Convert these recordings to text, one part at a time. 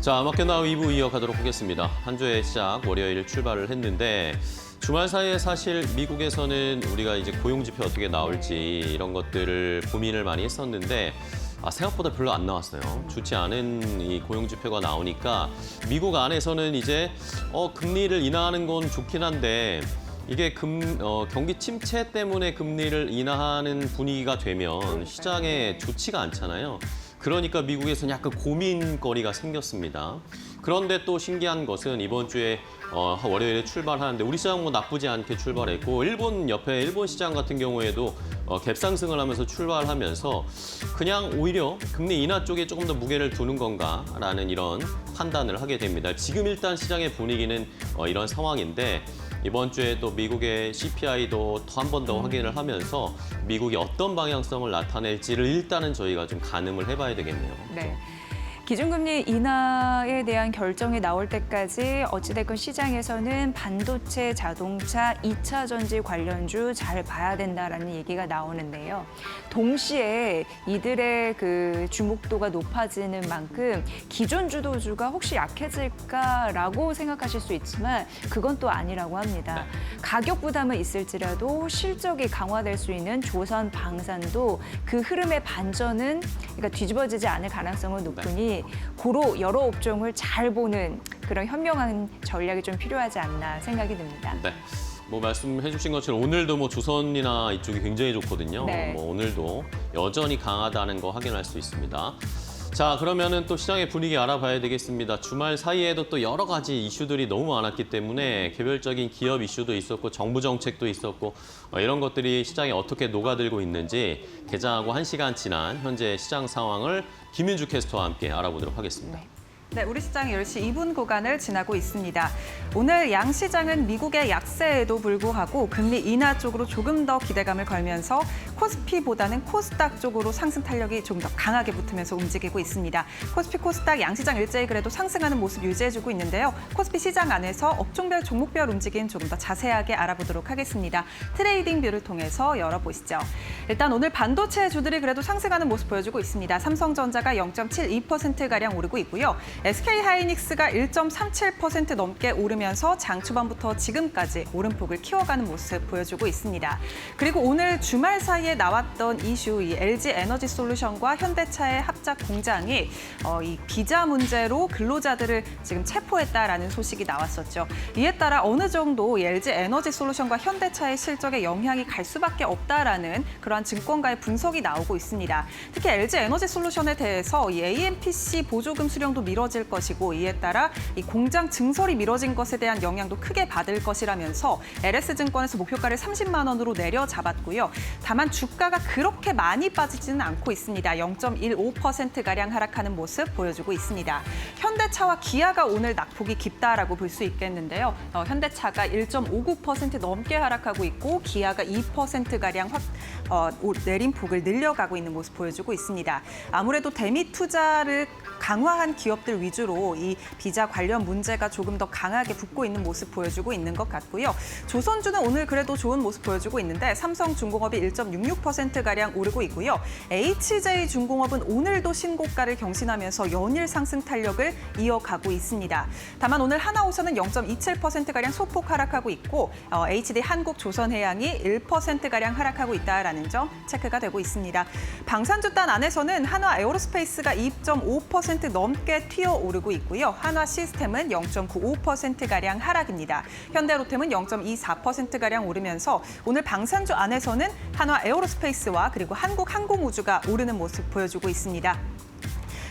자, 마켓나우 2부 이어가도록 하겠습니다. 한 주의 시작, 월요일 출발을 했는데 주말 사이에 사실 미국에서는 우리가 이제 고용지표 어떻게 나올지 이런 것들을 고민을 많이 했었는데 생각보다 별로 안 나왔어요. 좋지 않은 이 고용지표가 나오니까 미국 안에서는 이제 금리를 인하하는 건 좋긴 한데 이게 경기 침체 때문에 금리를 인하하는 분위기가 되면 시장에 좋지가 않잖아요. 그러니까 미국에서는 약간 고민거리가 생겼습니다. 그런데 또 신기한 것은 이번 주에 월요일에 출발하는데 우리 시장 뭐 나쁘지 않게 출발했고 일본 시장 같은 경우에도 갭상승을 하면서 출발하면서 그냥 오히려 금리 인하 쪽에 조금 더 무게를 두는 건가라는 이런 판단을 하게 됩니다. 지금 일단 시장의 분위기는 이런 상황인데 이번 주에 또 미국의 CPI도 한 번 더 확인을 하면서 미국이 어떤 방향성을 나타낼지를 일단은 저희가 좀 가늠을 해봐야 되겠네요. 네. 기준금리 인하에 대한 결정이 나올 때까지 어찌됐건 시장에서는 반도체, 자동차, 2차 전지 관련주 잘 봐야 된다라는 얘기가 나오는데요. 동시에 이들의 그 주목도가 높아지는 만큼 기존 주도주가 혹시 약해질까라고 생각하실 수 있지만 그건 또 아니라고 합니다. 가격 부담은 있을지라도 실적이 강화될 수 있는 조선 방산도 그 흐름의 반전은 그러니까 뒤집어지지 않을 가능성은 높으니 고로 여러 업종을 잘 보는 그런 현명한 전략이 좀 필요하지 않나 생각이 듭니다. 네. 뭐 말씀해 주신 것처럼 오늘도 뭐 조선이나 이쪽이 굉장히 좋거든요. 네. 뭐 오늘도 여전히 강하다는 거 확인할 수 있습니다. 자, 그러면은 또 시장의 분위기 알아봐야 되겠습니다. 주말 사이에도 또 여러 가지 이슈들이 너무 많았기 때문에 개별적인 기업 이슈도 있었고 정부 정책도 있었고 이런 것들이 시장에 어떻게 녹아들고 있는지 개장하고 1시간 지난 현재 시장 상황을 김윤주 캐스터와 함께 알아보도록 하겠습니다. 네, 우리 시장 10시 2분 구간을 지나고 있습니다. 오늘 양 시장은 미국의 약세에도 불구하고 금리 인하 쪽으로 조금 더 기대감을 걸면서 코스피보다는 코스닥 쪽으로 상승 탄력이 좀 더 강하게 붙으면서 움직이고 있습니다. 코스피, 코스닥 양 시장 일제히 그래도 상승하는 모습 유지해주고 있는데요. 코스피 시장 안에서 업종별, 종목별 움직임 조금 더 자세하게 알아보도록 하겠습니다. 트레이딩 뷰를 통해서 열어보시죠. 일단 오늘 반도체 주들이 그래도 상승하는 모습 보여주고 있습니다. 삼성전자가 0.72%가량 오르고 있고요. SK하이닉스가 1.37% 넘게 오르면서 장 초반부터 지금까지 오름폭을 키워가는 모습 보여주고 있습니다. 그리고 오늘 주말 사이에 나왔던 이슈, 이 LG에너지솔루션과 현대차의 합작 공장이 이 비자 문제로 근로자들을 지금 체포했다라는 소식이 나왔었죠. 이에 따라 어느 정도 LG에너지솔루션과 현대차의 실적에 영향이 갈 수밖에 없다라는 그러한 증권가의 분석이 나오고 있습니다. 특히 LG에너지솔루션에 대해서 이 AMPC 보조금 수령도 미뤄질 것이고 이에 따라 이 공장 증설이 미뤄진 것에 대한 영향도 크게 받을 것이라면서 LS증권에서 목표가를 30만 원으로 내려잡았고요. 다만 주가가 그렇게 많이 빠지지는 않고 있습니다. 0.15%가량 하락하는 모습 보여주고 있습니다. 현대차와 기아가 오늘 낙폭이 깊다라고 볼 수 있겠는데요. 현대차가 1.59% 넘게 하락하고 있고 기아가 2%가량 내림폭을 늘려가고 있는 모습 보여주고 있습니다. 아무래도 대미 투자를 강화한 기업들 위주로 이 비자 관련 문제가 조금 더 강하게 붙고 있는 모습 보여주고 있는 것 같고요. 조선주는 오늘 그래도 좋은 모습 보여주고 있는데 삼성중공업이 1.66%가량 오르고 있고요. HJ중공업은 오늘도 신고가를 경신하면서 연일 상승 탄력을 이어가고 있습니다. 다만 오늘 하나오션은 0.27%가량 소폭 하락하고 있고 HD 한국조선해양이 1%가량 하락하고 있다는 점 체크가 되고 있습니다. 방산주단 안에서는 한화에어로스페이스가 2.5% 넘게 튀어오르고 있고요. 한화시스템은 0.95%가량 하락입니다. 현대로템은 0.24%가량 오르면서 오늘 방산주 안에서는 한화에어로스페이스와 그리고 한국항공우주가 오르는 모습 보여주고 있습니다.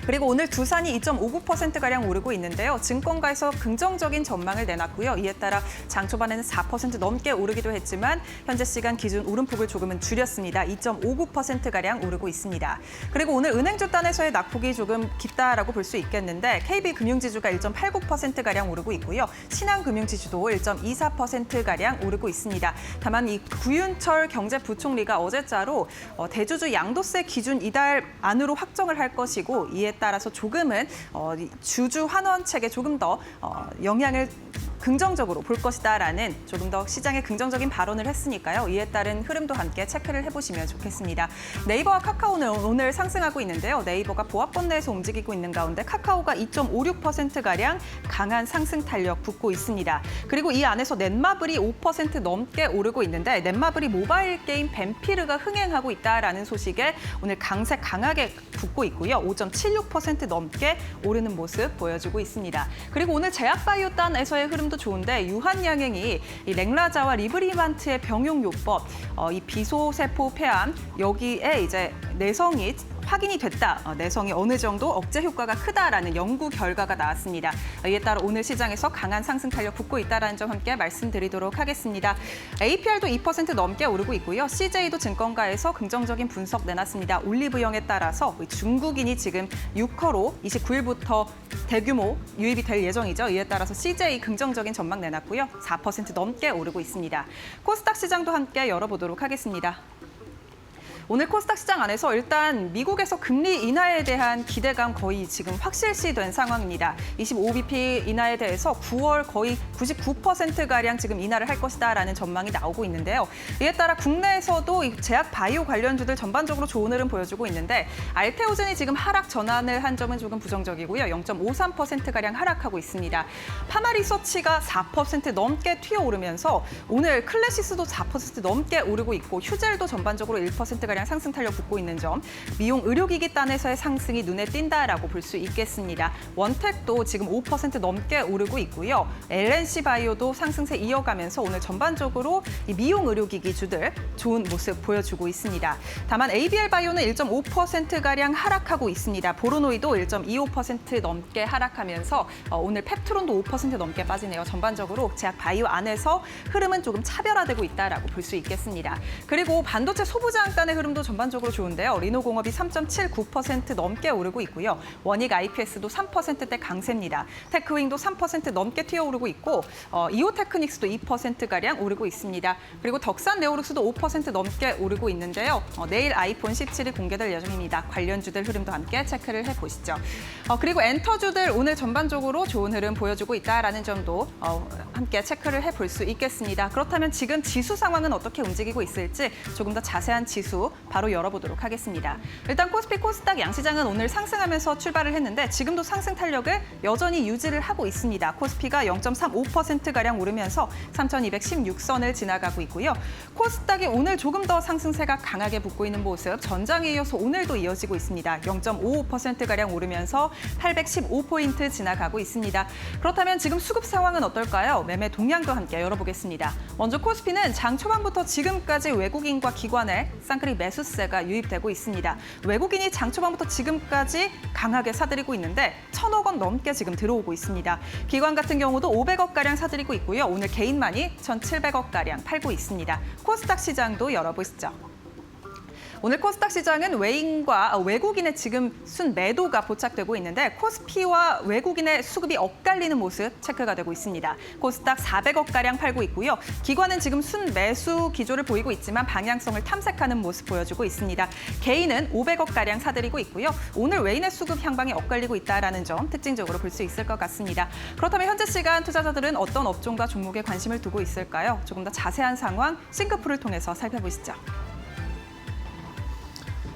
그리고 오늘 두산이 2.59%가량 오르고 있는데요. 증권가에서 긍정적인 전망을 내놨고요. 이에 따라 장 초반에는 4% 넘게 오르기도 했지만 현재 시간 기준 오름폭을 조금은 줄였습니다. 2.59%가량 오르고 있습니다. 그리고 오늘 은행주 단에서의 낙폭이 조금 깊다라고 볼 수 있겠는데 KB금융지주가 1.89%가량 오르고 있고요. 신한금융지주도 1.24%가량 오르고 있습니다. 다만 이 구윤철 경제부총리가 어제자로 대주주 양도세 기준 이달 안으로 확정을 할 것이고 이에 따라서 조금은 주주 환원책에 조금 더 영향을 긍정적으로 볼 것이다라는 조금 더 시장에 긍정적인 발언을 했으니까요. 이에 따른 흐름도 함께 체크를 해보시면 좋겠습니다. 네이버와 카카오는 오늘 상승하고 있는데요. 네이버가 보합권 내에서 움직이고 있는 가운데 카카오가 2.56%가량 강한 상승 탄력 붙고 있습니다. 그리고 이 안에서 넷마블이 5% 넘게 오르고 있는데 넷마블이 모바일 게임 뱀피르가 흥행하고 있다라는 소식에 오늘 강세 강하게 붙고 있고요. 5.76% 넘게 오르는 모습 보여주고 있습니다. 그리고 오늘 제약바이오단에서의 흐름도 좋은데 유한양행이 이 랭라자와 리브리반트의 병용요법, 이 비소세포 폐암 여기에 이제 내성이 확인이 됐다. 내성이 어느 정도 억제 효과가 크다라는 연구 결과가 나왔습니다. 이에 따라 오늘 시장에서 강한 상승 탄력 붙고 있다는 점 함께 말씀드리도록 하겠습니다. APR도 2% 넘게 오르고 있고요. CJ도 증권가에서 긍정적인 분석 내놨습니다. 올리브영에 따라서 중국인이 지금 6호로 29일부터 대규모 유입이 될 예정이죠. 이에 따라서 CJ 긍정적인 전망 내놨고요. 4% 넘게 오르고 있습니다. 코스닥 시장도 함께 열어보도록 하겠습니다. 오늘 코스닥 시장 안에서 일단 미국에서 금리 인하에 대한 기대감 거의 지금 확실시된 상황입니다. 25bp 인하에 대해서 9월 거의 99%가량 지금 인하를 할 것이다라는 전망이 나오고 있는데요. 이에 따라 국내에서도 이 제약 바이오 관련주들 전반적으로 좋은 흐름 보여주고 있는데 알테오젠이 지금 하락 전환을 한 점은 조금 부정적이고요. 0.53%가량 하락하고 있습니다. 파마리서치가 4% 넘게 튀어오르면서 오늘 클래시스도 4% 넘게 오르고 있고 휴젤도 전반적으로 1%가량 상승 탄력 붙고 있는 점, 미용 의료기기 단에서의 상승이 눈에 띈다라고 볼 수 있겠습니다. 원텍도 지금 5% 넘게 오르고 있고요. LNC 바이오도 상승세 이어가면서 오늘 전반적으로 이 미용 의료기기주들 좋은 모습 보여주고 있습니다. 다만 ABL 바이오는 1.5%가량 하락하고 있습니다. 보로노이도 1.25% 넘게 하락하면서 오늘 펩트론도 5% 넘게 빠지네요. 전반적으로 제약 바이오 안에서 흐름은 조금 차별화되고 있다라고 볼 수 있겠습니다. 그리고 반도체 소부장단의 흐름도 전반적으로 좋은데요. 리노공업이 3.79% 넘게 오르고 있고요. 원익 IPS도 3%대 강세입니다. 테크윙도 3% 넘게 튀어오르고 있고 이오테크닉스도 2%가량 오르고 있습니다. 그리고 덕산 네오룩스도 5% 넘게 오르고 있는데요. 내일 아이폰 17이 공개될 예정입니다. 관련주들 흐름도 함께 체크를 해보시죠. 그리고 엔터주들 오늘 전반적으로 좋은 흐름 보여주고 있다라는 점도 함께 체크를 해볼 수 있겠습니다. 그렇다면 지금 지수 상황은 어떻게 움직이고 있을지 조금 더 자세한 지수 바로 열어보도록 하겠습니다. 일단 코스피, 코스닥 양시장은 오늘 상승하면서 출발을 했는데 지금도 상승 탄력을 여전히 유지를 하고 있습니다. 코스피가 0.35%가량 오르면서 3,216선을 지나가고 있고요. 코스닥이 오늘 조금 더 상승세가 강하게 붙고 있는 모습 전장에 이어서 오늘도 이어지고 있습니다. 0.55%가량 오르면서 815포인트 지나가고 있습니다. 그렇다면 지금 수급 상황은 어떨까요? 매매 동향도 함께 열어보겠습니다. 먼저 코스피는 장 초반부터 지금까지 외국인과 기관의 쌍끌이 매수세가 유입되고 있습니다. 외국인이 장 초반부터 지금까지 강하게 사들이고 있는데 1,000억 원 넘게 지금 들어오고 있습니다. 기관 같은 경우도 500억가량 사들이고 있고요. 오늘 개인만이 1,700억가량 팔고 있습니다. 코스닥 시장도 열어보시죠. 오늘 코스닥 시장은 외국인의 지금 순매도가 포착되고 있는데 코스피와 외국인의 수급이 엇갈리는 모습 체크가 되고 있습니다. 코스닥 400억가량 팔고 있고요. 기관은 지금 순매수 기조를 보이고 있지만 방향성을 탐색하는 모습 보여주고 있습니다. 개인은 500억가량 사들이고 있고요. 오늘 외인의 수급 향방이 엇갈리고 있다는 점 특징적으로 볼 수 있을 것 같습니다. 그렇다면 현재 시간 투자자들은 어떤 업종과 종목에 관심을 두고 있을까요? 조금 더 자세한 상황 싱크풀을 통해서 살펴보시죠.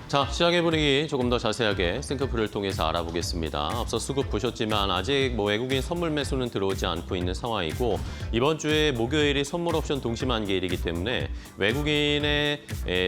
자, 시장의 분위기 조금 더 자세하게 싱크풀을 통해서 알아보겠습니다. 앞서 수급 보셨지만 아직 외국인 선물 매수는 들어오지 않고 있는 상황이고 이번 주에 목요일이 선물 옵션 동시만기일이기 때문에 외국인의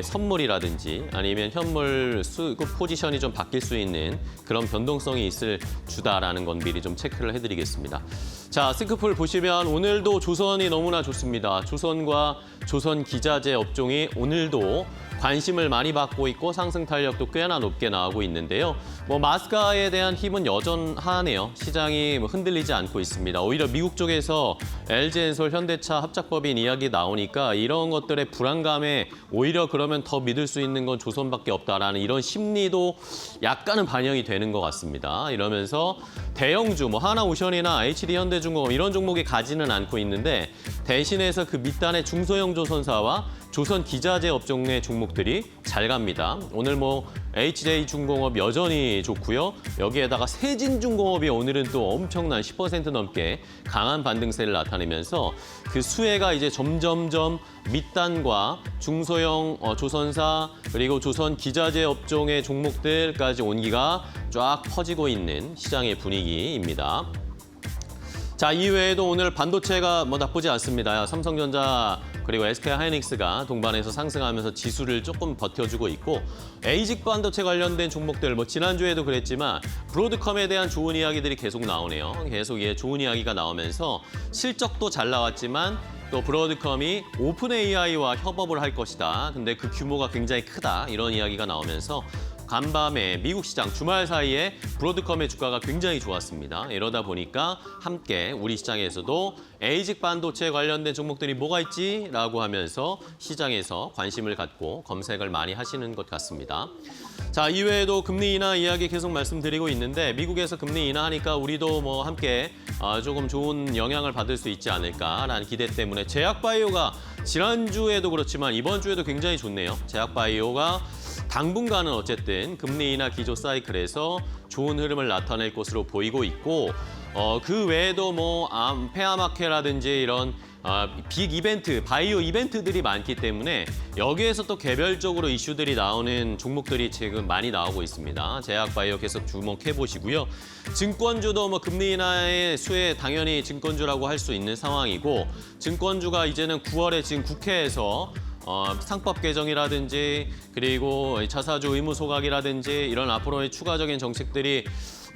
선물이라든지 아니면 현물 수급 포지션이 좀 바뀔 수 있는 그런 변동성이 있을 주다라는 건 미리 좀 체크를 해드리겠습니다. 자, 싱크풀 보시면 오늘도 조선이 너무나 좋습니다. 조선과 조선 기자재 업종이 오늘도 관심을 많이 받고 있고 상승 탄력도 꽤나 높게 나오고 있는데요. 마스카에 대한 힘은 여전하네요. 시장이 흔들리지 않고 있습니다. 오히려 미국 쪽에서 LG엔솔, 현대차, 합작법인 이야기 나오니까 이런 것들의 불안감에 오히려 그러면 더 믿을 수 있는 건 조선밖에 없다라는 이런 심리도 약간은 반영이 되는 것 같습니다. 이러면서 대형주, 하나오션이나 HD 현대중공업 이런 종목이 가지는 않고 있는데 대신해서 그 밑단의 중소형 조선사와 조선 기자재 업종의 종목들이 잘 갑니다. 오늘 뭐 HJ중공업 여전히 좋고요. 여기에다가 세진중공업이 오늘은 또 엄청난 10% 넘게 강한 반등세를 나타내면서 그 수혜가 이제 점점점 밑단과 중소형 조선사 그리고 조선 기자재 업종의 종목들까지 온기가 쫙 퍼지고 있는 시장의 분위기입니다. 자, 이외에도 오늘 반도체가 뭐 나쁘지 않습니다. 삼성전자 그리고 SK하이닉스가 동반해서 상승하면서 지수를 조금 버텨주고 있고 에이직 반도체 관련된 종목들 뭐 지난주에도 그랬지만 브로드컴에 대한 좋은 이야기들이 계속 나오네요. 계속 좋은 이야기가 나오면서 실적도 잘 나왔지만 또 브로드컴이 오픈 AI와 협업을 할 것이다. 근데 그 규모가 굉장히 크다. 이런 이야기가 나오면서 간밤에 미국 시장 주말 사이에 브로드컴의 주가가 굉장히 좋았습니다. 이러다 보니까 함께 우리 시장에서도 에이직 반도체 관련된 종목들이 뭐가 있지라고 하면서 시장에서 관심을 갖고 검색을 많이 하시는 것 같습니다. 자, 이외에도 금리 인하 이야기 계속 말씀드리고 있는데 미국에서 금리 인하하니까 우리도 뭐 함께 조금 좋은 영향을 받을 수 있지 않을까라는 기대 때문에 제약바이오가 지난주에도 그렇지만 이번 주에도 굉장히 좋네요. 제약바이오가 당분간은 어쨌든 금리 인하 기조 사이클에서 좋은 흐름을 나타낼 것으로 보이고 있고 그 외에도 뭐 페아마케라든지 이런 빅 이벤트, 바이오 이벤트들이 많기 때문에 여기에서 또 개별적으로 이슈들이 나오는 종목들이 지금 많이 나오고 있습니다. 제약바이오 계속 주목해 보시고요. 증권주도 뭐 금리 인하의 수혜 당연히 증권주라고 할 수 있는 상황이고 증권주가 이제는 9월에 지금 국회에서 상법 개정이라든지 그리고 자사주 의무 소각이라든지 이런 앞으로의 추가적인 정책들이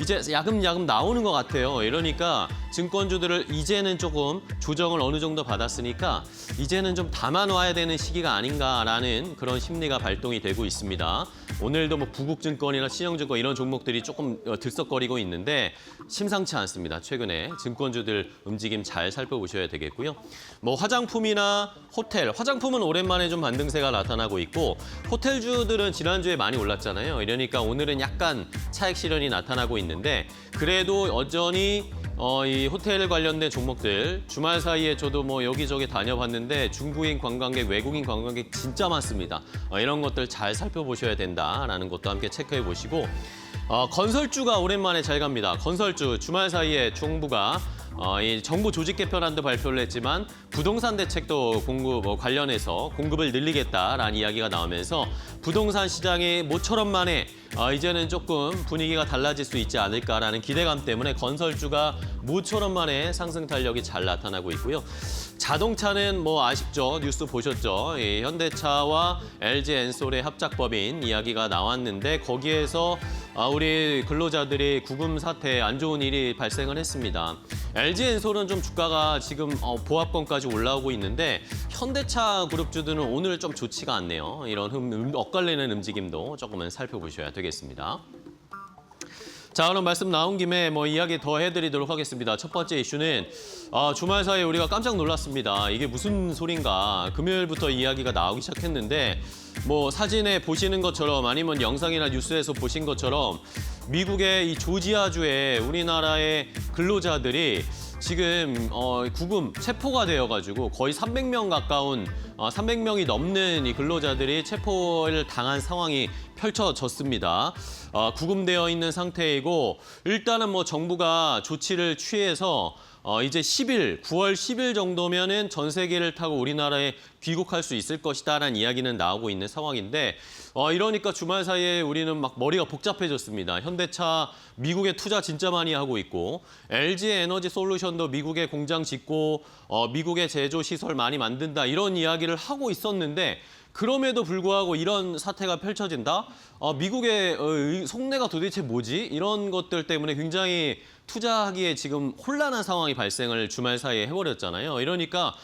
이제 야금야금 나오는 것 같아요. 이러니까 증권주들을 이제는 조금 조정을 어느 정도 받았으니까 이제는 좀 담아놔야 되는 시기가 아닌가라는 그런 심리가 발동이 되고 있습니다. 오늘도 뭐 부국증권이나 신영증권 이런 종목들이 조금 들썩거리고 있는데 심상치 않습니다. 최근에 증권주들 움직임 잘 살펴보셔야 되겠고요. 뭐 화장품이나 호텔, 화장품은 오랜만에 좀 반등세가 나타나고 있고 호텔주들은 지난주에 많이 올랐잖아요. 이러니까 오늘은 약간 차익 실현이 나타나고 있는데 그래도 여전히 이 호텔 관련된 종목들 주말 사이에 저도 뭐 여기저기 다녀봤는데 중국인 관광객, 외국인 관광객 진짜 많습니다. 이런 것들 잘 살펴보셔야 된다라는 것도 함께 체크해 보시고 건설주가 오랜만에 잘 갑니다. 건설주 주말 사이에 정부가 이 정부 조직 개편안도 발표를 했지만 부동산 대책도 관련해서 공급을 늘리겠다라는 이야기가 나오면서 부동산 시장이 모처럼 만에 이제는 조금 분위기가 달라질 수 있지 않을까라는 기대감 때문에 건설주가 모처럼 만에 상승 탄력이 잘 나타나고 있고요. 자동차는 뭐 아쉽죠. 뉴스 보셨죠. 이 현대차와 LG 엔솔의 합작법인 이야기가 나왔는데 거기에서 우리 근로자들이 구금 사태 안 좋은 일이 발생을 했습니다. LG 엔솔은 좀 주가가 지금 보합권까지 올라오고 있는데 현대차 그룹주들은 오늘 좀 좋지가 않네요. 이런 엇갈리는 움직임도 조금은 살펴보셔야 되겠습니다. 자, 그럼 말씀 나온 김에 뭐 이야기 더 해드리도록 하겠습니다. 첫 번째 이슈는 주말 사이에 우리가 깜짝 놀랐습니다. 이게 무슨 소린가. 금요일부터 이야기가 나오기 시작했는데 뭐 사진에 보시는 것처럼 아니면 영상이나 뉴스에서 보신 것처럼 미국의 이 조지아주에 우리나라의 근로자들이 지금 구금 체포가 되어가지고 거의 300명 가까운 300명이 넘는 이 근로자들이 체포를 당한 상황이 펼쳐졌습니다. 구금되어 있는 상태이고 일단은 뭐 정부가 조치를 취해서 이제 9월 10일 정도면은 전세기를 타고 우리나라에 귀국할 수 있을 것이다라는 이야기는 나오고 있는 상황인데 이러니까 주말 사이에 우리는 막 머리가 복잡해졌습니다. 현대차 미국에 투자 진짜 많이 하고 있고 LG 에너지 솔루션도 미국에 공장 짓고 미국에 제조 시설 많이 만든다 이런 이야기를 하고 있었는데 그럼에도 불구하고 이런 사태가 펼쳐진다? 미국의 속내가 도대체 뭐지? 이런 것들 때문에 굉장히 투자하기에 지금 혼란한 상황이 발생을 주말 사이에 해버렸잖아요. 이러니까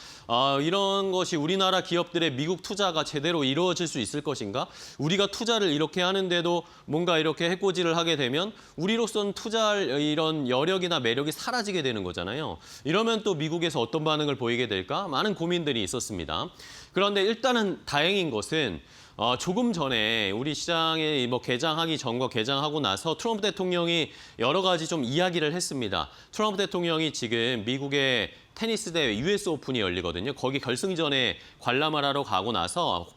이런 것이 우리나라 기업들의 미국 투자가 제대로 이루어질 수 있을 것인가? 우리가 투자를 이렇게 하는데도 뭔가 이렇게 해코지를 하게 되면 우리로서는 투자할 이런 여력이나 매력이 사라지게 되는 거잖아요. 이러면 또 미국에서 어떤 반응을 보이게 될까? 많은 고민들이 있었습니다. 그런데 일단은 다행인 것은 조금 전에 우리 시장에 뭐 개장하기 전과 개장하고 나서 트럼프 대통령이 여러 가지 좀 이야기를 했습니다. 트럼프 대통령이 지금 미국의 테니스 대회 US 오픈이 열리거든요. 거기 결승전에 관람을 하러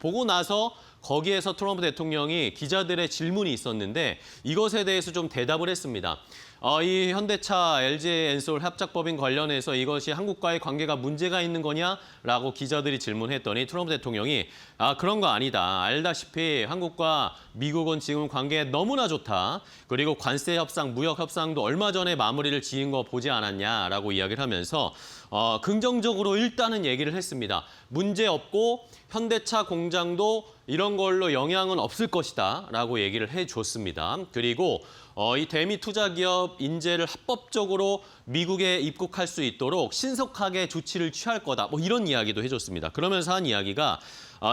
보고 나서 거기에서 트럼프 대통령이 기자들의 질문이 있었는데 이것에 대해서 좀 대답을 했습니다. 이 현대차 LG-엔솔 합작법인 관련해서 이것이 한국과의 관계가 문제가 있는 거냐라고 기자들이 질문했더니 트럼프 대통령이 그런 거 아니다. 알다시피 한국과 미국은 지금 관계 너무나 좋다. 그리고 관세 협상, 무역 협상도 얼마 전에 마무리를 지은 거 보지 않았냐라고 이야기를 하면서 긍정적으로 일단은 얘기를 했습니다. 문제 없고 현대차 공장도 이런 걸로 영향은 없을 것이다 라고 얘기를 해줬습니다. 그리고 이 대미 투자기업 인재를 합법적으로 미국에 입국할 수 있도록 신속하게 조치를 취할 거다. 뭐 이런 이야기도 해줬습니다. 그러면서 한 이야기가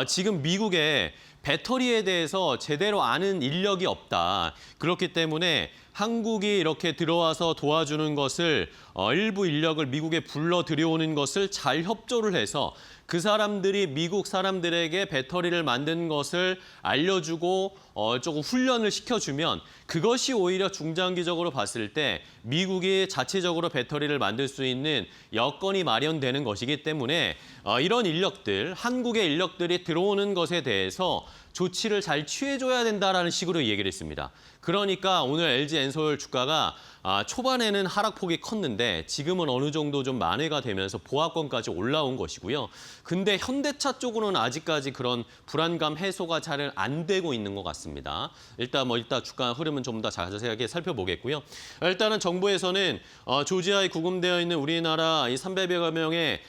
지금 미국에 배터리에 대해서 제대로 아는 인력이 없다. 그렇기 때문에 한국이 이렇게 들어와서 도와주는 것을 일부 인력을 미국에 불러 들여오는 것을 잘 협조를 해서 그 사람들이 미국 사람들에게 배터리를 만든 것을 알려주고 조금 훈련을 시켜주면 그것이 오히려 중장기적으로 봤을 때 미국이 자체적으로 배터리를 만들 수 있는 여건이 마련되는 것이기 때문에 이런 인력들, 한국의 인력들이 들어오는 것에 대해서 조치를 잘 취해줘야 된다라는 식으로 얘기를 했습니다. 그러니까 오늘 LG-엔솔 주가가 초반에는 하락폭이 컸는데 지금은 어느 정도 좀 만회가 되면서 보합권까지 올라온 것이고요. 근데 현대차 쪽으로는 아직까지 그런 불안감 해소가 잘 안 되고 있는 것 같습니다. 일단 주가 흐름은 좀 더 자세하게 살펴보겠고요. 일단은 정부에서는 조지아에 구금되어 있는 우리나라 이 300여 명의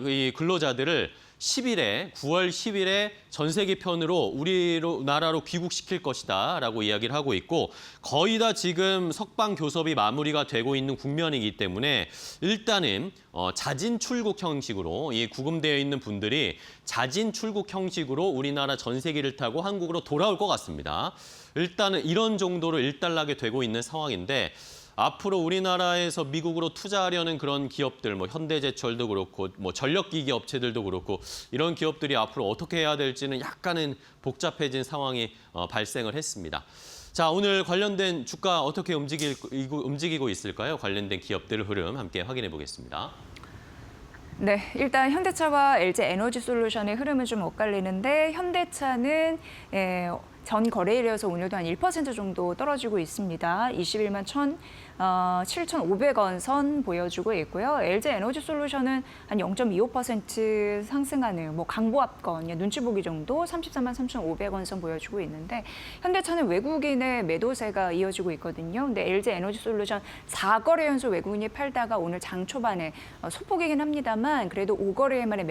이 근로자들을 9월 10일에 전세기 편으로 우리나라로 귀국시킬 것이다 라고 이야기를 하고 있고 거의 다 지금 석방 교섭이 마무리가 되고 있는 국면이기 때문에 일단은 자진 출국 형식으로 이 구금되어 있는 분들이 자진 출국 형식으로 우리나라 전세기를 타고 한국으로 돌아올 것 같습니다. 일단은 이런 정도로 일단락이 되고 있는 상황인데 앞으로 우리나라에서 미국으로 투자하려는 그런 기업들, 현대제철도 그렇고, 전력기기 업체들도 그렇고 이런 기업들이 앞으로 어떻게 해야 될지는 약간은 복잡해진 상황이 발생을 했습니다. 자, 오늘 관련된 주가 어떻게 움직이고 있을까요? 관련된 기업들 흐름 함께 확인해 보겠습니다. 네, 일단 현대차와 LG에너지솔루션의 흐름은 좀 엇갈리는데 현대차는 전 거래일이어서 오늘도 한 1% 정도 떨어지고 있습니다. 21만 7,500원 선 보여주고 있고요. LG에너지솔루션은 한 0.25% 상승하는 강보합권, 눈치 보기 정도 34만 3,500원 선 보여주고 있는데 현대차는 외국인의 매도세가 이어지고 있거든요. 근데 LG에너지솔루션 4거래 연속 외국인이 팔다가 오늘 장 초반에 소폭이긴 합니다만 그래도 5거래 만에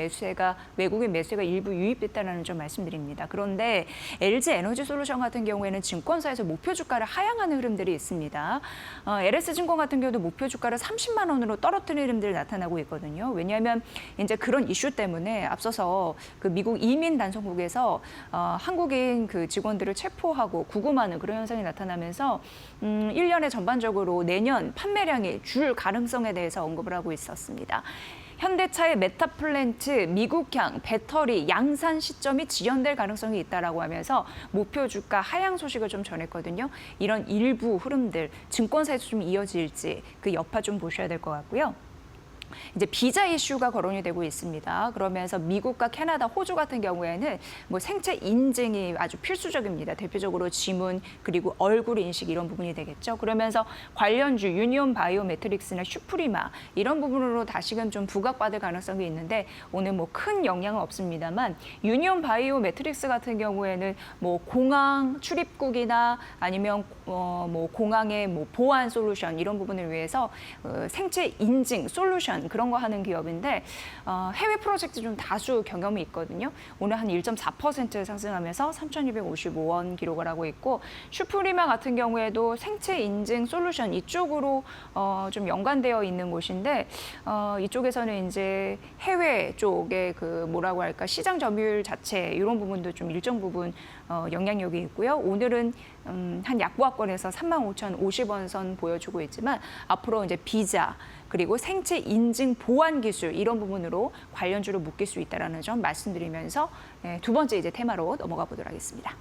외국인 매수세가 일부 유입됐다는 점 말씀드립니다. 그런데 LG에너지솔루션 같은 경우에는 증권사에서 목표 주가를 하향하는 흐름들이 있습니다. LS증권 같은 경우도 목표 주가를 30만 원으로 떨어뜨리는 흐름들이 나타나고 있거든요. 왜냐하면 이제 그런 이슈 때문에 앞서서 그 미국 이민 단속국에서 한국인 그 직원들을 체포하고 구금하는 그런 현상이 나타나면서 1년에 전반적으로 내년 판매량이 줄 가능성에 대해서 언급을 하고 있었습니다. 현대차의 메타플랜트, 미국향, 배터리, 양산 시점이 지연될 가능성이 있다라고 하면서 목표 주가 하향 소식을 좀 전했거든요. 이런 일부 흐름들, 증권사에서 좀 이어질지 그 여파 좀 보셔야 될 것 같고요. 이제 비자 이슈가 거론이 되고 있습니다. 그러면서 미국과 캐나다, 호주 같은 경우에는 생체 인증이 아주 필수적입니다. 대표적으로 지문 그리고 얼굴 인식 이런 부분이 되겠죠. 그러면서 관련주 유니온 바이오 매트릭스나 슈프리마 이런 부분으로 다시금 좀 부각받을 가능성이 있는데 오늘 큰 영향은 없습니다만 유니온 바이오 매트릭스 같은 경우에는 공항 출입국이나 아니면 공항의 보안 솔루션 이런 부분을 위해서 생체 인증 솔루션 그런 거 하는 기업인데 해외 프로젝트 좀 다수 경험이 있거든요. 오늘 한 1.4% 상승하면서 3,255원 기록을 하고 있고 슈프리마 같은 경우에도 생체 인증 솔루션 이쪽으로 좀 연관되어 있는 곳인데 이쪽에서는 이제 해외 쪽에 시장 점유율 자체 이런 부분도 좀 일정 부분 영향력이 있고요. 오늘은 한 약보합권에서 35,050원 선 보여주고 있지만 앞으로 이제 비자 그리고 생체 인증 보안 기술 이런 부분으로 관련주를 묶일 수 있다는 점 말씀드리면서 두 번째 이제 테마로 넘어가 보도록 하겠습니다.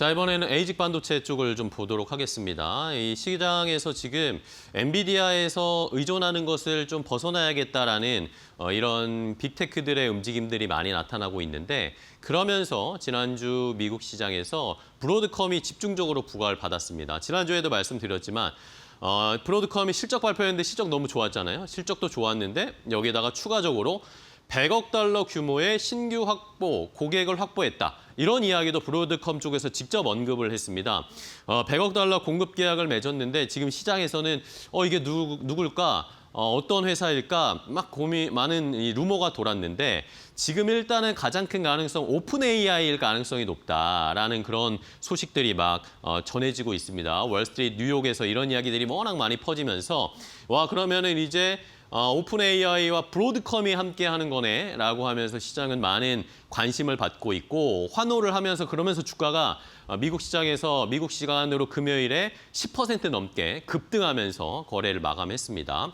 자, 이번에는 에이직 반도체 쪽을 좀 보도록 하겠습니다. 이 시장에서 지금 엔비디아에서 의존하는 것을 좀 벗어나야겠다라는 이런 빅테크들의 움직임들이 많이 나타나고 있는데, 그러면서 지난주 미국 시장에서 브로드컴이 집중적으로 부각을 받았습니다. 지난주에도 말씀드렸지만 브로드컴이 실적 발표했는데 실적 너무 좋았잖아요. 실적도 좋았는데 여기에다가 추가적으로 100억 달러 규모의 신규 고객을 확보했다. 이런 이야기도 브로드컴 쪽에서 직접 언급을 했습니다. 100억 달러 공급 계약을 맺었는데 지금 시장에서는 이게 누굴까? 어떤 회사일까? 막 많은 이 루머가 돌았는데 지금 일단은 가장 큰 가능성 오픈 AI일 가능성이 높다라는 그런 소식들이 막 전해지고 있습니다. 월스트리트 뉴욕에서 이런 이야기들이 워낙 많이 퍼지면서 와, 그러면은 이제 오픈 AI와 브로드컴이 함께하는 거네라고 하면서 시장은 많은 관심을 받고 있고 환호를 하면서, 그러면서 주가가 미국 시장에서 미국 시간으로 금요일에 10% 넘게 급등하면서 거래를 마감했습니다.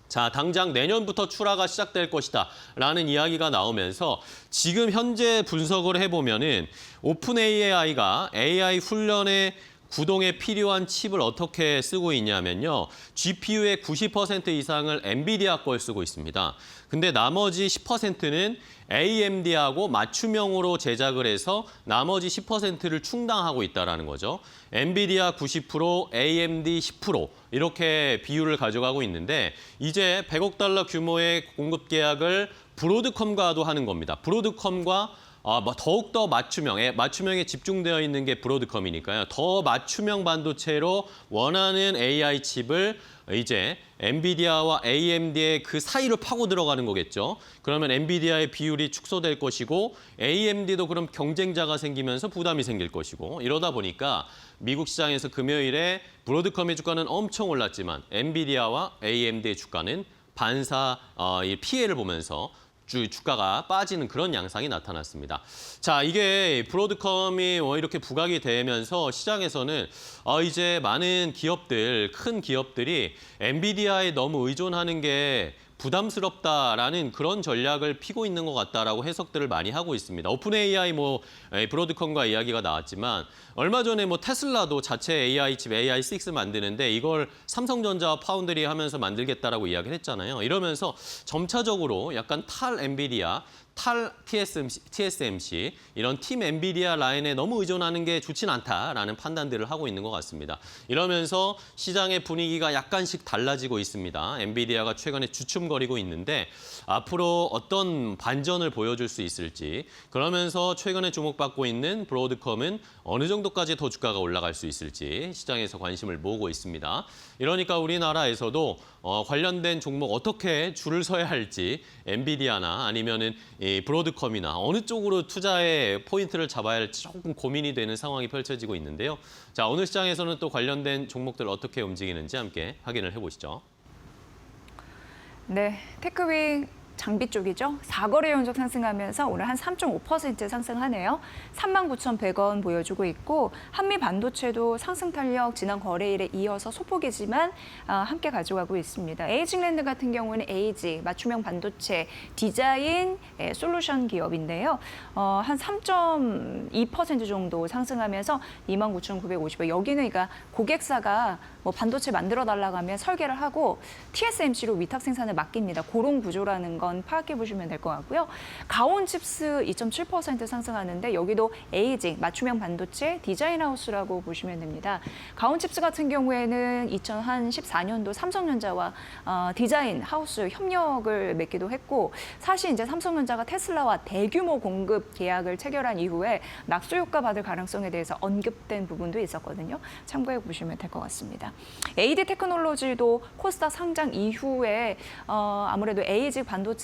자, 당장 내년부터 출하가 시작될 것이다 라는 이야기가 나오면서 지금 현재 분석을 해보면은 오픈 AI가 AI 훈련에 구동에 필요한 칩을 어떻게 쓰고 있냐면요. GPU의 90% 이상을 엔비디아 걸 쓰고 있습니다. 근데 나머지 10%는 AMD하고 맞춤형으로 제작을 해서 나머지 10%를 충당하고 있다는 거죠. 엔비디아 90%, AMD 10% 이렇게 비율을 가져가고 있는데 이제 100억 달러 규모의 공급 계약을 브로드컴과도 하는 겁니다. 브로드컴과 더욱더 맞춤형에 집중되어 있는 게 브로드컴이니까요. 더 맞춤형 반도체로 원하는 AI 칩을 이제 엔비디아와 AMD의 그 사이를 파고 들어가는 거겠죠. 그러면 엔비디아의 비율이 축소될 것이고 AMD도 그럼 경쟁자가 생기면서 부담이 생길 것이고, 이러다 보니까 미국 시장에서 금요일에 브로드컴의 주가는 엄청 올랐지만 엔비디아와 AMD의 주가는 피해를 보면서 주가가 빠지는 그런 양상이 나타났습니다. 자, 이게 브로드컴이 이렇게 부각이 되면서 시장에서는 이제 많은 큰 기업들이 엔비디아에 너무 의존하는 게 부담스럽다라는 그런 전략을 피고 있는 것 같다라고 해석들을 많이 하고 있습니다. 오픈 AI 브로드컴과 이야기가 나왔지만 얼마 전에 테슬라도 자체 AI 칩 AI6 만드는데 이걸 삼성전자와 파운드리 하면서 만들겠다라고 이야기를 했잖아요. 이러면서 점차적으로 약간 탈 엔비디아, 탈 TSMC 이런 팀 엔비디아 라인에 너무 의존하는 게 좋진 않다라는 판단들을 하고 있는 것 같습니다. 이러면서 시장의 분위기가 약간씩 달라지고 있습니다. 엔비디아가 최근에 주춤거리고 있는데 앞으로 어떤 반전을 보여줄 수 있을지, 그러면서 최근에 주목받고 있는 브로드컴은 어느 정도까지 더 주가가 올라갈 수 있을지 시장에서 관심을 모으고 있습니다. 이러니까 우리나라에서도 관련된 종목 어떻게 줄을 서야 할지 엔비디아나 아니면은 이 브로드컴이나 어느 쪽으로 투자의 포인트를 잡아야 할지 조금 고민이 되는 상황이 펼쳐지고 있는데요. 자, 오늘 시장에서는 또 관련된 종목들 어떻게 움직이는지 함께 확인을 해보시죠. 네, 테크윙 장비 쪽이죠. 4거래 연속 상승하면서 오늘 한 3.5% 상승하네요. 39,100원 보여주고 있고 한미 반도체도 상승 탄력 지난 거래일에 이어서 소폭이지만 함께 가져가고 있습니다. 에이징랜드 같은 경우는 에이지 맞춤형 반도체 디자인 솔루션 기업인데요. 한 3.2% 정도 상승하면서 29,950원. 여기는 그러니까 고객사가 반도체 만들어 달라고 하면 설계를 하고 TSMC로 위탁 생산을 맡깁니다. 그런 구조라는 건 파악해 보시면 될 것 같고요. 가온칩스 2.7% 상승하는데 여기도 에이징 맞춤형 반도체 디자인 하우스라고 보시면 됩니다. 가온칩스 같은 경우에는 2014년도 삼성전자와 디자인 하우스 협력을 맺기도 했고, 사실 이제 삼성전자가 테슬라와 대규모 공급 계약을 체결한 이후에 낙수 효과 받을 가능성에 대해서 언급된 부분도 있었거든요. 참고해 보시면 될 것 같습니다. AD 테크놀로지도 코스닥 상장 이후에 아무래도 에이징 반도체의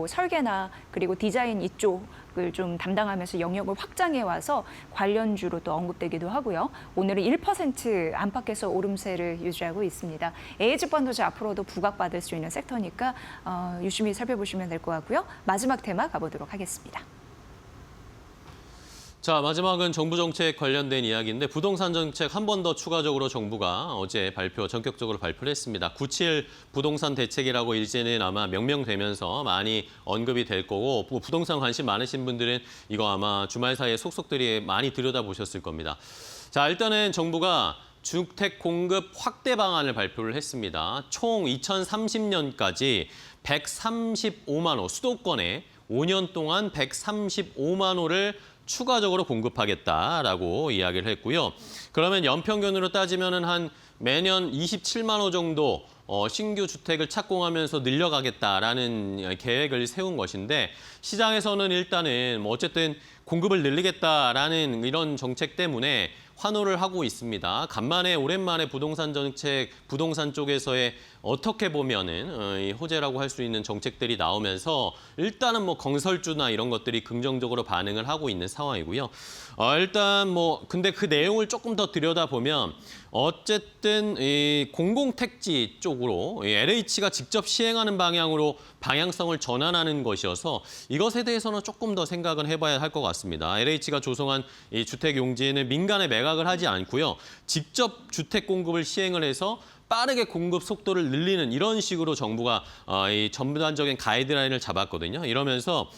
설계나 그리고 디자인 이쪽을 좀 담당하면서 영역을 확장해 와서 관련주로 또 언급되기도 하고요. 오늘은 1% 안팎에서 오름세를 유지하고 있습니다. 에이징 반도체 앞으로도 부각받을 수 있는 섹터니까 유심히 살펴보시면 될 것 같고요. 마지막 테마 가보도록 하겠습니다. 자, 마지막은 정부 정책 관련된 이야기인데 부동산 정책 한 번 더 추가적으로 정부가 어제 전격적으로 발표를 했습니다. 97 부동산 대책이라고 이제는 아마 명명되면서 많이 언급이 될 거고 부동산 관심 많으신 분들은 이거 아마 주말 사이에 속속들이 많이 들여다보셨을 겁니다. 자, 일단은 정부가 주택 공급 확대 방안을 발표를 했습니다. 총 2030년까지 135만 호, 수도권에 5년 동안 135만 호를 추가적으로 공급하겠다라고 이야기를 했고요. 그러면 연평균으로 따지면은 한 매년 27만 호 정도 신규 주택을 착공하면서 늘려가겠다라는 계획을 세운 것인데 시장에서는 일단은 뭐 어쨌든 공급을 늘리겠다라는 이런 정책 때문에 환호를 하고 있습니다. 간만에 오랜만에 부동산 정책, 부동산 쪽에서의 어떻게 보면은 이 호재라고 할 수 있는 정책들이 나오면서 일단은 뭐 건설주나 이런 것들이 긍정적으로 반응을 하고 있는 상황이고요. 일단 뭐 근데 그 내용을 조금 더 들여다보면 어쨌든 이 공공택지 쪽으로 LH가 직접 시행하는 방향으로 방향성을 전환하는 것이어서 이것에 대해서는 조금 더 생각은 해봐야 할 것 같습니다. LH가 조성한 이 주택 용지에는 민간에 매각을 하지 않고요. 직접 주택 공급을 시행을 해서 빠르게 공급 속도를 늘리는 이런 식으로 정부가 이 전반적인 가이드라인을 잡았거든요. 이러면서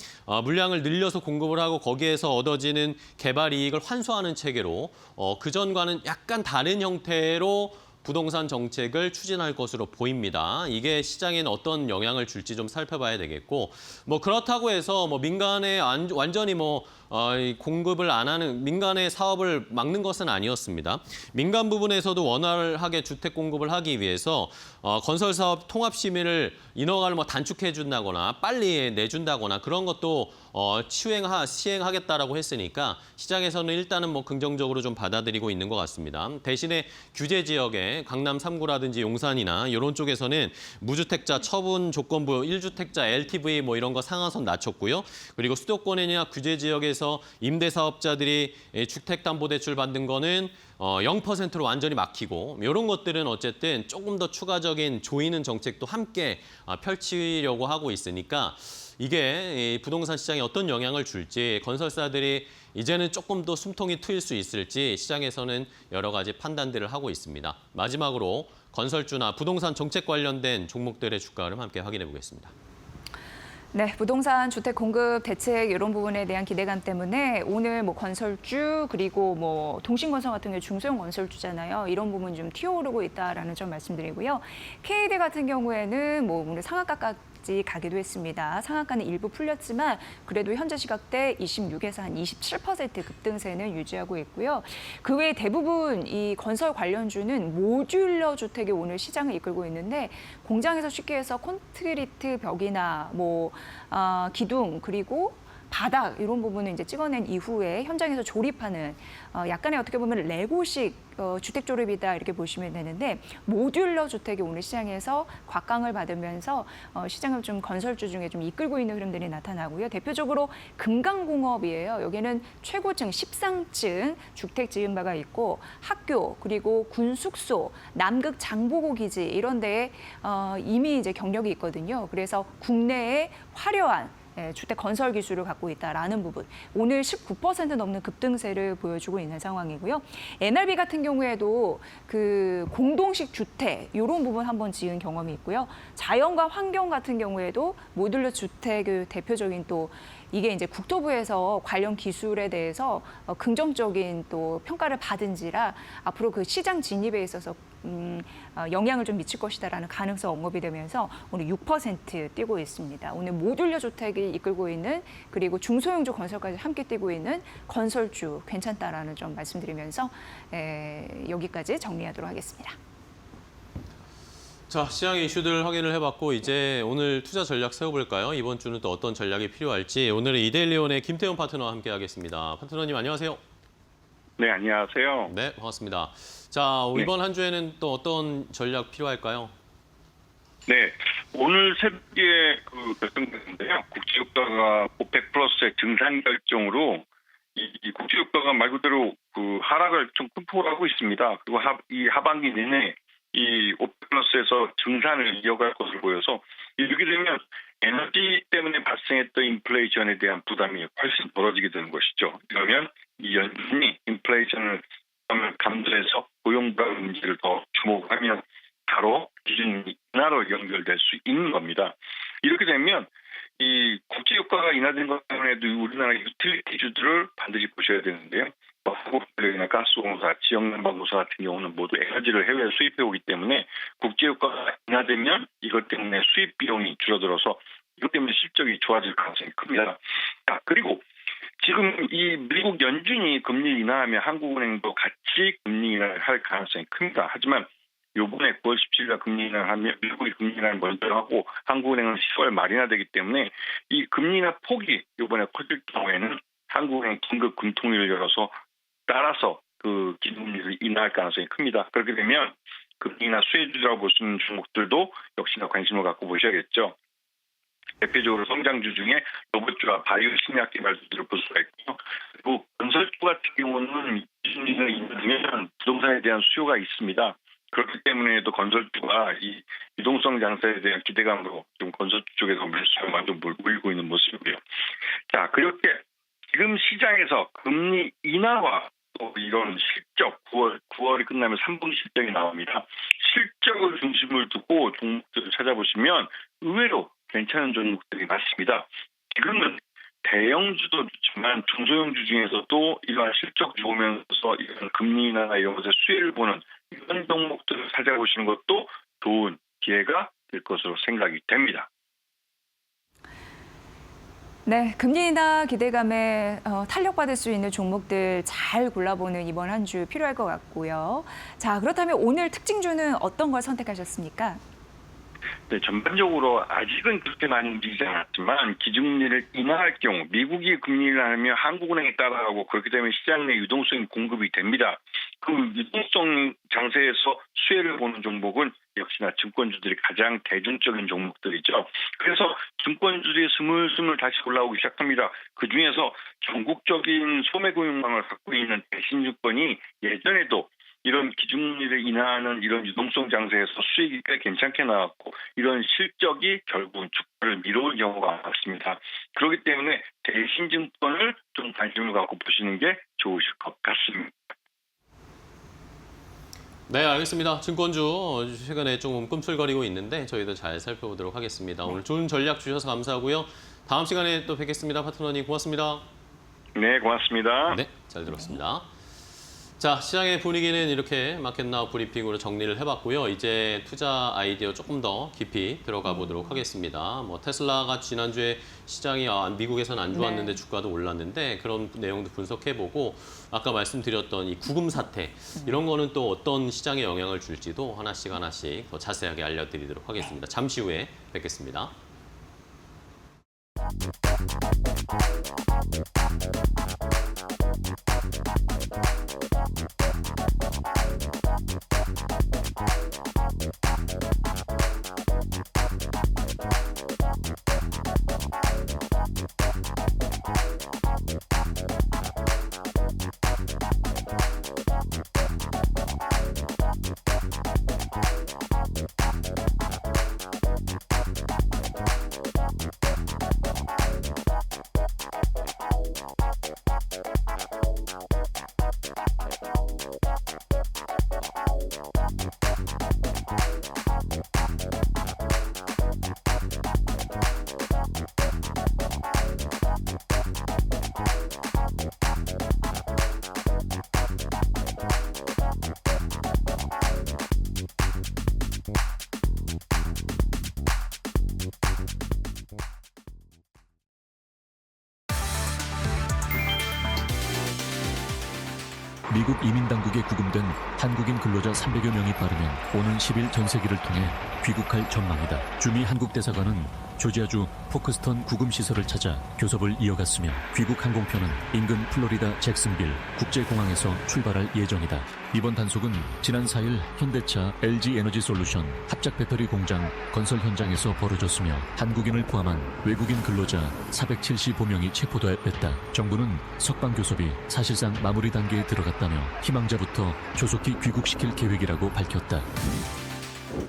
물량을 늘려서 공급을 하고 거기에서 얻어지는 개발 이익을 환수하는 체계로 그전과는 약간 다른 형태로 부동산 정책을 추진할 것으로 보입니다. 이게 시장에는 어떤 영향을 줄지 좀 살펴봐야 되겠고, 뭐 그렇다고 해서 뭐 민간에 완전히 뭐 공급을 안 하는 민간의 사업을 막는 것은 아니었습니다. 민간 부분에서도 원활하게 주택 공급을 하기 위해서 건설 사업 통합 심의를 인허가를 뭐 단축해 준다거나 빨리 내준다거나 그런 것도 시행하겠다라고 했으니까 시장에서는 일단은 뭐 긍정적으로 좀 받아들이고 있는 것 같습니다. 대신에 규제 지역에 강남 3구라든지 용산이나 이런 쪽에서는 무주택자 처분 조건부 1주택자 LTV 뭐 이런 거 상한선 낮췄고요. 그리고 수도권이나 규제 지역에서 임대사업자들이 주택담보대출 받는 거는 0%로 완전히 막히고 이런 것들은 어쨌든 조금 더 추가적인 조이는 정책도 함께 펼치려고 하고 있으니까 이게 부동산 시장에 어떤 영향을 줄지 건설사들이 이제는 조금 더 숨통이 트일 수 있을지 시장에서는 여러 가지 판단들을 하고 있습니다. 마지막으로 건설주나 부동산 정책 관련된 종목들의 주가를 함께 확인해 보겠습니다. 네, 부동산 주택 공급 대책 이런 부분에 대한 기대감 때문에 오늘 뭐 건설주 그리고 뭐 동신건설 같은 경우 중소형 건설주잖아요. 이런 부분 좀 튀어오르고 있다라는 점 말씀드리고요. KD 같은 경우에는 뭐 오늘 상한가까지 가기도 했습니다. 상한가는 일부 풀렸지만 그래도 현재 시각대 26에서 한 27% 급등세는 유지하고 있고요. 그 외에 대부분 이 건설 관련주는 모듈러 주택이 오늘 시장을 이끌고 있는데 공장에서 쉽게 해서 콘크리트 벽이나 뭐 기둥 그리고 바닥 이런 부분을 이제 찍어낸 이후에 현장에서 조립하는 약간의 어떻게 보면 레고식 주택 조립이다 이렇게 보시면 되는데 모듈러 주택이 오늘 시장에서 곽강을 받으면서 시장을 좀 건설주 중에 좀 이끌고 있는 흐름들이 나타나고요. 대표적으로 금강공업이에요. 여기는 최고층 10상층 주택 지은 바가 있고 학교 그리고 군숙소, 남극 장보고 기지 이런 데에 이미 이제 경력이 있거든요. 그래서 국내에 화려한 주택 건설 기술을 갖고 있다라는 부분. 오늘 19% 넘는 급등세를 보여주고 있는 상황이고요. NRB 같은 경우에도 그 공동식 주택 이런 부분 한번 지은 경험이 있고요. 자연과 환경 같은 경우에도 모듈러 주택의 대표적인 또 이게 이제 국토부에서 관련 기술에 대해서 긍정적인 또 평가를 받은지라 앞으로 그 시장 진입에 있어서 영향을 좀 미칠 것이다라는 가능성 언급이 되면서 오늘 6% 뛰고 있습니다. 오늘 모듈러 주택이 이끌고 있는 그리고 중소형주 건설까지 함께 뛰고 있는 건설주 괜찮다라는 점 말씀드리면서 여기까지 정리하도록 하겠습니다. 자, 시장 이슈들 확인을 해봤고 이제 오늘 투자 전략 세워볼까요? 이번 주는 또 어떤 전략이 필요할지 오늘은 이데일리온의 김태훈 파트너와 함께하겠습니다. 파트너님 안녕하세요. 네, 안녕하세요. 네, 반갑습니다. 자, 이번 한 주에는 또 어떤 전략 필요할까요? 네, 오늘 새벽에 결정됐는데요. 국제유가가 오펙 플러스의 증산 결정으로 이 국제유가가 말 그대로 하락을 좀 큰 폭으로 하고 있습니다. 그리고 이 하반기 내내 이 오펙 플러스에서 증산을 이어갈 것으로 보여서 이렇게 되면 에너지 때문에 발생했던 인플레이션에 대한 부담이 훨씬 벌어지게 되는 것이죠. 그러면 이 연준이 인플레이션을 감소해서 고용 불안 문제를 더 주목하면 바로 기준 인하로 연결될 수 있는 겁니다. 이렇게 되면 이 국제 효과가 인하된 것 때문에도 우리나라 유틸리티주들을 반드시 보셔야 되는데요. 한국전력이나 가스공사, 지역난방공사 같은 경우는 모두 에너지를 해외에 수입해 오기 때문에 국제 효과가 인하되면 이것 때문에 수입 비용이 줄어들어서 이것 때문에 실적이 좋아질 가능성이 큽니다. 그리고 지금 이 미국 연준이 금리 인하하면 한국은행도 같이 금리 인하를 할 가능성이 큽니다. 하지만 이번에 9월 17일 금리 인하를 하면 미국이 금리 인하를 먼저 하고 한국은행은 10월 말이나 되기 때문에 이 금리 인하 폭이 이번에 커질 경우에는 한국은행 긴급 금통위를 열어서 따라서 그 기준금리를 인하할 가능성이 큽니다. 그렇게 되면 금리 인하 수혜주라고 볼 수 있는 종목들도 역시나 관심을 갖고 보셔야겠죠. 대표적으로 성장주 중에 로봇주와 바이오 신약 개발주들을 볼 수가 있고요. 그리고 건설주 같은 경우는 기준금리가 인하되면 부동산에 대한 수요가 있습니다. 그렇기 때문에도 건설주가 이 유동성 장세에 대한 기대감으로 좀 건설주 쪽에서 매수가 완전 몰고 있는 모습이고요. 자, 그렇게 지금 시장에서 금리 인하와 또 이런 실적 9월이 끝나면 3분기 실적이 나옵니다. 실적을 중심을 두고 종목들을 찾아보시면 의외로 괜찮은 종목들이 많습니다. 지금은 대형주도 좋지만 중소형주 중에서도 이러한 실적 좋으면서 이런 금리 인하나 이런 것에 수혜를 보는 이런 종목들을 찾아보시는 것도 좋은 기회가 될 것으로 생각이 됩니다. 네, 금리 인하 기대감에 탄력받을 수 있는 종목들 잘 골라보는 이번 한 주 필요할 것 같고요. 자, 그렇다면 오늘 특징주는 어떤 걸 선택하셨습니까? 네, 전반적으로 아직은 그렇게 많이 움직이지 않았지만 기준금리를 인하할 경우 미국이 금리를 하면 한국은행이 따라가고 그렇게 되면 시장 내 유동성이 공급이 됩니다. 그 유동성 장세에서 수혜를 보는 종목은 역시나 증권주들이 가장 대중적인 종목들이죠. 그래서 증권주들이 스물스물 다시 올라오기 시작합니다. 그중에서 전국적인 소매금융망을 갖고 있는 대신증권이 예전에도 이런 기준금리를 인하하는 이런 유동성 장세에서 수익이 꽤 괜찮게 나왔고 이런 실적이 결국은 주가를 밀어올 경우가 많습니다. 그렇기 때문에 대신증권을 좀 관심을 갖고 보시는 게 좋으실 것 같습니다. 네, 알겠습니다. 증권주 최근에 좀 꿈틀거리고 있는데 저희도 잘 살펴보도록 하겠습니다. 오늘 좋은 전략 주셔서 감사하고요. 다음 시간에 또 뵙겠습니다. 파트너님 고맙습니다. 네, 고맙습니다. 네, 잘 들었습니다. 자, 시장의 분위기는 이렇게 마켓나우 브리핑으로 정리를 해봤고요. 이제 투자 아이디어 조금 더 깊이 들어가 보도록 하겠습니다. 뭐 테슬라가 지난주에 시장이 미국에서는 안 좋았는데 주가도 올랐는데 그런 내용도 분석해보고 아까 말씀드렸던 이 구금 사태 이런 거는 또 어떤 시장에 영향을 줄지도 하나씩 더 자세하게 알려드리도록 하겠습니다. 잠시 후에 뵙겠습니다. 미국 이민당국에 구금된 한국인 근로자 300여 명이 빠르면 오는 10일 전세기를 통해 귀국할 전망이다. 주미 한국대사관은 조지아주 포크스턴 구금시설을 찾아 교섭을 이어갔으며 귀국 항공편은 인근 플로리다 잭슨빌 국제공항에서 출발할 예정이다. 이번 단속은 지난 4일 현대차 LG에너지솔루션 합작 배터리 공장 건설 현장에서 벌어졌으며 한국인을 포함한 외국인 근로자 475명이 체포됐다. 정부는 석방 교섭이 사실상 마무리 단계에 들어갔다며 희망자부터 조속히 귀국시킬 계획이라고 밝혔다.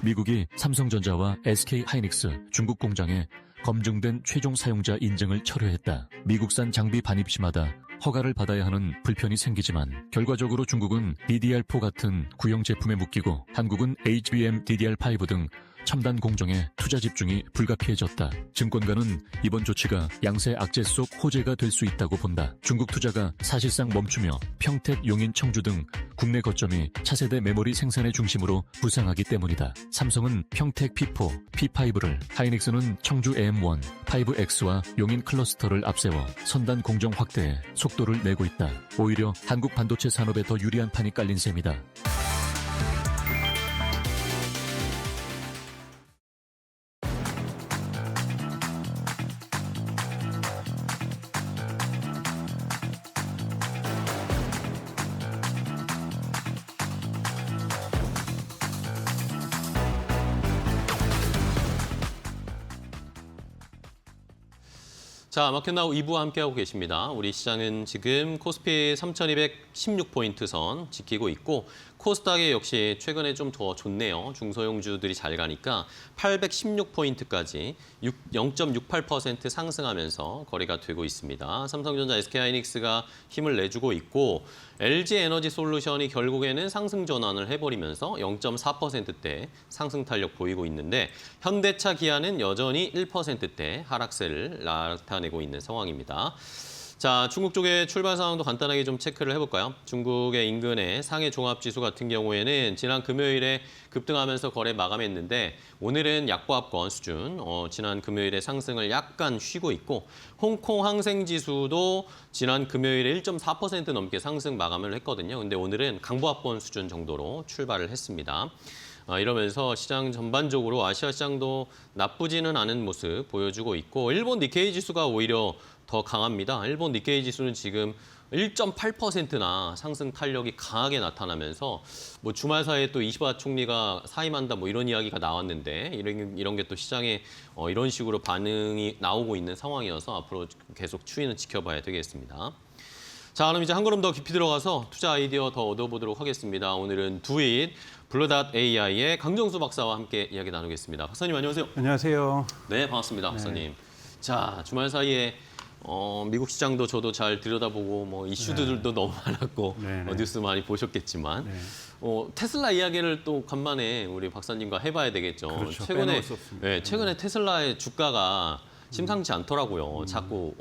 미국이 삼성전자와 SK 하이닉스 중국 공장에 검증된 최종 사용자 인증을 철회했다. 미국산 장비 반입 시마다 허가를 받아야 하는 불편이 생기지만 결과적으로 중국은 DDR4 같은 구형 제품에 묶이고 한국은 HBM DDR5 등 첨단 공정에 투자 집중이 불가피해졌다. 증권가는 이번 조치가 양세 악재 속 호재가 될 수 있다고 본다. 중국 투자가 사실상 멈추며 평택, 용인, 청주 등 국내 거점이 차세대 메모리 생산의 중심으로 부상하기 때문이다. 삼성은 평택 P4, P5를, 하이닉스는 청주 AM1, 5X와 용인 클러스터를 앞세워 선단 공정 확대에 속도를 내고 있다. 오히려 한국 반도체 산업에 더 유리한 판이 깔린 셈이다. 자, 마켓나우 2부 함께하고 계십니다. 우리 시장은 지금 코스피 3,216포인트 선 지키고 있고 코스닥이 역시 최근에 좀 더 좋네요. 중소형주들이 잘 가니까 816포인트까지 0.68% 상승하면서 거래가 되고 있습니다. 삼성전자, SK하이닉스가 힘을 내주고 있고 LG에너지솔루션이 결국에는 상승 전환을 해버리면서 0.4%대 상승 탄력 보이고 있는데 현대차, 기아는 여전히 1%대 하락세를 나타내고 있는 상황입니다. 자, 중국 쪽의 출발 상황도 간단하게 좀 체크를 해볼까요? 중국의 인근의 상해 종합지수 같은 경우에는 지난 금요일에 급등하면서 거래 마감했는데 오늘은 약보합권 수준, 지난 금요일에 상승을 약간 쉬고 있고 홍콩 항생지수도 지난 금요일에 1.4% 넘게 상승 마감을 했거든요. 근데 오늘은 강보합권 수준 정도로 출발을 했습니다. 이러면서 시장 전반적으로 아시아 시장도 나쁘지는 않은 모습 보여주고 있고 일본 니케이 지수가 오히려 더 강합니다. 일본 니케이 지수는 지금 1.8%나 상승 탄력이 강하게 나타나면서 뭐 주말 사이에 또 이시바 총리가 사임한다 뭐 이런 이야기가 나왔는데 이런 게 또 시장에 이런 식으로 반응이 나오고 있는 상황이어서 앞으로 계속 추이는 지켜봐야 되겠습니다. 자, 그럼 이제 한 걸음 더 깊이 들어가서 투자 아이디어 더 얻어보도록 하겠습니다. 오늘은 두잇 블루닷 AI의 강정수 박사와 함께 이야기 나누겠습니다. 박사님 안녕하세요. 안녕하세요. 네, 반갑습니다, 박사님. 자, 주말 사이에 미국 시장도 저도 잘 들여다보고 뭐 이슈들도 너무 많았고 뉴스 많이 보셨겠지만 테슬라 이야기를 또 간만에 우리 박사님과 해봐야 되겠죠. 그렇죠. 최근에 테슬라의 주가가 심상치 않더라고요. 자꾸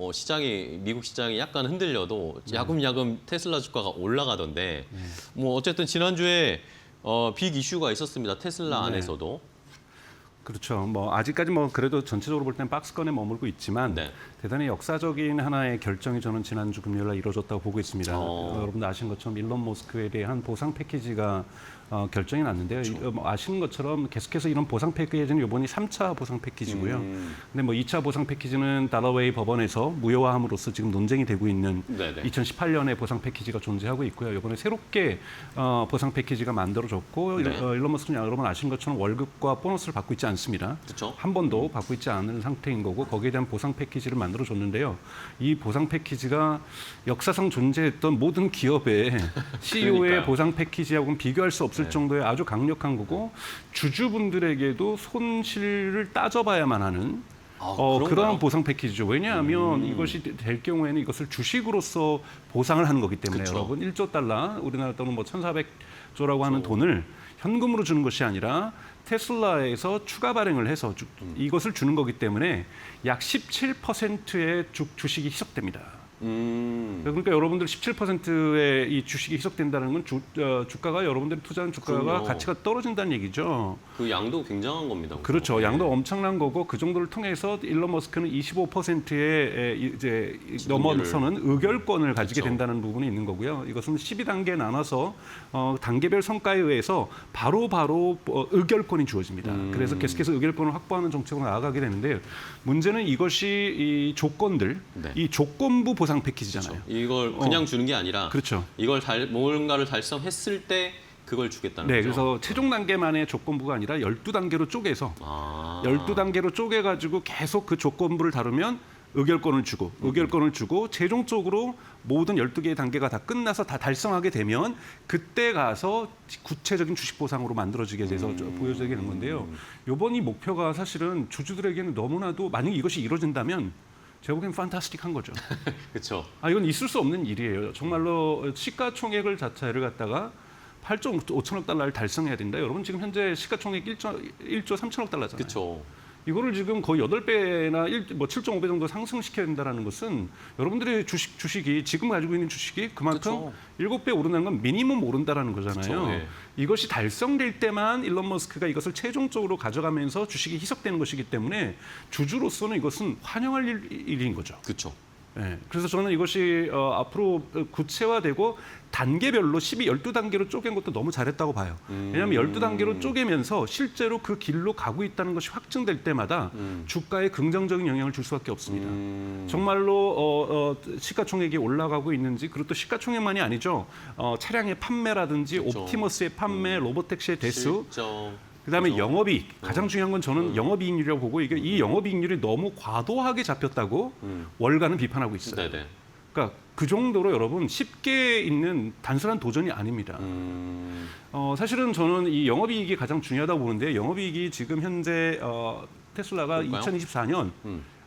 미국 시장이 약간 흔들려도 야금야금 테슬라 주가가 올라가던데 뭐 어쨌든 지난주에 빅 이슈가 있었습니다. 테슬라 안에서도. 그렇죠. 뭐 아직까지 뭐 그래도 전체적으로 볼 때는 박스권에 머물고 있지만 대단히 역사적인 하나의 결정이 저는 지난주 금요일 날 이루어졌다고 보고 있습니다. 여러분들 아시는 것처럼 일론 머스크에 대한 보상 패키지가 결정이 났는데요. 그렇죠. 뭐 아시는 것처럼 계속해서 이런 보상 패키지는 이번이 3차 보상 패키지고요. 근데 뭐 2차 보상 패키지는 달러웨이 법원에서 무효화함으로써 지금 논쟁이 되고 있는 2018년에 보상 패키지가 존재하고 있고요. 이번에 새롭게 보상 패키지가 만들어졌고 일론 머스크는 여러분 아시는 것처럼 월급과 보너스를 받고 있지 않습니다. 그렇죠. 한 번도 받고 있지 않은 상태인 거고 거기에 대한 보상 패키지를 만들어줬는데요. 이 보상 패키지가 역사상 존재했던 모든 기업의 CEO의 보상 패키지하고는 비교할 수 없을 정도의 아주 강력한 거고 주주분들에게도 손실을 따져봐야만 하는 그러한 보상 패키지죠. 왜냐하면 이것이 될 경우에는 이것을 주식으로서 보상을 하는 거기 때문에 여러분 1조 달러, 우리나라 돈은 뭐 1,400조라고 하는 돈을 현금으로 주는 것이 아니라 테슬라에서 추가 발행을 해서 이것을 주는 거기 때문에 약 17%의 주식이 희석됩니다. 그러니까 여러분들 17%의 이 주식이 희석된다는 건 주가가 여러분들이 투자한 주가가 가치가 떨어진다는 얘기죠. 그 양도 굉장한 겁니다. 그렇죠. 양도 엄청난 거고 그 정도를 통해서 일론 머스크는 25%의 이제 넘어서는 의결권을 가지게 된다는 부분이 있는 거고요. 이것은 12단계 나눠서 단계별 성과에 의해서 바로 의결권이 주어집니다. 그래서 계속해서 의결권을 확보하는 정책으로 나아가게 되는데 문제는 이것이 이 조건들, 이 조건부 보상 패키지잖아요. 그렇죠. 이걸 그냥 주는 게 아니라 이걸 뭔가를 달성했을 때 그걸 주겠다는 거죠. 그래서 최종 단계만의 조건부가 아니라 12단계로 쪼개서 12단계로 쪼개가지고 계속 그 조건부를 다루면 의결권을 주고 최종적으로 모든 12개의 단계가 다 끝나서 다 달성하게 되면 그때 가서 구체적인 주식 보상으로 만들어지게 돼서 보여지게 되는 건데요. 이번 이 목표가 사실은 주주들에게는 너무나도 만약 이것이 이루어진다면 제가 보기엔 판타스틱한 거죠. 그렇죠. 이건 있을 수 없는 일이에요. 정말로 시가총액을 자체를 갖다가 8조 5천억 달러를 달성해야 된다. 여러분 지금 현재 시가총액 1조 3천억 달러잖아요. 그렇죠. 이거를 지금 거의 8배나 7.5배 정도 상승시켜야 된다는 것은 여러분들의 주식이 지금 가지고 있는 주식이 그만큼 그쵸. 7배 오른다는 건 미니멈 오른다는 거잖아요. 그쵸, 예. 이것이 달성될 때만 일론 머스크가 이것을 최종적으로 가져가면서 주식이 희석되는 것이기 때문에 주주로서는 이것은 환영할 일인 거죠. 그렇죠. 네, 그래서 저는 이것이 앞으로 구체화되고 단계별로 12단계로 쪼갠 것도 너무 잘했다고 봐요. 왜냐하면 12단계로 쪼개면서 실제로 그 길로 가고 있다는 것이 확증될 때마다 주가에 긍정적인 영향을 줄 수밖에 없습니다. 정말로 시가총액이 올라가고 있는지, 그리고 또 시가총액만이 아니죠. 차량의 판매라든지 그렇죠. 옵티머스의 판매, 로보택시의 대수, 실적. 그다음에 그죠? 영업이익, 가장 중요한 건 저는 영업이익률이라고 보고 이게 이 영업이익률이 너무 과도하게 잡혔다고 월가는 비판하고 있어요. 네네. 그러니까 그 정도로 여러분 쉽게 있는 단순한 도전이 아닙니다. 사실은 저는 이 영업이익이 가장 중요하다고 보는데 영업이익이 지금 현재 테슬라가 볼까요? 2024년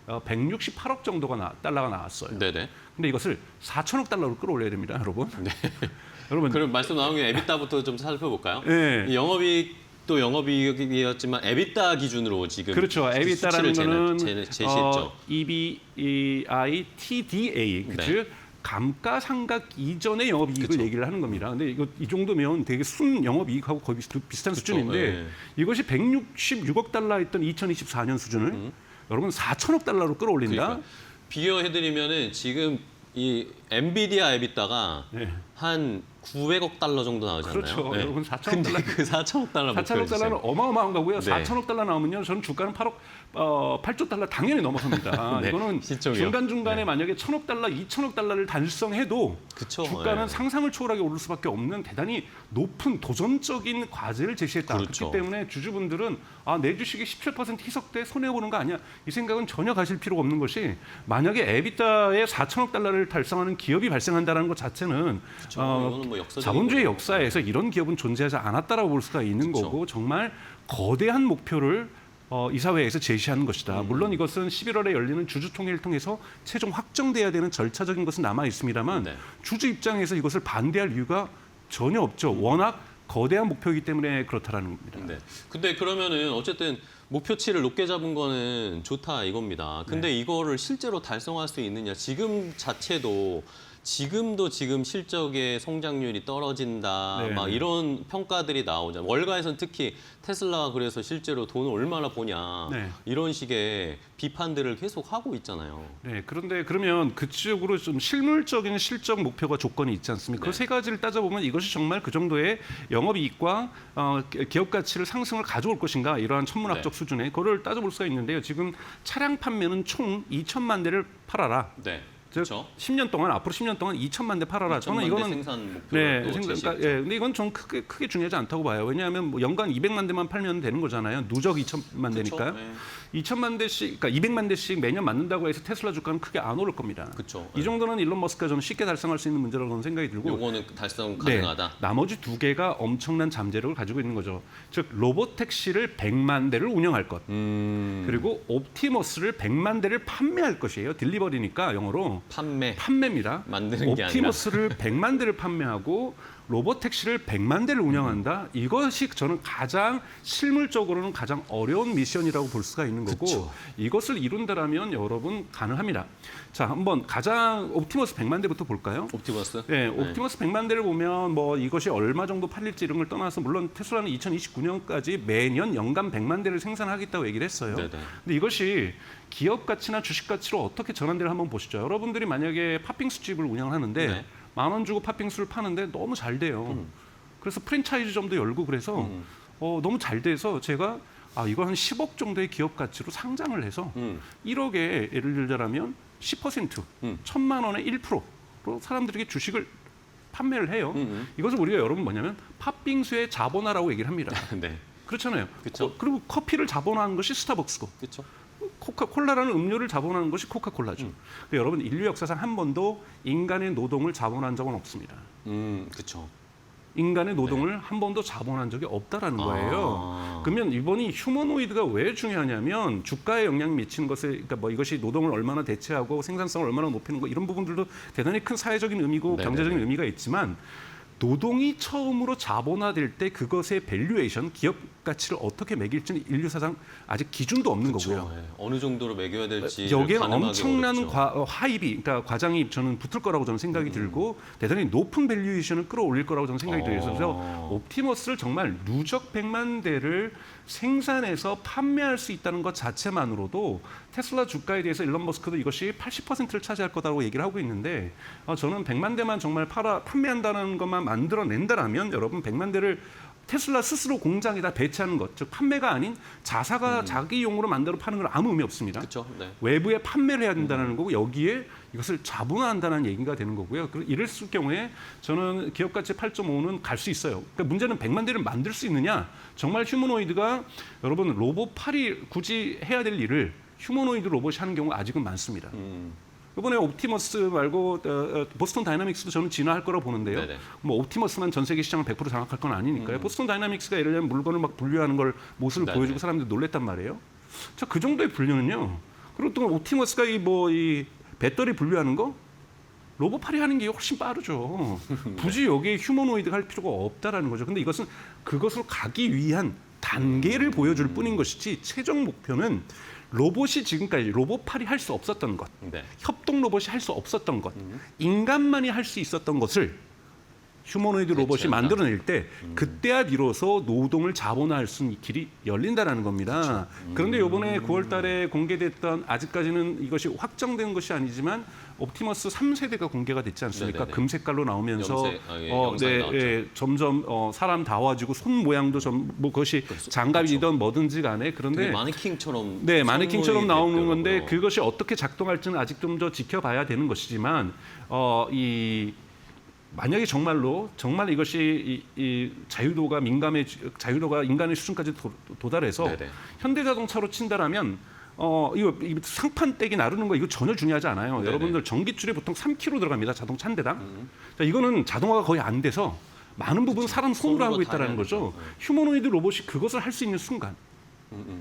168억 정도가 달러가 나왔어요. 네네. 근데 이것을 4천억 달러로 끌어올려야 됩니다, 여러분. 네. 여러분, 그럼 말씀 나온 김에 에비타부터 좀 살펴볼까요? 네. 이 영업이익도 영업이익이었지만 에비타 기준으로 지금 그렇죠. 에비타라는 거는 제시했죠. EBITDA, 네. 즉 감가상각 이전의 영업이익을 그쵸. 얘기를 하는 겁니다. 근데 이 정도면 되게 순 영업이익하고 거의 비슷한 수준인데 네. 이것이 166억 달러였던 2024년 수준을 여러분 4천억 달러로 끌어올린다. 그러니까 비교해드리면은 지금 이 엔비디아 에비타가 네. 한 900억 달러 정도 나오잖아요. 그렇죠. 여러분 4천억 근데 달러. 그 4천억 달러 4천억 달러는 어마어마한 거고요. 네. 4천억 달러 나오면요, 저는 주가는 8조 달러 당연히 넘어섭니다. 네, 이거는 실적이요. 중간중간에 네. 만약에 1천억 달러, 2천억 달러를 달성해도 그쵸. 주가는 네. 상상을 초월하게 오를 수밖에 없는 대단히 높은 도전적인 과제를 제시했다. 그렇죠. 그렇기 때문에 주주분들은 내 주식이 17% 희석돼 손해보는 거 아니야. 이 생각은 전혀 가실 필요가 없는 것이 만약에 에비타에 4천억 달러를 달성하는 기업이 발생한다는 것 자체는 이거는 뭐 역사적인 자본주의 거죠. 역사에서 이런 기업은 존재하지 않았다라고 볼 수가 있는 그쵸. 거고 정말 거대한 목표를 이사회에서 제시하는 것이다. 물론 이것은 11월에 열리는 주주총회를 통해서 최종 확정돼야 되는 절차적인 것은 남아 있습니다만 네. 주주 입장에서 이것을 반대할 이유가 전혀 없죠. 워낙 거대한 목표이기 때문에 그렇다라는 겁니다. 네. 근데 그러면은 어쨌든 목표치를 높게 잡은 거는 좋다 이겁니다. 근데 네. 이거를 실제로 달성할 수 있느냐? 지금 자체도 지금 실적의 성장률이 떨어진다. 네. 막 이런 평가들이 나오잖아요. 월가에서는 특히 테슬라가 그래서 실제로 돈을 얼마나 버냐. 네. 이런 식의 비판들을 계속 하고 있잖아요. 네, 그런데 그러면 그쪽으로 좀 실물적인 실적 목표가 조건이 있지 않습니까? 네. 그 세 가지를 따져보면 이것이 정말 그 정도의 영업이익과 기업 가치를 상승을 가져올 것인가 이러한 천문학적 네. 수준의 그거를 따져볼 수가 있는데요. 지금 차량 판매는 총 2천만 대를 팔아라. 네. 즉 그렇죠. 10년 동안 앞으로 10년 동안 2천만 대 팔아라. 저는 2천만 대 이거는 생산 목표를 또 제시했죠. 근데 이건 좀 크게 중요하지 않다고 봐요. 왜냐하면 뭐 연간 200만 대만 팔면 되는 거잖아요. 누적 2천만 대니까요. 네. 2천만 대씩, 그러니까 200만 대씩 매년 맞는다고 해서 테슬라 주가는 크게 안 오를 겁니다. 그쵸. 이 정도는 일론 머스크가 저는 쉽게 달성할 수 있는 문제라고 저는 생각이 들고. 요거는 달성 네, 가능하다. 나머지 두 개가 엄청난 잠재력을 가지고 있는 거죠. 즉 로봇 택시를 100만 대를 운영할 것. 그리고 옵티머스를 100만 대를 판매할 것이에요. 딜리버리니까 영어로. 판매입니다. 만드는 게 옵티머스를 100만 대를 판매하고 로봇 택시를 100만 대를 운영한다. 이것이 저는 가장 실물적으로는 가장 어려운 미션이라고 볼 수가 있는 거고 그쵸. 이것을 이룬다라면 여러분 가능합니다. 자, 한번 가장 옵티머스 100만 대부터 볼까요? 옵티머스? 네, 옵티머스 100만 대를 보면 뭐 이것이 얼마 정도 팔릴지 이런 걸 떠나서 물론 테슬라는 2029년까지 매년 연간 100만 대를 생산하겠다고 얘기를 했어요. 네네. 근데 이것이 기업 가치나 주식 가치로 어떻게 전환되를 한번 보시죠. 여러분들이 만약에 팥빙수 집을 운영하는데 네. 10,000원 주고 팥빙수를 파는데 너무 잘 돼요. 그래서 프랜차이즈점도 열고 그래서 너무 잘 돼서 제가 이거 한 10억 정도의 기업 가치로 상장을 해서 1억에 예를 들자면 10% 1,000만 원의 1%로 사람들에게 주식을 판매를 해요. 이것을 우리가 여러분 뭐냐면 팥빙수의 자본화라고 얘기를 합니다. 네. 그렇잖아요. 그쵸. 그리고 커피를 자본화한 것이 스타벅스고 그렇죠. 코카콜라라는 음료를 자본하는 것이 코카콜라죠. 근데 여러분 인류 역사상 한 번도 인간의 노동을 자본한 적은 없습니다. 그렇죠. 인간의 노동을 한 번도 자본한 적이 없다라는 거예요. 그러면 이번이 휴머노이드가 왜 중요하냐면 주가에 영향을 미치는 것에 그러니까 뭐 이것이 노동을 얼마나 대체하고 생산성을 얼마나 높이는 거 이런 부분들도 대단히 큰 사회적인 의미고 네네네. 경제적인 의미가 있지만 노동이 처음으로 자본화될 때 그것의 밸류에이션, 기업 가치를 어떻게 매길지는 인류 사상 아직 기준도 없는 거고요. 네. 어느 정도로 매겨야 될지 여기에 엄청난 하입이, 그러니까 과장이 저는 붙을 거라고 저는 생각이 들고 대단히 높은 밸류에이션을 끌어올릴 거라고 저는 생각이 들어요. 그래서 옵티머스를 정말 누적 100만 대를 생산해서 판매할 수 있다는 것 자체만으로도 테슬라 주가에 대해서 일론 머스크도 이것이 80%를 차지할 거다라고 얘기를 하고 있는데 저는 100만 대만 정말 판매한다는 것만 만들어낸다라면 여러분 100만 대를 테슬라 스스로 공장에다 배치하는 것, 즉 판매가 아닌 자사가 자기용으로 만들어 파는 건 아무 의미 없습니다. 그렇죠. 네. 외부에 판매를 해야 된다는 거고 여기에 이것을 자본화한다는 얘기가 되는 거고요. 이랬을 경우에 저는 기업 가치 8.5는 갈 수 있어요. 그러니까 문제는 100만 대를 만들 수 있느냐. 정말 휴머노이드가 여러분 로봇팔이 굳이 해야 될 일을 휴머노이드 로봇이 하는 경우가 아직은 많습니다. 이번에 옵티머스 말고 보스턴 다이나믹스도 저는 진화할 거라고 보는데요. 네네. 뭐 옵티머스만 전 세계 시장을 100% 장악할 건 아니니까요. 보스턴 다이나믹스가 예를 들면 물건을 막 분류하는 걸 모습을 네네. 보여주고 사람들이 놀랬단 말이에요. 자, 그 정도의 분류는요. 그리고 또 옵티머스가 이 배터리 분류하는 거 로봇팔이 하는 게 훨씬 빠르죠. 굳이 여기에 휴머노이드가 할 필요가 없다라는 거죠. 근데 이것은 그것을 가기 위한 단계를 보여줄 뿐인 것이지 최종 목표는 로봇이 지금까지 로봇팔이 할 수 없었던 것, 네. 협동 로봇이 할 수 없었던 것, 인간만이 할 수 있었던 것을 휴머노이드 로봇이 대체한다. 만들어낼 때 그때야 비로소 노동을 자본화할 수 있는 길이 열린다라는 겁니다. 그런데 이번에 9월 달에 공개됐던 아직까지는 이것이 확정된 것이 아니지만 옵티머스 3세대가 공개가 됐지 않습니까? 네네네. 금색깔로 나오면서 영상이 나왔죠. 점점 사람 다워지고 손 모양도 뭐 그것이 장갑이든 뭐든지 간에 그런데 마네킹처럼 네, 마네킹처럼 나오는 건데 됐더라고요. 그것이 어떻게 작동할지는 아직 좀 더 지켜봐야 되는 것이지만 만약에 정말 이것이 이 자유도가 인간의 수준까지 도달해서 네네. 현대자동차로 친다라면 이거 상판 떼기 나르는 거 이거 전혀 중요하지 않아요. 네네. 여러분들 전기줄이 보통 3kg 들어갑니다. 자동차 한 대당. 자, 이거는 자동화가 거의 안 돼서 많은 부분 사람 손으로 손으로 하고 다 있다는 해야 거죠. 되죠. 휴머노이드 로봇이 그것을 할 수 있는 순간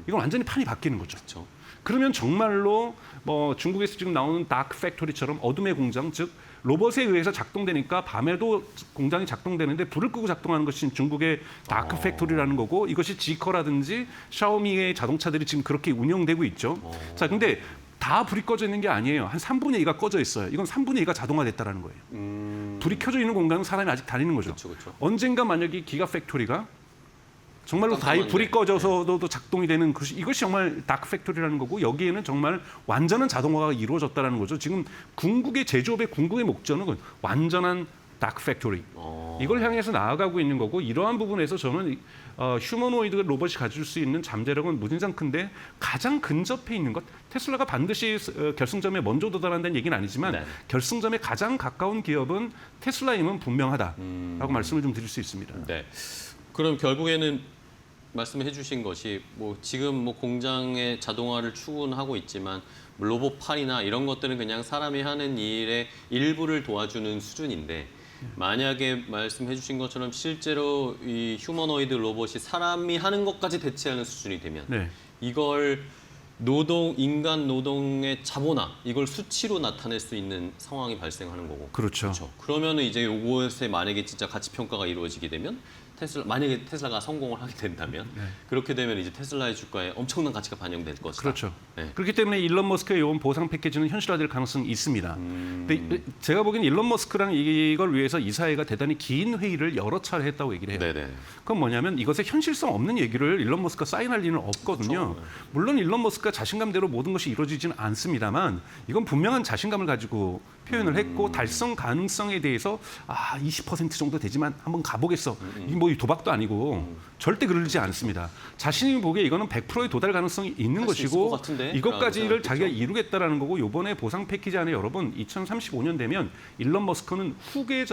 이건 완전히 판이 바뀌는 거죠. 그렇죠. 그러면 정말로 뭐 중국에서 지금 나오는 다크 팩토리처럼 어둠의 공장, 즉 로봇에 의해서 작동되니까 밤에도 공장이 작동되는데 불을 끄고 작동하는 것이 중국의 다크 팩토리라는 거고 이것이 지커라든지 샤오미의 자동차들이 지금 그렇게 운영되고 있죠. 자, 근데 다 불이 꺼져 있는 게 아니에요. 한 3분의 2가 꺼져 있어요. 이건 3분의 2가 자동화됐다라는 거예요. 불이 켜져 있는 공간은 사람이 아직 다니는 거죠. 그렇죠. 언젠가 만약에 기가 팩토리가 정말로 다 깜깜한데. 불이 꺼져서도 작동이 되는 이것이 정말 다크 팩토리라는 거고 여기에는 정말 완전한 자동화가 이루어졌다는 거죠. 지금 궁극의 제조업의 궁극의 목적은 완전한 다크 팩토리. 이걸 향해서 나아가고 있는 거고 이러한 부분에서 저는 휴머노이드 로봇이 가질 수 있는 잠재력은 무진장 큰데 가장 근접해 있는 것 테슬라가 반드시 결승점에 먼저 도달한다는 얘기는 아니지만 네. 결승점에 가장 가까운 기업은 테슬라임은 분명하다라고 말씀을 좀 드릴 수 있습니다. 네. 그럼 결국에는 말씀해 주신 것이 뭐 지금 뭐 공장의 자동화를 추구하고 있지만 로봇팔이나 이런 것들은 그냥 사람이 하는 일의 일부를 도와주는 수준인데 만약에 말씀해 주신 것처럼 실제로 이 휴머노이드 로봇이 사람이 하는 것까지 대체하는 수준이 되면 네. 이걸 인간 노동의 자본화 이걸 수치로 나타낼 수 있는 상황이 발생하는 거고. 그렇죠. 그러면은 이제 요것에 만약에 진짜 가치 평가가 이루어지게 되면 만약에 테슬라가 성공을 하게 된다면 그렇게 되면 이제 테슬라의 주가에 엄청난 가치가 반영될 것이다. 그렇죠. 네. 그렇기 때문에 일론 머스크의 이번 보상 패키지는 현실화될 가능성이 있습니다. 근데 제가 보기엔 일론 머스크랑 이걸 위해서 이사회가 대단히 긴 회의를 여러 차례 했다고 얘기를 해요. 네네. 그건 뭐냐면 이것에 현실성 없는 얘기를 일론 머스크가 사인할 리는 없거든요. 그렇죠. 물론 일론 머스크가 자신감대로 모든 것이 이루어지지는 않습니다만 이건 분명한 자신감을 가지고 표현을 했고 달성 가능성에 대해서 20% 정도 되지만 한번 가보겠어. 뭐 뭐 도박도 아니고 절대 그러지 않습니다. 자신이 보기에 이거는 100%의 도달 가능성이 있는 할수 있을 것 것이고 같은데? 이것까지를 라고 자기가 생각했죠. 이루겠다라는 거고 이번에 보상 패키지 안에 여러분 2035년 되면 일론 머스크는 후계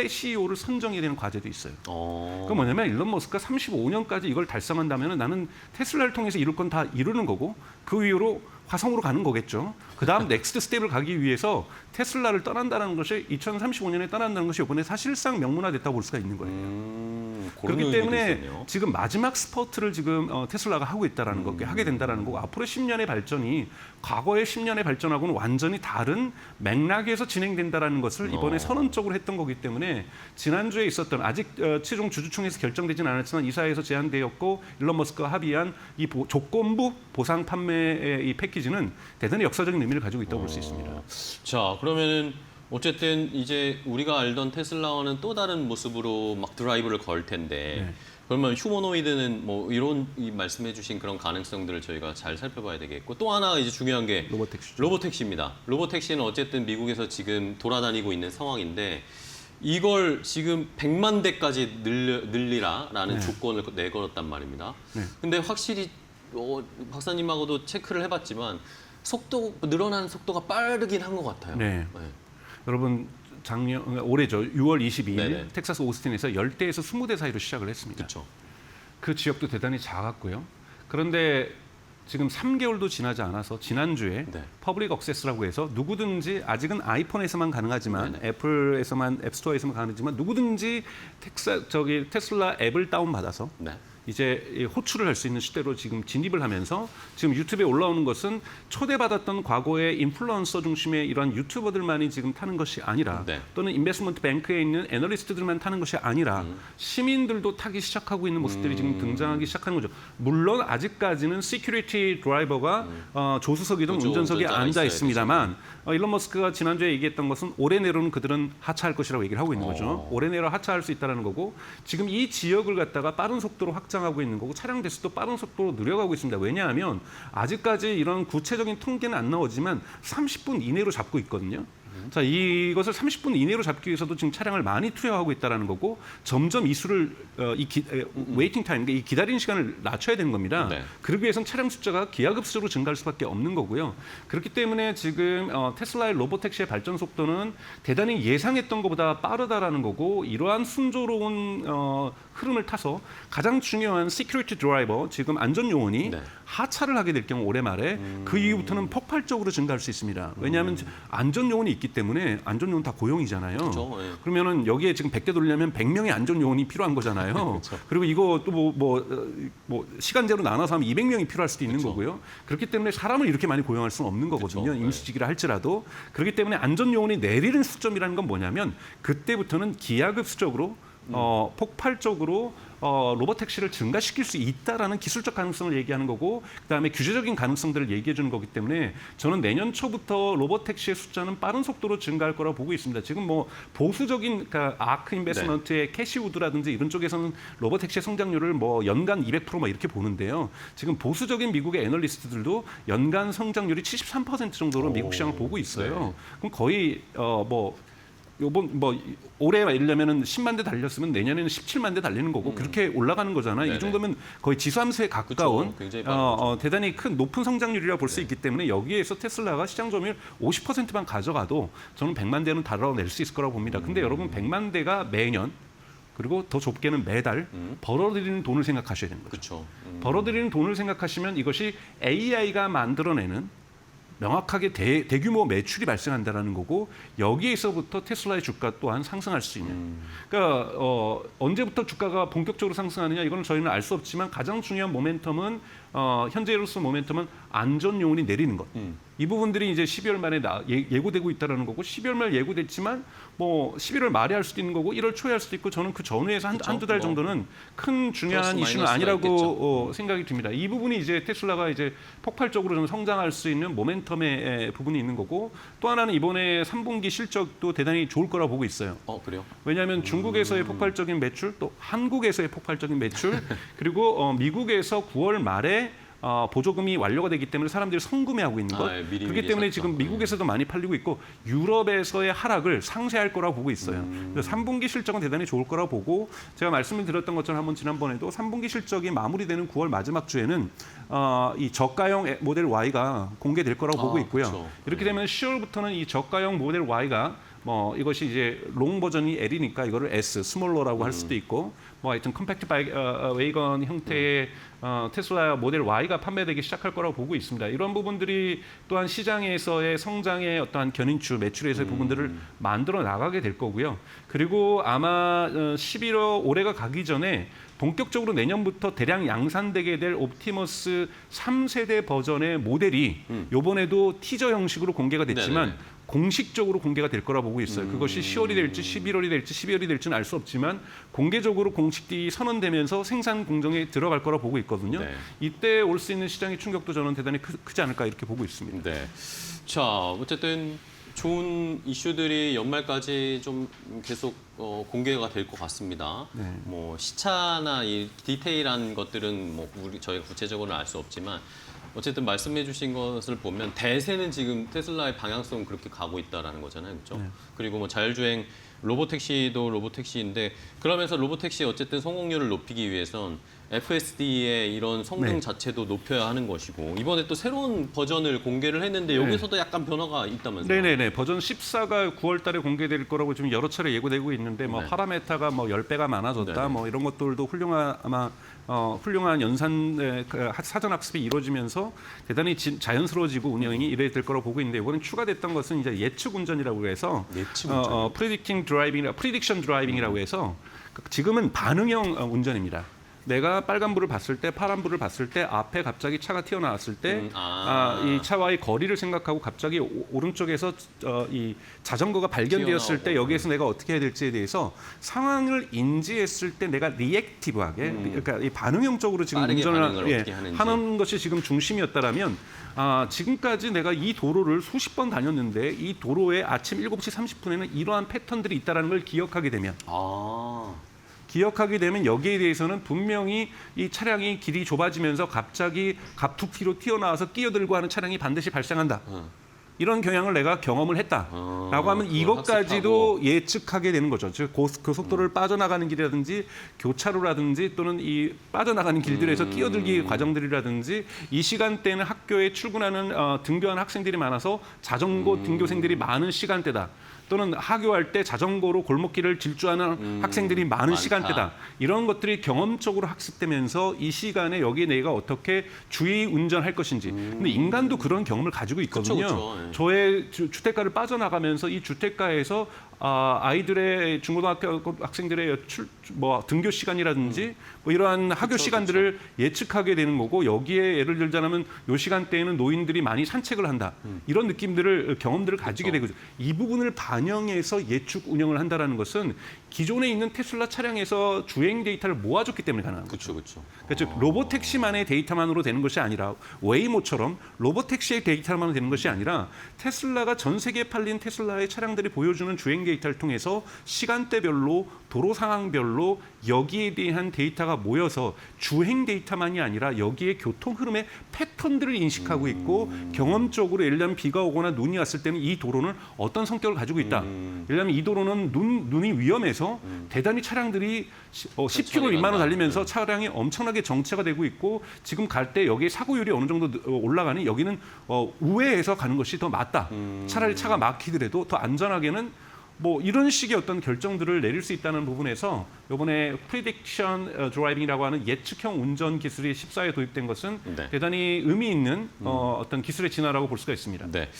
CEO를 선정해야 되는 과제도 있어요. 그건 뭐냐면 일론 머스크가 35년까지 이걸 달성한다면 나는 테슬라를 통해서 이룰 건 다 이루는 거고 그 이후로 화성으로 가는 거겠죠. 그다음 넥스트 스텝을 가기 위해서 테슬라를 떠난다는 것이 2035년에 떠난다는 것이 이번에 사실상 명문화됐다고 볼 수가 있는 거예요. 그렇기 때문에 지금 마지막 스퍼트를 지금 테슬라가 하고 있다라는 거, 하게 된다라는 거고 앞으로 10년의 발전이 과거의 10년의 발전하고는 완전히 다른 맥락에서 진행된다라는 것을 이번에 선언적으로 했던 거기 때문에 지난주에 있었던 아직 최종 주주총회에서 결정되진 않았지만 이사회에서 제안되었고 일론 머스크가 합의한 이 조건부 보상 판매의 이 패키지는 대단히 역사적인 의미를 가지고 있다고 볼 수 있습니다. 자, 그러면은 어쨌든 이제 우리가 알던 테슬라와는 또 다른 모습으로 막 드라이브를 걸 텐데 네. 그러면 휴머노이드는 뭐 이런 이 말씀해주신 그런 가능성들을 저희가 잘 살펴봐야 되겠고 또 하나 이제 중요한 게 로보택시죠. 로보택시입니다. 로보택시는 어쨌든 미국에서 지금 돌아다니고 있는 상황인데 이걸 지금 100만 대까지 늘리라라는 네. 조건을 내걸었단 말입니다. 네. 근데 확실히 박사님하고도 체크를 해봤지만 늘어나는 속도가 빠르긴 한 것 같아요. 네. 여러분 올해죠. 6월 22일 네네. 텍사스 오스틴에서 10대에서 20대 사이로 시작을 했습니다. 그렇죠. 그 지역도 대단히 작았고요. 그런데 지금 3개월도 지나지 않아서 지난주에 네. 퍼블릭 억세스라고 해서 누구든지 아직은 아이폰에서만 가능하지만 네네. 애플에서만 앱스토어에서만 가능하지만 누구든지 테슬라 앱을 다운받아서 네. 이제 호출을 할 수 있는 시대로 지금 진입을 하면서 지금 유튜브에 올라오는 것은 초대받았던 과거의 인플루언서 중심의 이런 유튜버들만이 지금 타는 것이 아니라 네. 또는 인베스트먼트 뱅크에 있는 애널리스트들만 타는 것이 아니라 시민들도 타기 시작하고 있는 모습들이 지금 등장하기 시작하는 거죠. 물론 아직까지는 시큐리티 드라이버가 조수석이든 그렇죠. 운전석에 운전자가 앉아 있어야 있습니다만 일론 머스크가 지난주에 얘기했던 것은 올해 내로는 그들은 하차할 것이라고 얘기를 하고 있는 거죠. 올해 내로 하차할 수 있다는 거고 지금 이 지역을 갖다가 빠른 속도로 확장하고 있는 거고 차량 대수도 빠른 속도로 늘려가고 있습니다. 왜냐하면 아직까지 이런 구체적인 통계는 안 나오지만 30분 이내로 잡고 있거든요. 자, 이것을 30분 이내로 잡기 위해서도 지금 차량을 많이 투여하고 있다는 거고 점점 이 수를 웨이팅 타임, 이 기다리는 시간을 낮춰야 되는 겁니다. 네. 그러기 위해서는 차량 숫자가 기하급수로 증가할 수밖에 없는 거고요. 그렇기 때문에 지금 테슬라의 로보택시의 발전 속도는 대단히 예상했던 것보다 빠르다라는 거고 이러한 순조로운 흐름을 타서 가장 중요한 시큐리티 드라이버, 지금 안전 요원이 네. 하차를 하게 될 경우 올해 말에 그 이후부터는 폭발적으로 증가할 수 있습니다. 왜냐하면 안전 요원이 있기 때문에 안전 요원 다 고용이잖아요. 그렇죠. 예. 그러면은 여기에 지금 100대 돌리려면 100명의 안전 요원이 필요한 거잖아요. 그렇죠. 그리고 이거 또 뭐 시간제로 나눠서 하면 200명이 필요할 수도 있는 그렇죠. 거고요. 그렇기 때문에 사람을 이렇게 많이 고용할 수는 없는 거거든요. 그렇죠. 임시직이라 할지라도. 그렇기 때문에 안전 요원이 내리는 수점이라는 건 뭐냐면 그때부터는 기하급수적으로 폭발적으로 로보택시를 증가시킬 수 있다라는 기술적 가능성을 얘기하는 거고 그다음에 규제적인 가능성들을 얘기해 주는 거기 때문에 저는 내년 초부터 로보택시의 숫자는 빠른 속도로 증가할 거라고 보고 있습니다. 지금 뭐 보수적인 그러니까 아크 인베스트먼트의 캐시우드라든지 이런 쪽에서는 로보택시의 성장률을 뭐 연간 200% 막 이렇게 보는데요. 지금 보수적인 미국의 애널리스트들도 연간 성장률이 73% 정도로 미국 시장을 보고 있어요. 네. 그럼 거의 요번 올해 이르려면은 10만 대 달렸으면 내년에는 17만 대 달리는 거고 그렇게 올라가는 거잖아요. 네네. 이 정도면 거의 지수함수에 가까운 그렇죠. 굉장히 빠른 거죠. 대단히 큰 높은 성장률이라고 볼 수 있기 때문에 여기에서 테슬라가 시장 점유율 50%만 가져가도 저는 100만 대는 달아낼 수 있을 거라고 봅니다. 근데 여러분 100만 대가 매년 그리고 더 좁게는 매달 벌어들이는 돈을 생각하셔야 되는 거죠. 그렇죠. 벌어들이는 돈을 생각하시면 이것이 AI가 만들어내는 명확하게 대규모 매출이 발생한다는 거고 여기에서부터 테슬라의 주가 또한 상승할 수 있는. 그러니까 언제부터 주가가 본격적으로 상승하느냐 이거는 저희는 알 수 없지만 가장 중요한 모멘텀은 현재로서 모멘텀은 안전 요원이 내리는 것. 이 부분들이 이제 12월 말에 예고되고 있다는 거고 12월 말 예고됐지만 뭐 11월 말에 할 수도 있는 거고 1월 초에 할 수도 있고 저는 그 전후에서 한두 달 정도는 큰 중요한 플러스 이슈는 마이너스가 아니라고 생각이 듭니다. 이 부분이 이제 테슬라가 이제 폭발적으로 좀 성장할 수 있는 모멘텀의 부분이 있는 거고 또 하나는 이번에 3분기 실적도 대단히 좋을 거라고 보고 있어요. 그래요? 왜냐하면 중국에서의 폭발적인 매출, 또 한국에서의 폭발적인 매출, 그리고 미국에서 9월 말에 보조금이 완료가 되기 때문에 사람들이 선구매하고 있는 것. 미리 그렇기 때문에 샀죠. 지금 미국에서도 많이 팔리고 있고 유럽에서의 하락을 상쇄할 거라고 보고 있어요. 그래서 3분기 실적은 대단히 좋을 거라고 보고 제가 말씀을 드렸던 것처럼 한번 지난번에도 3분기 실적이 마무리되는 9월 마지막 주에는 이 저가형 모델 Y가 공개될 거라고 보고 있고요. 그렇죠. 이렇게 되면 10월부터는 이 저가형 모델 Y가 뭐 이것이 이제 롱 버전이 L이니까 이거를 S 스몰러라고 할 수도 있고 뭐 하여튼 컴팩트 웨이건 형태의 테슬라 모델 Y가 판매되기 시작할 거라고 보고 있습니다. 이런 부분들이 또한 시장에서의 성장의 어떠한 견인추, 매출에서의 부분들을 만들어 나가게 될 거고요. 그리고 아마 11월 올해가 가기 전에 본격적으로 내년부터 대량 양산되게 될 옵티머스 3세대 버전의 모델이 이번에도 티저 형식으로 공개가 됐지만 네네. 공식적으로 공개가 될 거라 보고 있어요. 그것이 10월이 될지 11월이 될지 12월이 될지는 알 수 없지만 공개적으로 공식이 선언되면서 생산 공정에 들어갈 거라 보고 있거든요. 네. 이때 올 수 있는 시장의 충격도 저는 대단히 크지 않을까 이렇게 보고 있습니다. 네. 자, 어쨌든 좋은 이슈들이 연말까지 좀 계속 공개가 될 것 같습니다. 네. 뭐 시차나 이 디테일한 것들은 뭐 저희가 구체적으로는 알 수 없지만 어쨌든 말씀해주신 것을 보면 대세는 지금 테슬라의 방향성은 그렇게 가고 있다라는 거잖아요, 그렇죠? 네. 그리고 뭐 자율주행 로보택시도 로보택시인데 그러면서 로보택시 어쨌든 성공률을 높이기 위해선 FSD의 이런 성능 네. 자체도 높여야 하는 것이고 이번에 또 새로운 버전을 공개를 했는데 여기서도 약간 변화가 있다면서요? 네네네. 버전 14가 9월 달에 공개될 거라고 지금 여러 차례 예고되고 있는데 뭐 네. 파라메타가 뭐 10배가 많아졌다. 네네. 뭐 이런 것들도 훌륭한 연산 사전 학습이 이루어지면서 대단히 자연스러워지고 운영이 이래 될 거라고 보고 있는데 이번에 추가됐던 것은 이제 예측 운전이라고 해서 예측 운전. 프리딕션 드라이빙이라고 해서 지금은 반응형 운전입니다. 내가 빨간불을 봤을 때 파란불을 봤을 때 앞에 갑자기 차가 튀어나왔을 때 이 차와의 거리를 생각하고 갑자기 오른쪽에서 이 자전거가 발견되었을 때 튀어나오고. 여기에서 내가 어떻게 해야 될지에 대해서 상황을 인지했을 때 내가 리액티브하게 그러니까 이 반응형적으로 지금 빠르게 반응을 운전을 어떻게 하는지. 하는 것이 지금 중심이었다라면 지금까지 내가 이 도로를 수십 번 다녔는데 이 도로에 아침 7시 30분에는 이러한 패턴들이 있다는 걸 기억하게 되면 여기에 대해서는 분명히 이 차량이 길이 좁아지면서 갑자기 갑툭튀로 튀어나와서 끼어들고 하는 차량이 반드시 발생한다. 이런 경향을 내가 경험을 했다라고 하면 그걸 이것까지도 예측하게 되는 거죠. 즉 고속도로를 빠져나가는 길이라든지 교차로라든지 또는 이 빠져나가는 길들에서 끼어들기 과정들이라든지 이 시간대는 학교에 출근하는 등교하는 학생들이 많아서 자전거 등교생들이 많은 시간대다. 또는 하교할 때 자전거로 골목길을 질주하는 학생들이 많은 많다. 시간대다. 이런 것들이 경험적으로 학습되면서 이 시간에 여기에 내가 어떻게 주의 운전할 것인지. 근데 인간도 그런 경험을 가지고 있거든요. 그쵸. 예. 저의 주택가를 빠져나가면서 이 주택가에서 아이들의 중고등학교 학생들의 등교 시간이라든지 뭐 이러한 학교 시간들을 예측하게 되는 거고 여기에 예를 들자면 이 시간대에는 노인들이 많이 산책을 한다. 이런 느낌들을 경험들을 가지게 되고 이 부분을 반영해서 예측 운영을 한다라는 것은 기존에 있는 테슬라 차량에서 주행 데이터를 모아줬기 때문에 가능한 거죠. 그렇죠. 그러니까 즉 로보택시만의 데이터만으로 되는 것이 아니라 웨이모처럼 로보택시의 데이터만으로 되는 것이 아니라 테슬라가 전 세계에 팔린 테슬라의 차량들이 보여주는 주행 데이터를 통해서 시간대별로 도로 상황별로 여기에 대한 데이터가 모여서 주행 데이터만이 아니라 여기에 교통 흐름의 패턴들을 인식하고 있고 경험적으로 예를 들면 비가 오거나 눈이 왔을 때는 이 도로는 어떤 성격을 가지고 있다. 예를 들면 이 도로는 눈이 위험해서 대단히 차량들이 10km 미만으로 달리면서 차량이 엄청나게 정체가 되고 있고 지금 갈 때 여기에 사고율이 어느 정도 올라가니 여기는 우회해서 가는 것이 더 맞다. 차라리 차가 막히더라도 더 안전하게는 뭐 이런 식의 어떤 결정들을 내릴 수 있다는 부분에서 이번에 프리딕션 드라이빙이라고 하는 예측형 운전 기술이 14에 도입된 것은 네. 대단히 의미 있는 어떤 기술의 진화라고 볼 수가 있습니다. 네.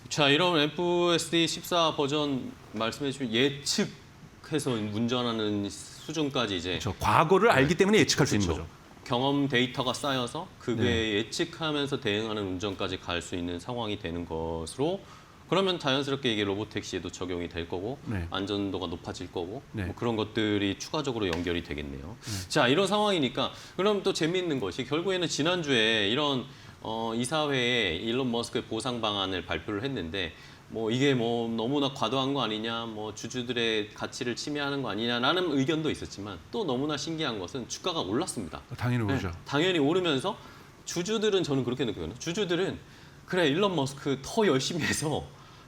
자, 이런 FSD 14 버전 말씀해 주신 예측해서 운전하는 수준까지 이제 그렇죠. 과거를 알기 때문에 예측할 수 있는 그렇죠. 거죠. 경험 데이터가 쌓여서 그게 네. 예측하면서 대응하는 운전까지 갈 수 있는 상황이 되는 것으로 그러면 자연스럽게 이게 로보택시에도 적용이 될 거고 네. 안전도가 높아질 거고 네. 뭐 그런 것들이 추가적으로 연결이 되겠네요. 자, 이런 상황이니까 그럼 또 재미있는 것이 결국에는 지난주에 이런 이사회에 일론 머스크의 보상 방안을 발표를 했는데 뭐 이게 뭐 너무나 과도한 거 아니냐, 뭐 주주들의 가치를 침해하는 거 아니냐라는 의견도 있었지만 또 너무나 신기한 것은 주가가 올랐습니다. 당연히 네, 오르죠. 당연히 오르면서 주주들은 저는 그렇게 느껴요. 주주들은 그래 일론 머스크 더 열심히 해서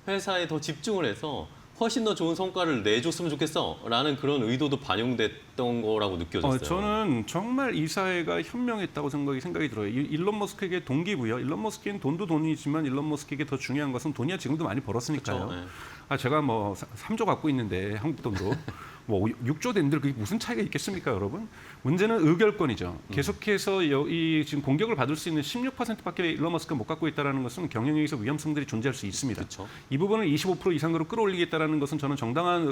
회사에 더 집중을 해서 훨씬 더 좋은 성과를 내줬으면 좋겠어라는 그런 의도도 반영됐던 거라고 느껴졌어요. 저는 정말 이 사회가 현명했다고 생각이 들어요. 일론 머스크에게 동기부여. 일론 머스크는 돈도 돈이지만 일론 머스크에게 더 중요한 것은 돈이야 지금도 많이 벌었으니까요. 그렇죠. 제가 뭐 3조 갖고 있는데 한국 돈으로 뭐 6조 된들 그게 무슨 차이가 있겠습니까, 여러분? 문제는 의결권이죠. 계속해서 이 지금 공격을 받을 수 있는 16%밖에 일론 머스크가 못 갖고 있다는 것은 경영에서 위험성들이 존재할 수 있습니다. 그렇죠. 이 부분을 25% 이상으로 끌어올리겠다는 것은 저는 정당한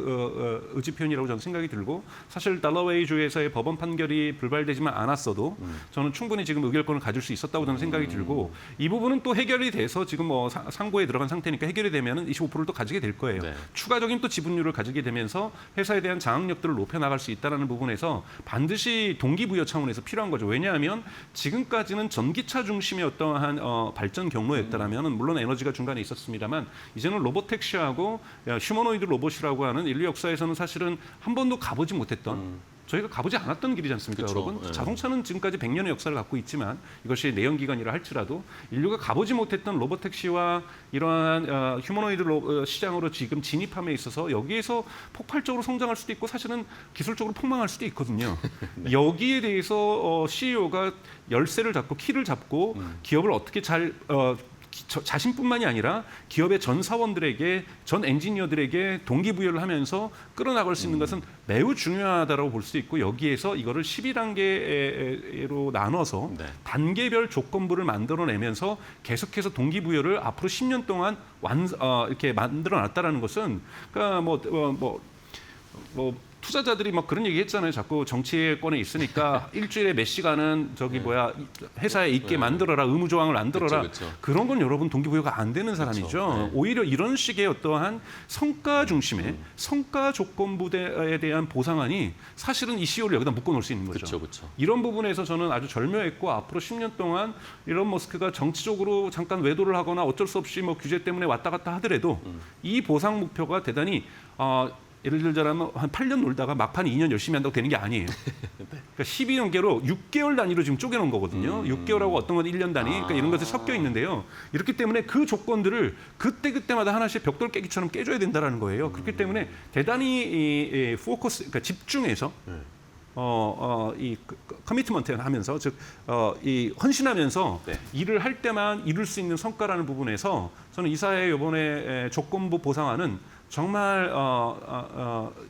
의지 표현이라고 저는 생각이 들고 사실 달러웨이 주에서의 법원 판결이 불발되지만 않았어도 저는 충분히 지금 의결권을 가질 수 있었다고 저는 생각이 들고 이 부분은 또 해결이 돼서 지금 뭐 상고에 들어간 상태니까 해결이 되면은 25%를 또 가지게 될 거예요. 네. 추가적인 또 지분율을 가지게 되면서 회사에 대한 장악력들을 높여 나갈 수 있다는 부분에서 반드시 동기부여 차원에서 필요한 거죠. 왜냐하면 지금까지는 전기차 중심의 어떠한 발전 경로였다라면 물론 에너지가 중간에 있었습니다만 이제는 로보택시하고 휴머노이드 로봇이라고 하는 인류 역사에서는 사실은 한 번도 가보지 못했던 저희가 가보지 않았던 길이지 않습니까, 그쵸. 여러분? 네. 자동차는 지금까지 100년의 역사를 갖고 있지만 이것이 내연기관이라 할지라도 인류가 가보지 못했던 로보택시와 이러한 휴머노이드 시장으로 지금 진입함에 있어서 여기에서 폭발적으로 성장할 수도 있고 사실은 기술적으로 폭망할 수도 있거든요. 네. 여기에 대해서 CEO가 열쇠를 잡고 키를 잡고 기업을 어떻게 잘 자신뿐만이 아니라 기업의 전 사원들에게 전 엔지니어들에게 동기부여를 하면서 끌어나갈 수 있는 것은 매우 중요하다고 볼 수 있고 여기에서 이거를 12단계로 나눠서 네. 단계별 조건부를 만들어내면서 계속해서 동기부여를 앞으로 10년 동안 이렇게 만들어놨다라는 것은 그러니까 투자자들이 막 그런 얘기 했잖아요. 자꾸 정치권에 있으니까 일주일에 몇 시간은 회사에 있게 만들어라. 의무 조항을 만들어라. 그쵸. 그런 건 여러분 동기부여가 안 되는 사람이죠. 네. 오히려 이런 식의 어떠한 성과 중심의 성과 조건부에 대한 보상안이 사실은 이 CEO를 여기다 묶어놓을 수 있는 거죠. 그렇죠. 이런 부분에서 저는 아주 절묘했고 앞으로 10년 동안 일론 머스크가 정치적으로 잠깐 외도를 하거나 어쩔 수 없이 뭐 규제 때문에 왔다 갔다 하더라도 이 보상 목표가 대단히 예를 들자면 한 8년 놀다가 막판 2년 열심히 한다고 되는 게 아니에요. 그러니까 12년계로 6개월 단위로 지금 쪼개놓은 거거든요. 6개월하고 어떤 건 1년 단위, 그러니까 이런 것들이 섞여 있는데요. 이렇기 때문에 그 조건들을 그때마다 하나씩 벽돌 깨기처럼 깨줘야 된다는 거예요. 그렇기 때문에 대단히 포커스, 그러니까 집중해서 이 커미트먼트 하면서 즉 이 헌신하면서 네. 일을 할 때만 이룰 수 있는 성과라는 부분에서 저는 이 사회 이번에 조건부 보상안은 정말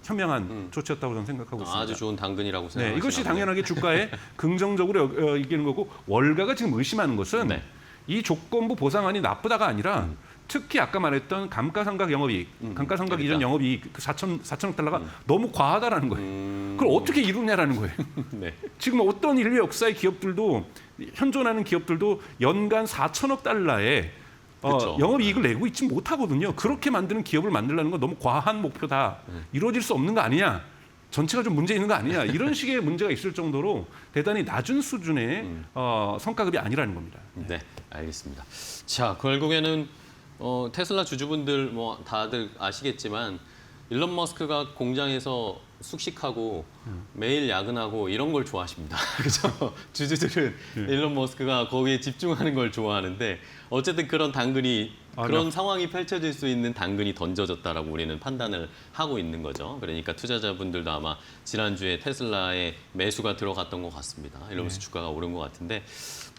현명한 조치였다고 저는 생각하고 있습니다. 아주 좋은 당근이라고 생각합니다. 네, 이것이 당연하게 주가에 긍정적으로 이기는 거고 월가가 지금 의심하는 것은 네. 이 조건부 보상안이 나쁘다가 아니라 특히 아까 말했던 감가상각 영업이익, 감가상각 그러니까. 이전 영업이익 4천억 달러가 너무 과하다라는 거예요. 그걸 어떻게 이루냐라는 거예요. 네. 지금 어떤 인류 역사의 기업들도 현존하는 기업들도 연간 4천억 달러에 그쵸. 영업이익을 내고 있지 못하거든요. 그렇게 만드는 기업을 만들려는 건 너무 과한 목표다. 이루어질 수 없는 거 아니냐. 전체가 좀 문제 있는 거 아니냐. 이런 식의 문제가 있을 정도로 대단히 낮은 수준의 성과급이 아니라는 겁니다. 네, 알겠습니다. 자, 결국에는 테슬라 주주분들 뭐 다들 아시겠지만 일론 머스크가 공장에서 숙식하고 매일 야근하고 이런 걸 좋아하십니다. 그렇죠? 주주들은 일론 머스크가 거기에 집중하는 걸 좋아하는데 어쨌든 그런 당근이 그런 상황이 펼쳐질 수 있는 당근이 던져졌다라고 우리는 판단을 하고 있는 거죠. 그러니까 투자자분들도 아마 지난주에 테슬라에 매수가 들어갔던 것 같습니다. 이러면서 주가가 오른 것 같은데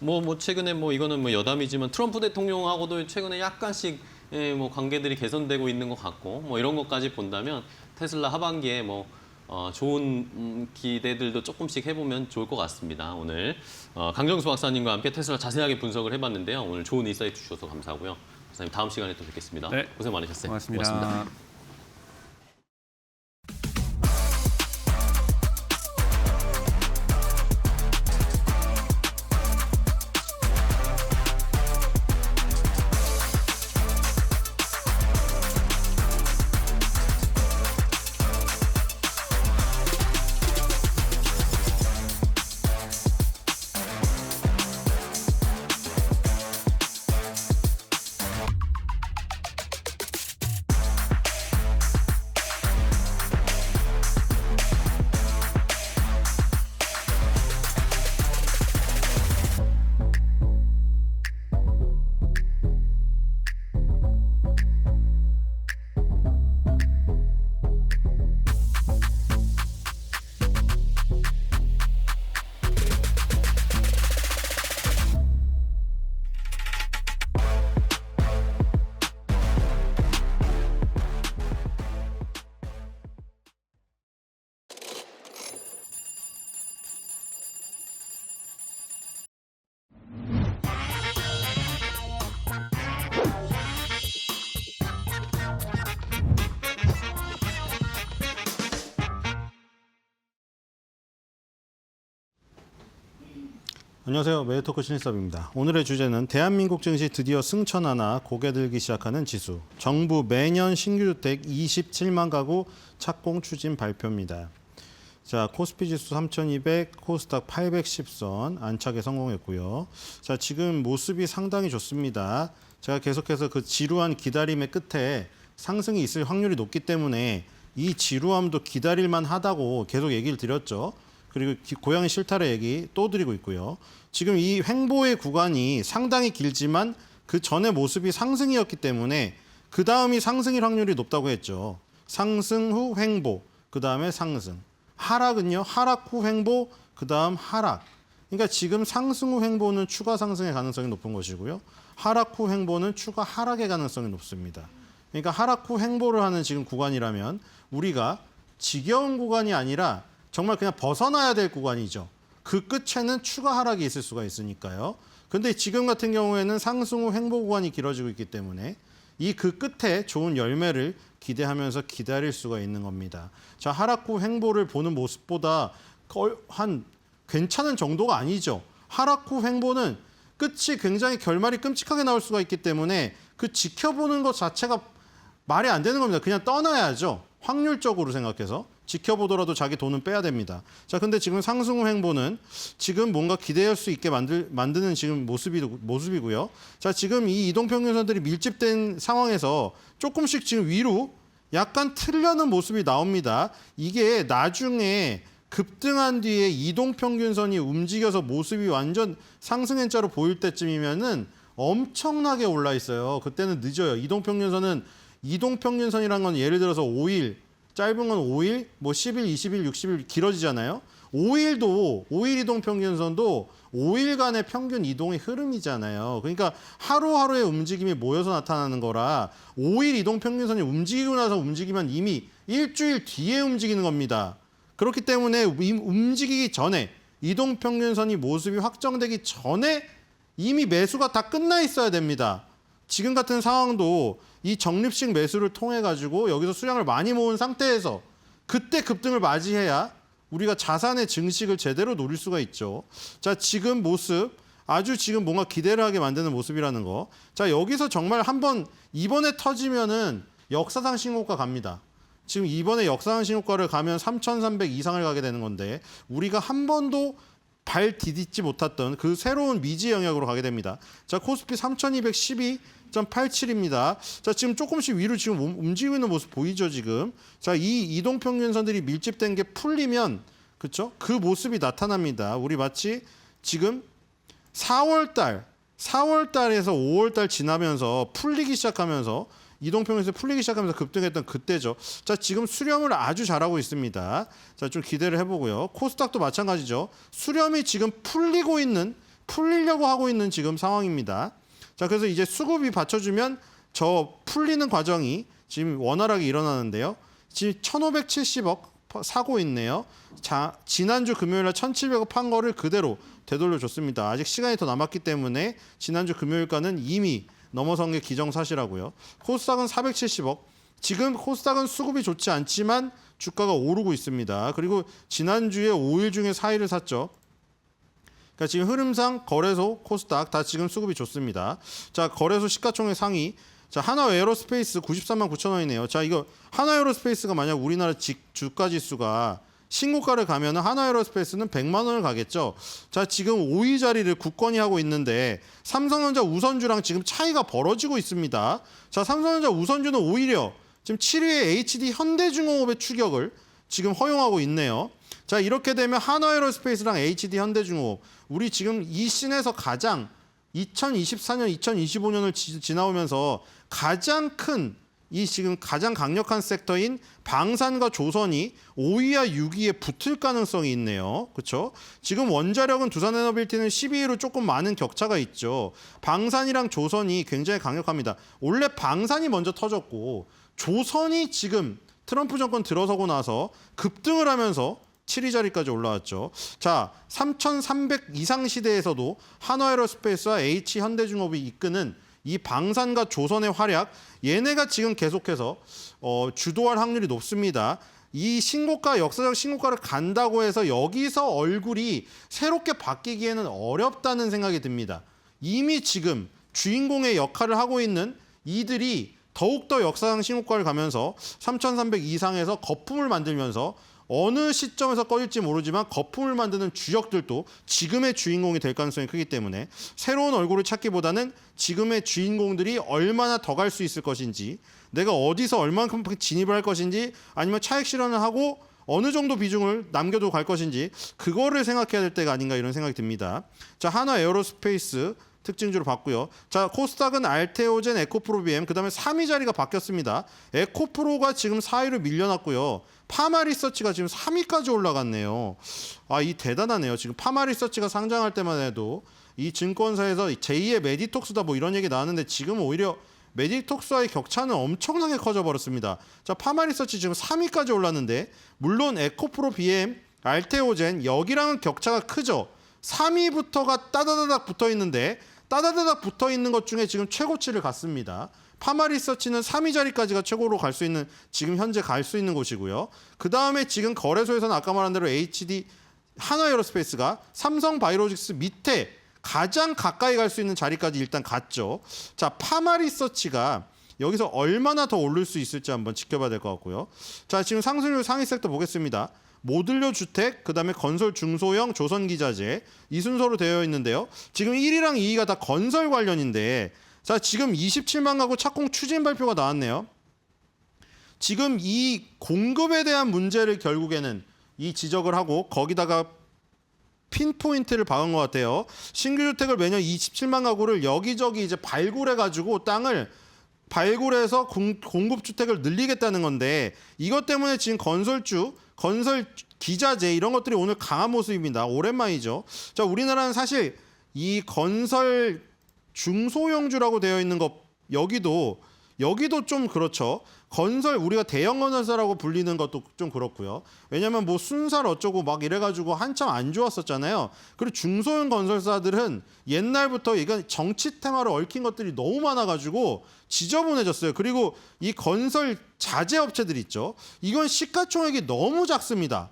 뭐 최근에 뭐 이거는 뭐 여담이지만 트럼프 대통령하고도 최근에 약간씩 뭐 관계들이 개선되고 있는 것 같고 뭐 이런 것까지 본다면 테슬라 하반기에 뭐 좋은 기대들도 조금씩 해보면 좋을 것 같습니다. 오늘 강정수 박사님과 함께 테슬라 자세하게 분석을 해봤는데요. 오늘 좋은 인사이트 주셔서 감사하고요. 박사님 다음 시간에 또 뵙겠습니다. 네. 고생 많으셨어요. 고맙습니다. 안녕하세요. 메디토크 신일섭입니다. 오늘의 주제는 대한민국 증시 드디어 승천하나 고개 들기 시작하는 지수. 정부 매년 신규 주택 27만 가구 착공 추진 발표입니다. 자, 코스피 지수 3,200, 코스닥 810선 안착에 성공했고요. 자, 지금 모습이 상당히 좋습니다. 제가 계속해서 그 지루한 기다림의 끝에 상승이 있을 확률이 높기 때문에 이 지루함도 기다릴만 하다고 계속 얘기를 드렸죠. 그리고 고양이 실타래 얘기 또 드리고 있고요. 지금 이 횡보의 구간이 상당히 길지만 그 전의 모습이 상승이었기 때문에 그 다음이 상승일 확률이 높다고 했죠. 상승 후 횡보, 그 다음에 상승. 하락은요, 하락 후 횡보, 그 다음 하락. 그러니까 지금 상승 후 횡보는 추가 상승의 가능성이 높은 것이고요. 하락 후 횡보는 추가 하락의 가능성이 높습니다. 그러니까 하락 후 횡보를 하는 지금 구간이라면 우리가 지겨운 구간이 아니라 정말 그냥 벗어나야 될 구간이죠. 그 끝에는 추가 하락이 있을 수가 있으니까요. 근데 지금 같은 경우에는 상승 후 횡보 구간이 길어지고 있기 때문에 이 그 끝에 좋은 열매를 기대하면서 기다릴 수가 있는 겁니다. 자, 하락 후 횡보를 보는 모습보다 한 괜찮은 정도가 아니죠. 하락 후 횡보는 끝이 굉장히 결말이 끔찍하게 나올 수가 있기 때문에 그 지켜보는 것 자체가 말이 안 되는 겁니다. 그냥 떠나야죠. 확률적으로 생각해서. 지켜보더라도 자기 돈은 빼야 됩니다. 자, 근데 지금 상승 후 횡보는 지금 뭔가 기대할 수 있게 만드는 지금 모습이고요. 자, 지금 이 이동평균선들이 밀집된 상황에서 조금씩 지금 위로 약간 틀려는 모습이 나옵니다. 이게 나중에 급등한 뒤에 이동평균선이 움직여서 모습이 완전 상승 N자로 보일 때쯤이면은 엄청나게 올라 있어요. 그때는 늦어요. 이동평균선이란 건 예를 들어서 5일, 짧은 건 5일, 뭐 10일, 20일, 60일 길어지잖아요. 5일 이동평균선도 5일간의 평균 이동의 흐름이잖아요. 그러니까 하루하루의 움직임이 모여서 나타나는 거라 5일 이동평균선이 움직이고 나서 움직이면 이미 일주일 뒤에 움직이는 겁니다. 그렇기 때문에 움직이기 전에 이동평균선이 모습이 확정되기 전에 이미 매수가 다 끝나 있어야 됩니다. 지금 같은 상황도 이 적립식 매수를 통해 가지고 여기서 수량을 많이 모은 상태에서 그때 급등을 맞이해야 우리가 자산의 증식을 제대로 노릴 수가 있죠. 자, 지금 모습 아주 지금 뭔가 기대를 하게 만드는 모습이라는 거. 자, 여기서 정말 한번 이번에 터지면은 역사상 신고가 갑니다. 지금 이번에 역사상 신고가를 가면 3,300 이상을 가게 되는 건데 우리가 한 번도 발 디딛지 못했던 그 새로운 미지 영역으로 가게 됩니다. 자, 코스피 3,212.87입니다. 자, 지금 조금씩 위로 지금 움직이고 있는 모습 보이죠, 지금? 자, 이 이동평균선들이 밀집된 게 풀리면, 그렇죠? 그 모습이 나타납니다. 우리 마치 지금 4월달에서 5월달 지나면서 풀리기 시작하면서 이동평균선이 풀리기 시작하면서 급등했던 그때죠. 자, 지금 수렴을 아주 잘하고 있습니다. 자, 좀 기대를 해보고요. 코스닥도 마찬가지죠. 수렴이 지금 풀리려고 하고 있는 지금 상황입니다. 자, 그래서 이제 수급이 받쳐주면 저 풀리는 과정이 지금 원활하게 일어나는데요. 지금 1,570억 사고 있네요. 자, 지난주 금요일날 1,700억 판 거를 그대로 되돌려줬습니다. 아직 시간이 더 남았기 때문에 지난주 금요일가는 이미 넘어선 게 기정사실하고요. 코스닥은 470억. 지금 코스닥은 수급이 좋지 않지만 주가가 오르고 있습니다. 그리고 지난주에 5일 중에 4일을 샀죠. 그러니까 지금 흐름상 거래소, 코스닥 다 지금 수급이 좋습니다. 자, 거래소 시가총액 상위. 자, 하나에어로스페이스 93만 9천 원이네요. 자, 이거 하나에어로스페이스가 만약 우리나라 주가 지수가 신고가를 가면 하나에어로스페이스는 100만 원을 가겠죠. 자, 지금 5위 자리를 굳건히 하고 있는데 삼성전자 우선주랑 지금 차이가 벌어지고 있습니다. 자, 삼성전자 우선주는 오히려 지금 7위의 HD 현대중공업의 추격을 지금 허용하고 있네요. 자, 이렇게 되면 하나에어로스페이스랑 HD 현대중공업 우리 지금 이 씬에서 가장 2024년, 2025년을 지나오면서 가장 큰 이 지금 가장 강력한 섹터인 방산과 조선이 5위와 6위에 붙을 가능성이 있네요. 그렇죠? 지금 원자력은 두산에너빌티는 12위로 조금 많은 격차가 있죠. 방산이랑 조선이 굉장히 강력합니다. 원래 방산이 먼저 터졌고 조선이 지금 트럼프 정권 들어서고 나서 급등을 하면서 7위 자리까지 올라왔죠. 자, 3,300 이상 시대에서도 한화에어로스페이스와 H현대중업이 이끄는 이 방산과 조선의 활약, 얘네가 지금 계속해서 주도할 확률이 높습니다. 이 신고가, 역사적 신고가를 간다고 해서 여기서 얼굴이 새롭게 바뀌기에는 어렵다는 생각이 듭니다. 이미 지금 주인공의 역할을 하고 있는 이들이 더욱더 역사상 신고가를 가면서 3,300 이상에서 거품을 만들면서 어느 시점에서 꺼질지 모르지만 거품을 만드는 주역들도 지금의 주인공이 될 가능성이 크기 때문에 새로운 얼굴을 찾기보다는 지금의 주인공들이 얼마나 더 갈 수 있을 것인지, 내가 어디서 얼만큼 진입을 할 것인지, 아니면 차익 실현을 하고 어느 정도 비중을 남겨두고 갈 것인지, 그거를 생각해야 될 때가 아닌가 이런 생각이 듭니다. 자, 한화 에어로스페이스 특징주로 봤고요. 자, 코스닥은 알테오젠, 에코프로 BM, 그다음에 3위 자리가 바뀌었습니다. 에코프로가 지금 4위로 밀려났고요. 파마리서치가 지금 3위까지 올라갔네요. 아, 이 대단하네요. 지금 파마리서치가 상장할 때만 해도 이 증권사에서 제2의 메디톡스다 뭐 이런 얘기 나왔는데 지금 오히려 메디톡스와의 격차는 엄청나게 커져버렸습니다. 자, 파마리서치 지금 3위까지 올랐는데, 물론 에코프로 BM, 알테오젠 여기랑은 격차가 크죠. 3위부터가 따다다닥 붙어 있는데 따다다닥 붙어 있는 것 중에 지금 최고치를 갔습니다. 파마리서치는 3위 자리까지가 최고로 갈 수 있는, 지금 현재 갈 수 있는 곳이고요. 그 다음에 지금 거래소에서는 아까 말한 대로 HD, 한화에어로스페이스가 삼성바이오로직스 밑에 가장 가까이 갈 수 있는 자리까지 일단 갔죠. 자, 파마리서치가 여기서 얼마나 더 오를 수 있을지 한번 지켜봐야 될 것 같고요. 자, 지금 상승률 상위 섹터 보겠습니다. 모듈료 주택, 그다음에 건설 중소형, 조선기자재 이 순서로 되어 있는데요. 지금 1위랑 2위가 다 건설 관련인데, 자, 지금 27만 가구 착공 추진 발표가 나왔네요. 지금 이 공급에 대한 문제를 결국에는 이 지적을 하고 거기다가 핀포인트를 박은 것 같아요. 신규 주택을 매년 27만 가구를 여기저기 이제 발굴해가지고 땅을 발굴해서 공급 주택을 늘리겠다는 건데, 이것 때문에 지금 건설 기자재 이런 것들이 오늘 강한 모습입니다. 오랜만이죠. 자, 우리나라는 사실 이 건설 중소형주라고 되어 있는 것, 여기도 좀 그렇죠. 건설, 우리가 대형 건설사라고 불리는 것도 좀 그렇고요. 왜냐면 뭐 순살 어쩌고 막 이래가지고 한참 안 좋았었잖아요. 그리고 중소형 건설사들은 옛날부터 이건 정치 테마로 얽힌 것들이 너무 많아가지고 지저분해졌어요. 그리고 이 건설 자재 업체들 있죠. 이건 시가총액이 너무 작습니다.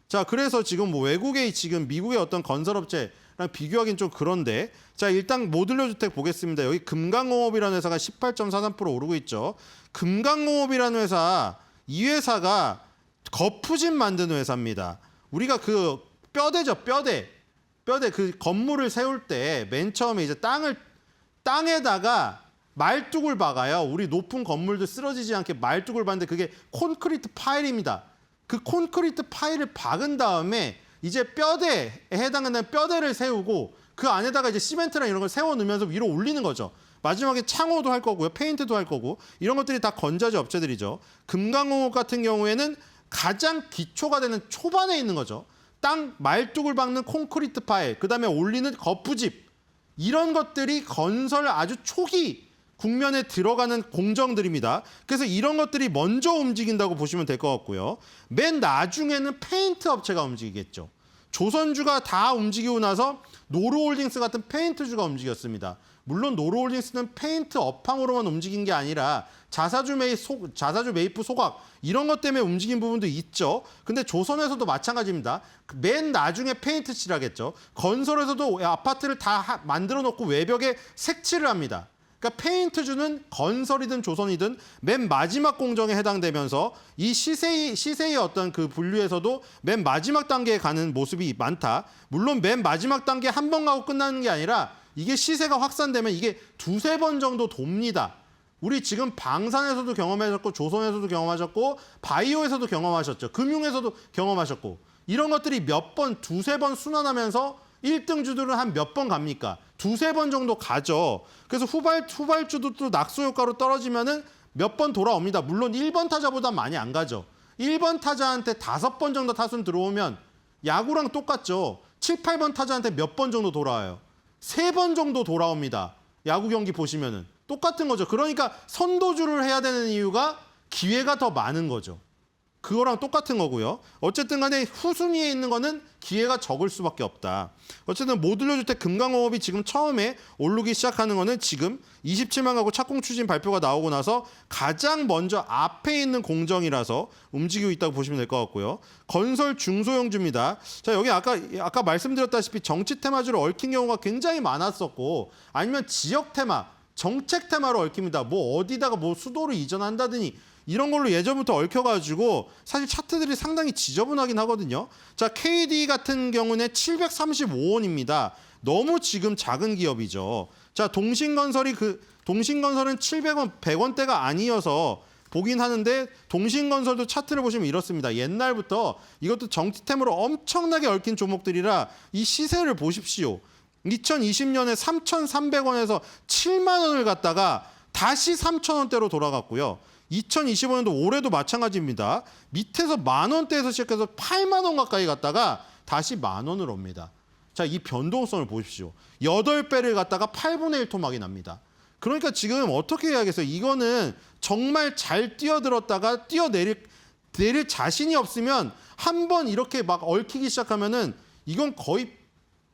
자, 그래서 지금 뭐 외국의 지금 미국의 어떤 건설업체랑 비교하기는 좀 그런데, 자, 일단 모듈료 주택 보겠습니다. 여기 금강공업이라는 회사가 18.43% 오르고 있죠. 금강공업이라는 회사, 이 회사가 거푸집 만드는 회사입니다. 우리가 그 뼈대죠, 뼈대 그 건물을 세울 때 맨 처음에 이제 땅에다가 말뚝을 박아요. 우리 높은 건물들 쓰러지지 않게 말뚝을 박는데 그게 콘크리트 파일입니다. 그 콘크리트 파일을 박은 다음에 이제 뼈대에 해당하는 뼈대를 세우고 그 안에다가 이제 시멘트랑 이런 걸 세워 넣으면서 위로 올리는 거죠. 마지막에 창호도 할 거고요. 페인트도 할 거고, 이런 것들이 다 건자재 업체들이죠. 금강공업 같은 경우에는 가장 기초가 되는 초반에 있는 거죠. 땅 말뚝을 박는 콘크리트 파일, 그다음에 올리는 거푸집, 이런 것들이 건설 아주 초기 국면에 들어가는 공정들입니다. 그래서 이런 것들이 먼저 움직인다고 보시면 될 것 같고요. 맨 나중에는 페인트 업체가 움직이겠죠. 조선주가 다 움직이고 나서 노루홀딩스 같은 페인트주가 움직였습니다. 물론 노루홀딩스는 페인트 업황으로만 움직인 게 아니라 자사주 매입부 소각 이런 것 때문에 움직인 부분도 있죠. 근데 조선에서도 마찬가지입니다. 맨 나중에 페인트 칠하겠죠. 건설에서도 아파트를 다 만들어 놓고 외벽에 색칠을 합니다. 그러니까 페인트주는 건설이든 조선이든 맨 마지막 공정에 해당되면서 이 시세의 어떤 그 분류에서도 맨 마지막 단계에 가는 모습이 많다. 물론 맨 마지막 단계 한 번 가고 끝나는 게 아니라 이게 시세가 확산되면 이게 두세 번 정도 돕니다. 우리 지금 방산에서도 경험하셨고, 조선에서도 경험하셨고, 바이오에서도 경험하셨죠. 금융에서도 경험하셨고, 이런 것들이 몇 번, 두세 번 순환하면서 1등주들은 한 몇 번 갑니까? 두세 번 정도 가죠. 그래서 후발주도 또 낙소 효과로 떨어지면은 몇 번 돌아옵니다. 물론 1번 타자보다 많이 안 가죠. 1번 타자한테 5번 정도 타순 들어오면 야구랑 똑같죠. 7, 8번 타자한테 몇 번 정도 돌아와요. 3번 정도 돌아옵니다. 야구 경기 보시면은 똑같은 거죠. 그러니까 선도주를 해야 되는 이유가 기회가 더 많은 거죠. 그거랑 똑같은 거고요. 어쨌든 간에 후순위에 있는 거는 기회가 적을 수밖에 없다. 어쨌든 모듈러 주택 금강호흡이 지금 처음에 오르기 시작하는 거는 지금 27만 가구 착공 추진 발표가 나오고 나서 가장 먼저 앞에 있는 공정이라서 움직이고 있다고 보시면 될 것 같고요. 건설 중소형주입니다. 자, 여기 아까 말씀드렸다시피 정치 테마주로 얽힌 경우가 굉장히 많았었고 아니면 지역 테마, 정책 테마로 얽힙니다. 뭐 어디다가 뭐 수도를 이전한다더니 이런 걸로 예전부터 얽혀가지고 사실 차트들이 상당히 지저분하긴 하거든요. 자, KD 같은 경우는 735원입니다. 너무 지금 작은 기업이죠. 자, 동신건설은 700원, 100원대가 아니어서 보긴 하는데 동신건설도 차트를 보시면 이렇습니다. 옛날부터 이것도 정치템으로 엄청나게 얽힌 종목들이라 이 시세를 보십시오. 2020년에 3,300원에서 7만 원을 갖다가 다시 3,000원대로 돌아갔고요. 2025년도 올해도 마찬가지입니다. 밑에서 10,000원대에서 시작해서 8만 원 가까이 갔다가 다시 10,000원으로 옵니다. 자, 이 변동성을 보십시오. 8배를 갖다가 8분의 1 토막이 납니다. 그러니까 지금 어떻게 해야겠어요? 이거는 정말 잘 뛰어들었다가 내릴 자신이 없으면 한번 이렇게 막 얽히기 시작하면은 이건 거의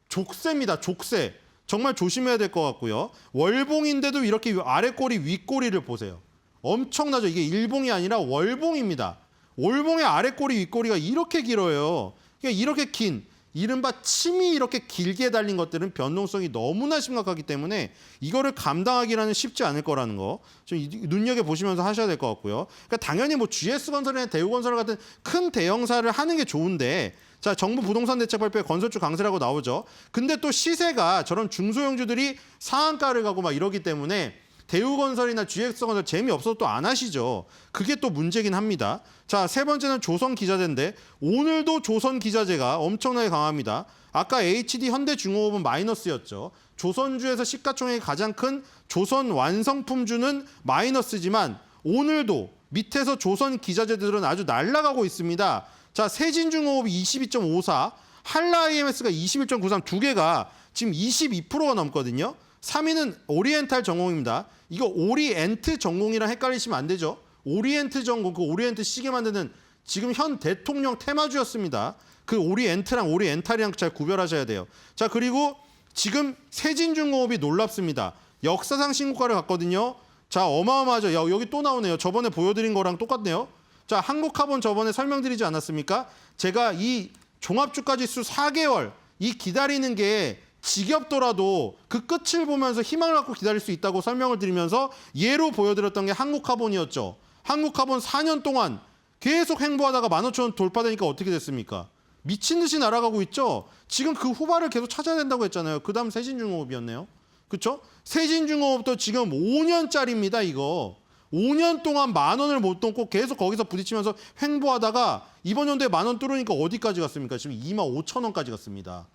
족쇄입니다. 족쇄. 정말 조심해야 될 것 같고요. 월봉인데도 이렇게 아래 꼬리, 위 꼬리를 보세요. 엄청나죠. 이게 일봉이 아니라 월봉입니다. 월봉의 아래 꼬리, 위 꼬리가 이렇게 길어요. 그러니까 이렇게 긴 이른바 침이 이렇게 길게 달린 것들은 변동성이 너무나 심각하기 때문에 이거를 감당하기라는 쉽지 않을 거라는 거 좀 눈여겨보시면서 하셔야 될 것 같고요. 그러니까 당연히 뭐 GS건설이나 대우건설 같은 큰 대형사를 하는 게 좋은데 자, 정부 부동산 대책 발표에 건설주 강세라고 나오죠. 근데 또 시세가 저런 중소형주들이 상한가를 가고 막 이러기 때문에 대우건설이나 GX건설 재미없어서 또 안 하시죠. 그게 또 문제긴 합니다. 자, 세 번째는 조선기자재인데 오늘도 조선기자재가 엄청나게 강합니다. 아까 HD 현대중공업은 마이너스였죠. 조선주에서 시가총액이 가장 큰 조선 완성품주는 마이너스지만 오늘도 밑에서 조선기자재들은 아주 날아가고 있습니다. 자, 세진중공업이 22.54, 한라IMS가 21.93 두 개가 지금 22%가 넘거든요. 3위는 오리엔탈 전공입니다. 이거 오리엔트 전공이랑 헷갈리시면 안 되죠. 오리엔트 전공, 그 오리엔트 시계 만드는 지금 현 대통령 테마주였습니다. 그 오리엔트랑 오리엔탈이랑 잘 구별하셔야 돼요. 자, 그리고 지금 세진중공업이 놀랍습니다. 역사상 신고가를 갔거든요. 자, 어마어마하죠. 여기 또 나오네요. 저번에 보여드린 거랑 똑같네요. 자, 한국카본 저번에 설명드리지 않았습니까? 제가 이 종합주가지수 4개월 이 기다리는 게 지겹더라도 그 끝을 보면서 희망을 갖고 기다릴 수 있다고 설명을 드리면서 예로 보여드렸던 게 한국카본이었죠. 한국카본 4년 동안 계속 횡보하다가 15,000원 돌파되니까 어떻게 됐습니까? 미친 듯이 날아가고 있죠. 지금 그 후발을 계속 찾아야 된다고 했잖아요. 그 다음 세진중공업이었네요. 그렇죠? 세진중공업도 지금 5년짜리입니다. 이거. 5년 동안 10,000원을 못 넘고 계속 거기서 부딪히면서 횡보하다가 이번 연도에 10,000원 뚫으니까 어디까지 갔습니까? 지금 25,000원까지 갔습니다.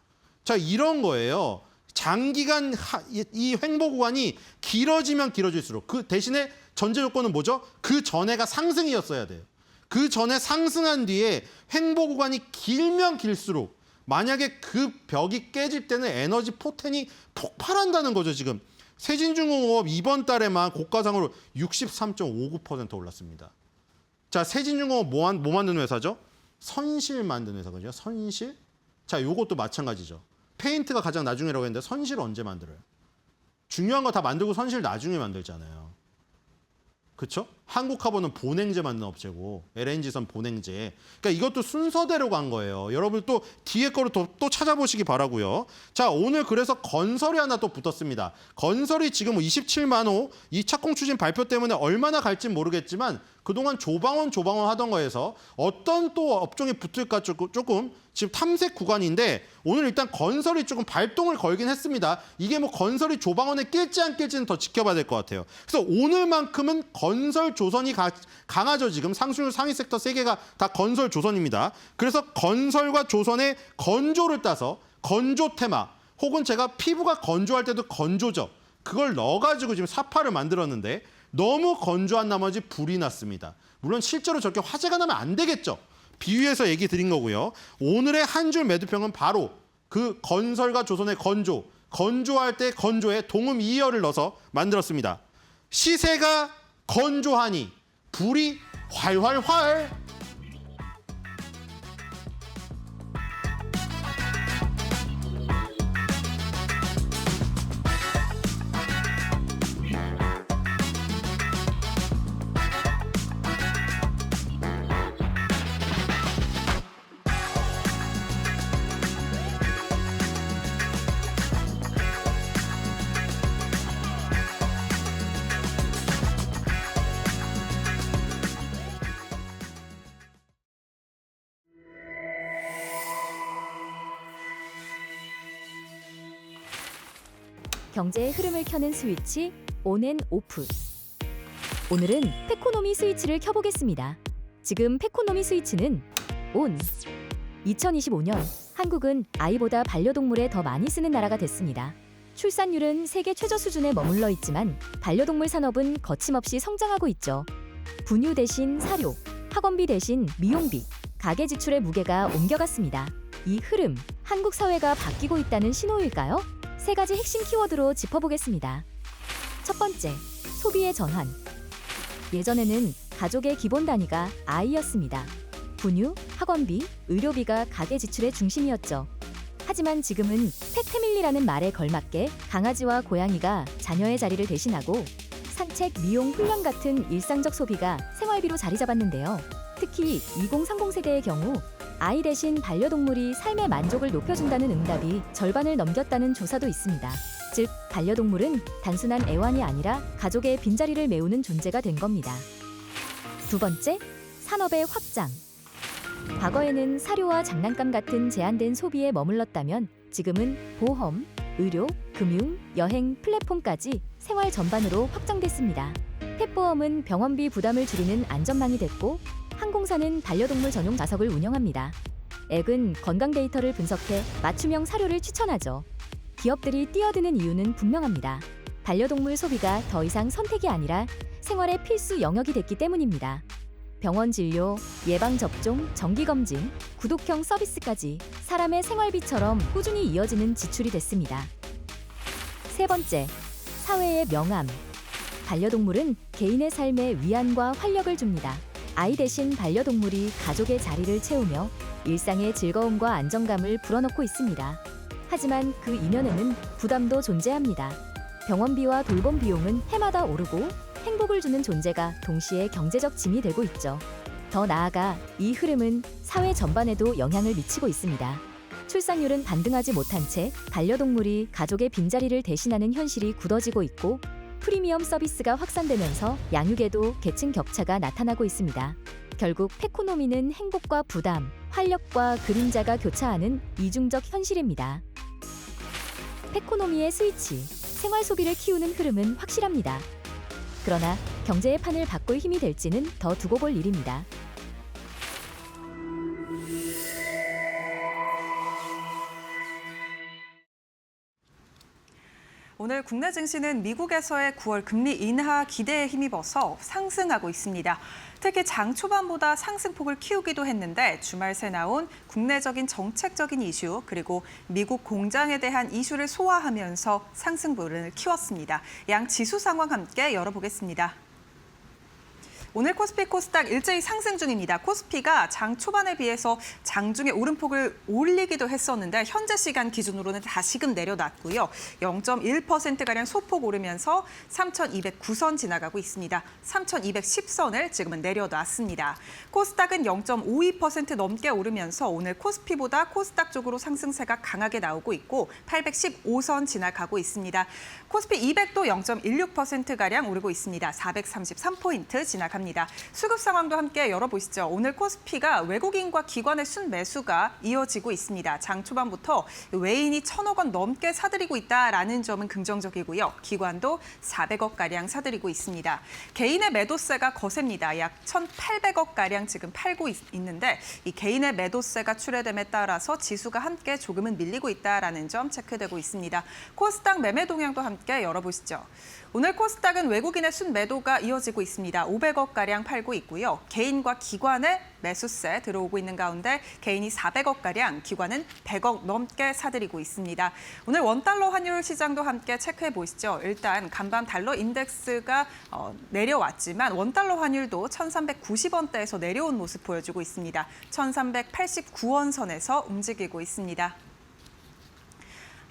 자, 이런 거예요. 장기간 이 횡보 구간이 길어지면 길어질수록 그 대신에 전제 조건은 뭐죠? 그 전에가 상승이었어야 돼요. 그 전에 상승한 뒤에 횡보 구간이 길면 길수록 만약에 그 벽이 깨질 때는 에너지 포텐이 폭발한다는 거죠. 지금 세진중공업 이번 달에만 고가상으로 63.59% 올랐습니다. 자, 세진중공업 뭐 만드는 회사죠? 선실 만드는 회사거든요. 선실. 자, 요것도 마찬가지죠. 페인트가 가장 나중이라고 했는데 선실 언제 만들어요? 중요한 거 다 만들고 선실 나중에 만들잖아요. 그렇죠? 한국카본은 본행제 만드는 업체고 LNG선 본행제. 그러니까 이것도 순서대로 간 거예요. 여러분 또 뒤에 거를 또 찾아보시기 바라고요. 자, 오늘 그래서 건설이 하나 또 붙었습니다. 건설이 지금 27만 호 이 착공 추진 발표 때문에 얼마나 갈진 모르겠지만 그동안 조방원 하던 거에서 어떤 또 업종이 붙을까 조금 지금 탐색 구간인데 오늘 일단 건설이 조금 발동을 걸긴 했습니다. 이게 뭐 건설이 조방원에 낄지 안 낄지는 더 지켜봐야 될 것 같아요. 그래서 오늘만큼은 건설 조선이 강하죠. 지금 상승률 상위 섹터 3개가 다 건설 조선입니다. 그래서 건설과 조선의 건조를 따서 건조 테마 혹은 제가 피부가 건조할 때도 건조죠. 그걸 넣어가지고 지금 사파를 만들었는데 너무 건조한 나머지 불이 났습니다. 물론 실제로 저렇게 화재가 나면 안 되겠죠. 비유해서 얘기 드린 거고요. 오늘의 한 줄 매도평은 바로 그 건설과 조선의 건조할 때 건조에 동음 2열을 넣어서 만들었습니다. 시세가 건조하니 불이 활활활 경제의 흐름을 켜는 스위치 온 앤 오프. 오늘은 페코노미 스위치를 켜보겠습니다. 지금 페코노미 스위치는 온. 2025년 한국은 아이보다 반려동물에 더 많이 쓰는 나라가 됐습니다. 출산율은 세계 최저 수준에 머물러 있지만 반려동물 산업은 거침없이 성장하고 있죠. 분유 대신 사료, 학원비 대신 미용비, 가계 지출의 무게가 옮겨갔습니다. 이 흐름, 한국 사회가 바뀌고 있다는 신호일까요? 세 가지 핵심 키워드로 짚어보겠습니다. 첫 번째, 소비의 전환. 예전에는 가족의 기본 단위가 아이였습니다. 분유, 학원비, 의료비가 가계 지출의 중심이었죠. 하지만 지금은 펫패밀리라는 말에 걸맞게 강아지와 고양이가 자녀의 자리를 대신하고 산책, 미용, 훈련 같은 일상적 소비가 생활비로 자리 잡았는데요. 특히 2030 세대의 경우 아이 대신 반려동물이 삶의 만족을 높여준다는 응답이 절반을 넘겼다는 조사도 있습니다. 즉, 반려동물은 단순한 애완이 아니라 가족의 빈자리를 메우는 존재가 된 겁니다. 두 번째, 산업의 확장. 과거에는 사료와 장난감 같은 제한된 소비에 머물렀다면 지금은 보험, 의료, 금융, 여행, 플랫폼까지 생활 전반으로 확장됐습니다. 펫보험은 병원비 부담을 줄이는 안전망이 됐고 항공사는 반려동물 전용 좌석을 운영합니다. 앱은 건강 데이터를 분석해 맞춤형 사료를 추천하죠. 기업들이 뛰어드는 이유는 분명합니다. 반려동물 소비가 더 이상 선택이 아니라 생활의 필수 영역이 됐기 때문입니다. 병원 진료, 예방접종, 정기검진, 구독형 서비스까지 사람의 생활비처럼 꾸준히 이어지는 지출이 됐습니다. 세 번째, 사회의 명암. 반려동물은 개인의 삶에 위안과 활력을 줍니다. 아이 대신 반려동물이 가족의 자리를 채우며 일상의 즐거움과 안정감을 불어넣고 있습니다. 하지만 그 이면에는 부담도 존재합니다. 병원비와 돌봄 비용은 해마다 오르고 행복을 주는 존재가 동시에 경제적 짐이 되고 있죠. 더 나아가 이 흐름은 사회 전반에도 영향을 미치고 있습니다. 출산율은 반등하지 못한 채 반려동물이 가족의 빈자리를 대신하는 현실이 굳어지고 있고 프리미엄 서비스가 확산되면서 양육에도 계층 격차가 나타나고 있습니다. 결국 페코노미는 행복과 부담, 활력과 그림자가 교차하는 이중적 현실입니다. 페코노미의 스위치, 생활 소비를 키우는 흐름은 확실합니다. 그러나 경제의 판을 바꿀 힘이 될지는 더 두고 볼 일입니다. 오늘 국내 증시는 미국에서의 9월 금리 인하 기대에 힘입어서 상승하고 있습니다. 특히 장 초반보다 상승폭을 키우기도 했는데 주말 새 나온 국내적인 정책적인 이슈 그리고 미국 공장에 대한 이슈를 소화하면서 상승분을 키웠습니다. 양 지수 상황 함께 열어보겠습니다. 오늘 코스피 코스닥 일제히 상승 중입니다. 코스피가 장 초반에 비해서 장중에 오름폭을 올리기도 했었는데 현재 시간 기준으로는 다시금 내려놨고요. 0.1%가량 소폭 오르면서 3,209선 지나가고 있습니다. 3,210선을 지금은 내려놨습니다. 코스닥은 0.52% 넘게 오르면서 오늘 코스피보다 코스닥 쪽으로 상승세가 강하게 나오고 있고 815선 지나가고 있습니다. 코스피 200도 0.16%가량 오르고 있습니다. 433포인트 지나갑니다. 수급 상황도 함께 열어보시죠. 오늘 코스피가 외국인과 기관의 순매수가 이어지고 있습니다. 장 초반부터 외인이 1,000억 원 넘게 사들이고 있다라는 점은 긍정적이고요. 기관도 400억가량 사들이고 있습니다. 개인의 매도세가 거셉니다. 약 1,800억가량 지금 팔고 있는데 이 개인의 매도세가 출회됨에 따라서 지수가 함께 조금은 밀리고 있다라는 점 체크되고 있습니다. 코스닥 매매 동향도 함께 열어보시죠. 오늘 코스닥은 외국인의 순매도가 이어지고 있습니다. 500억가량 팔고 있고요. 개인과 기관의 매수세 들어오고 있는 가운데 개인이 400억가량, 기관은 100억 넘게 사들이고 있습니다. 오늘 원달러 환율 시장도 함께 체크해 보시죠. 일단 간밤 달러 인덱스가 내려왔지만 원달러 환율도 1,390원대에서 내려온 모습 보여주고 있습니다. 1,389원 선에서 움직이고 있습니다.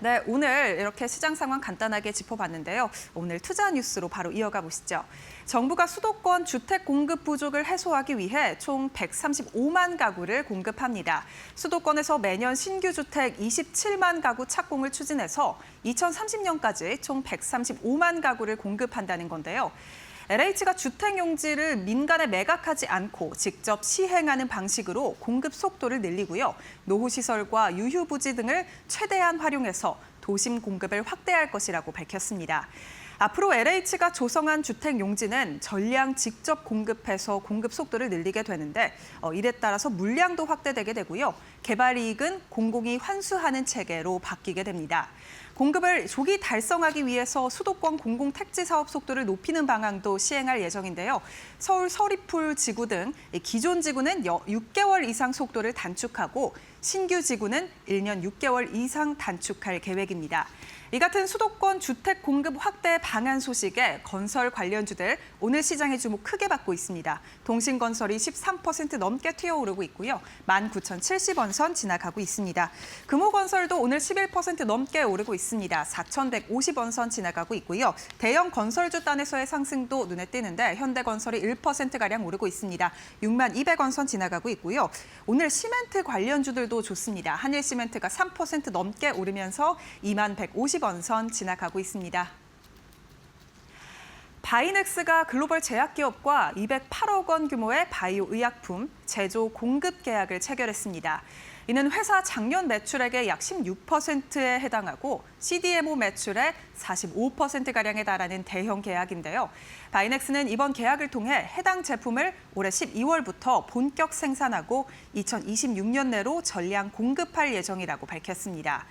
네, 오늘 이렇게 시장 상황 간단하게 짚어봤는데요. 오늘 투자 뉴스로 바로 이어가 보시죠. 정부가 수도권 주택 공급 부족을 해소하기 위해 총 135만 가구를 공급합니다. 수도권에서 매년 신규 주택 27만 가구 착공을 추진해서 2030년까지 총 135만 가구를 공급한다는 건데요. LH가 주택 용지를 민간에 매각하지 않고 직접 시행하는 방식으로 공급 속도를 늘리고요. 노후시설과 유휴부지 등을 최대한 활용해서 도심 공급을 확대할 것이라고 밝혔습니다. 앞으로 LH가 조성한 주택 용지는 전량 직접 공급해서 공급 속도를 늘리게 되는데 이에 따라서 물량도 확대되게 되고요. 개발 이익은 공공이 환수하는 체계로 바뀌게 됩니다. 공급을 조기 달성하기 위해서 수도권 공공택지 사업 속도를 높이는 방안도 시행할 예정인데요. 서울 서리풀 지구 등 기존 지구는 6개월 이상 속도를 단축하고 신규 지구는 1년 6개월 이상 단축할 계획입니다. 이 같은 수도권 주택 공급 확대 방안 소식에 건설 관련주들 오늘 시장의 주목 크게 받고 있습니다. 동신건설이 13% 넘게 튀어오르고 있고요. 19,070원 선 지나가고 있습니다. 금호건설도 오늘 11% 넘게 오르고 있습니다. 4,150원 선 지나가고 있고요. 대형 건설주 단에서의 상승도 눈에 띄는데 현대건설이 1%가량 오르고 있습니다. 62,200원 선 지나가고 있고요. 오늘 시멘트 관련주들도 좋습니다. 한일시멘트가 3% 넘게 오르면서 21,150원 선 지나가고 있습니다. 바이넥스가 글로벌 제약기업과 208억 원 규모의 바이오 의약품 제조 공급 계약을 체결했습니다. 이는 회사 작년 매출액의 약 16%에 해당하고 CDMO 매출의 45%가량에 달하는 대형 계약인데요. 바이넥스는 이번 계약을 통해 해당 제품을 올해 12월부터 본격 생산하고 2026년 내로 전량 공급할 예정이라고 밝혔습니다.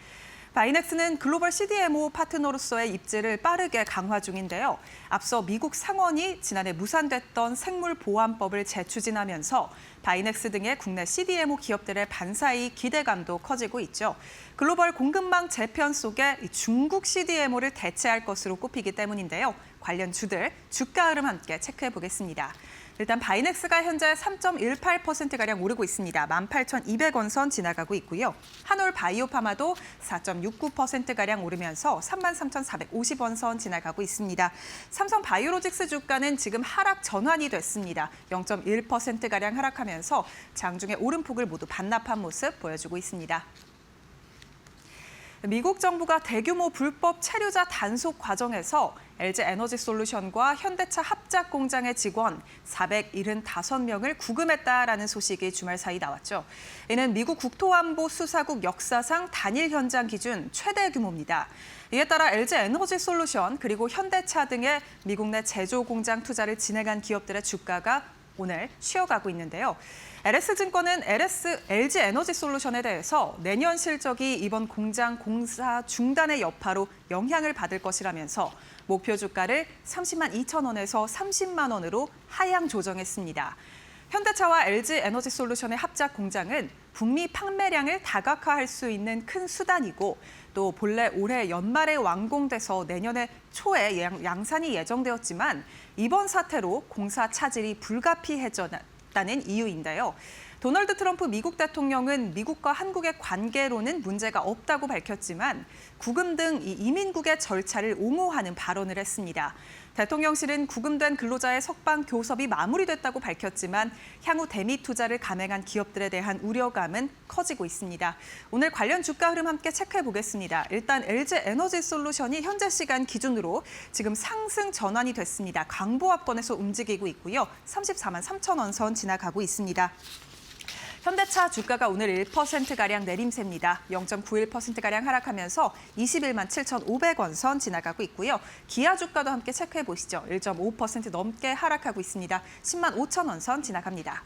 바이넥스는 글로벌 CDMO 파트너로서의 입지를 빠르게 강화 중인데요. 앞서 미국 상원이 지난해 무산됐던 생물보안법을 재추진하면서 바이넥스 등의 국내 CDMO 기업들의 반사이 기대감도 커지고 있죠. 글로벌 공급망 재편 속에 중국 CDMO를 대체할 것으로 꼽히기 때문인데요. 관련 주들 주가 흐름 함께 체크해 보겠습니다. 일단 바이넥스가 현재 3.18%가량 오르고 있습니다. 18,200원 선 지나가고 있고요. 한올 바이오파마도 4.69%가량 오르면서 33,450원 선 지나가고 있습니다. 삼성 바이오로직스 주가는 지금 하락 전환이 됐습니다. 0.1%가량 하락하면서 장중의 오름폭을 모두 반납한 모습 보여주고 있습니다. 미국 정부가 대규모 불법 체류자 단속 과정에서 LG에너지솔루션과 현대차 합작 공장의 직원 475명을 구금했다라는 소식이 주말 사이 나왔죠. 이는 미국 국토안보 수사국 역사상 단일 현장 기준 최대 규모입니다. 이에 따라 LG에너지솔루션 그리고 현대차 등의 미국 내 제조 공장 투자를 진행한 기업들의 주가가 오늘 쉬어가고 있는데요. LS증권은 LG에너지솔루션에 대해서 내년 실적이 이번 공장 공사 중단의 여파로 영향을 받을 것이라면서 목표 주가를 30만 2천 원에서 30만 원으로 하향 조정했습니다. 현대차와 LG에너지솔루션의 합작 공장은 북미 판매량을 다각화할 수 있는 큰 수단이고 또 본래 올해 연말에 완공돼서 내년에 초에 양산이 예정되었지만 이번 사태로 공사 차질이 불가피해졌다는 이유인데요. 도널드 트럼프 미국 대통령은 미국과 한국의 관계로는 문제가 없다고 밝혔지만 구금 등 이민국의 절차를 옹호하는 발언을 했습니다. 대통령실은 구금된 근로자의 석방 교섭이 마무리됐다고 밝혔지만 향후 대미 투자를 감행한 기업들에 대한 우려감은 커지고 있습니다. 오늘 관련 주가 흐름 함께 체크해 보겠습니다. 일단 LG에너지솔루션이 현재 시간 기준으로 지금 상승 전환이 됐습니다. 강보합권에서 움직이고 있고요. 34만 3천 원 선 지나가고 있습니다. 현대차 주가가 오늘 1%가량 내림세입니다. 0.91%가량 하락하면서 21만 7,500원 선 지나가고 있고요. 기아 주가도 함께 체크해 보시죠. 1.5% 넘게 하락하고 있습니다. 10만 5천 원 선 지나갑니다.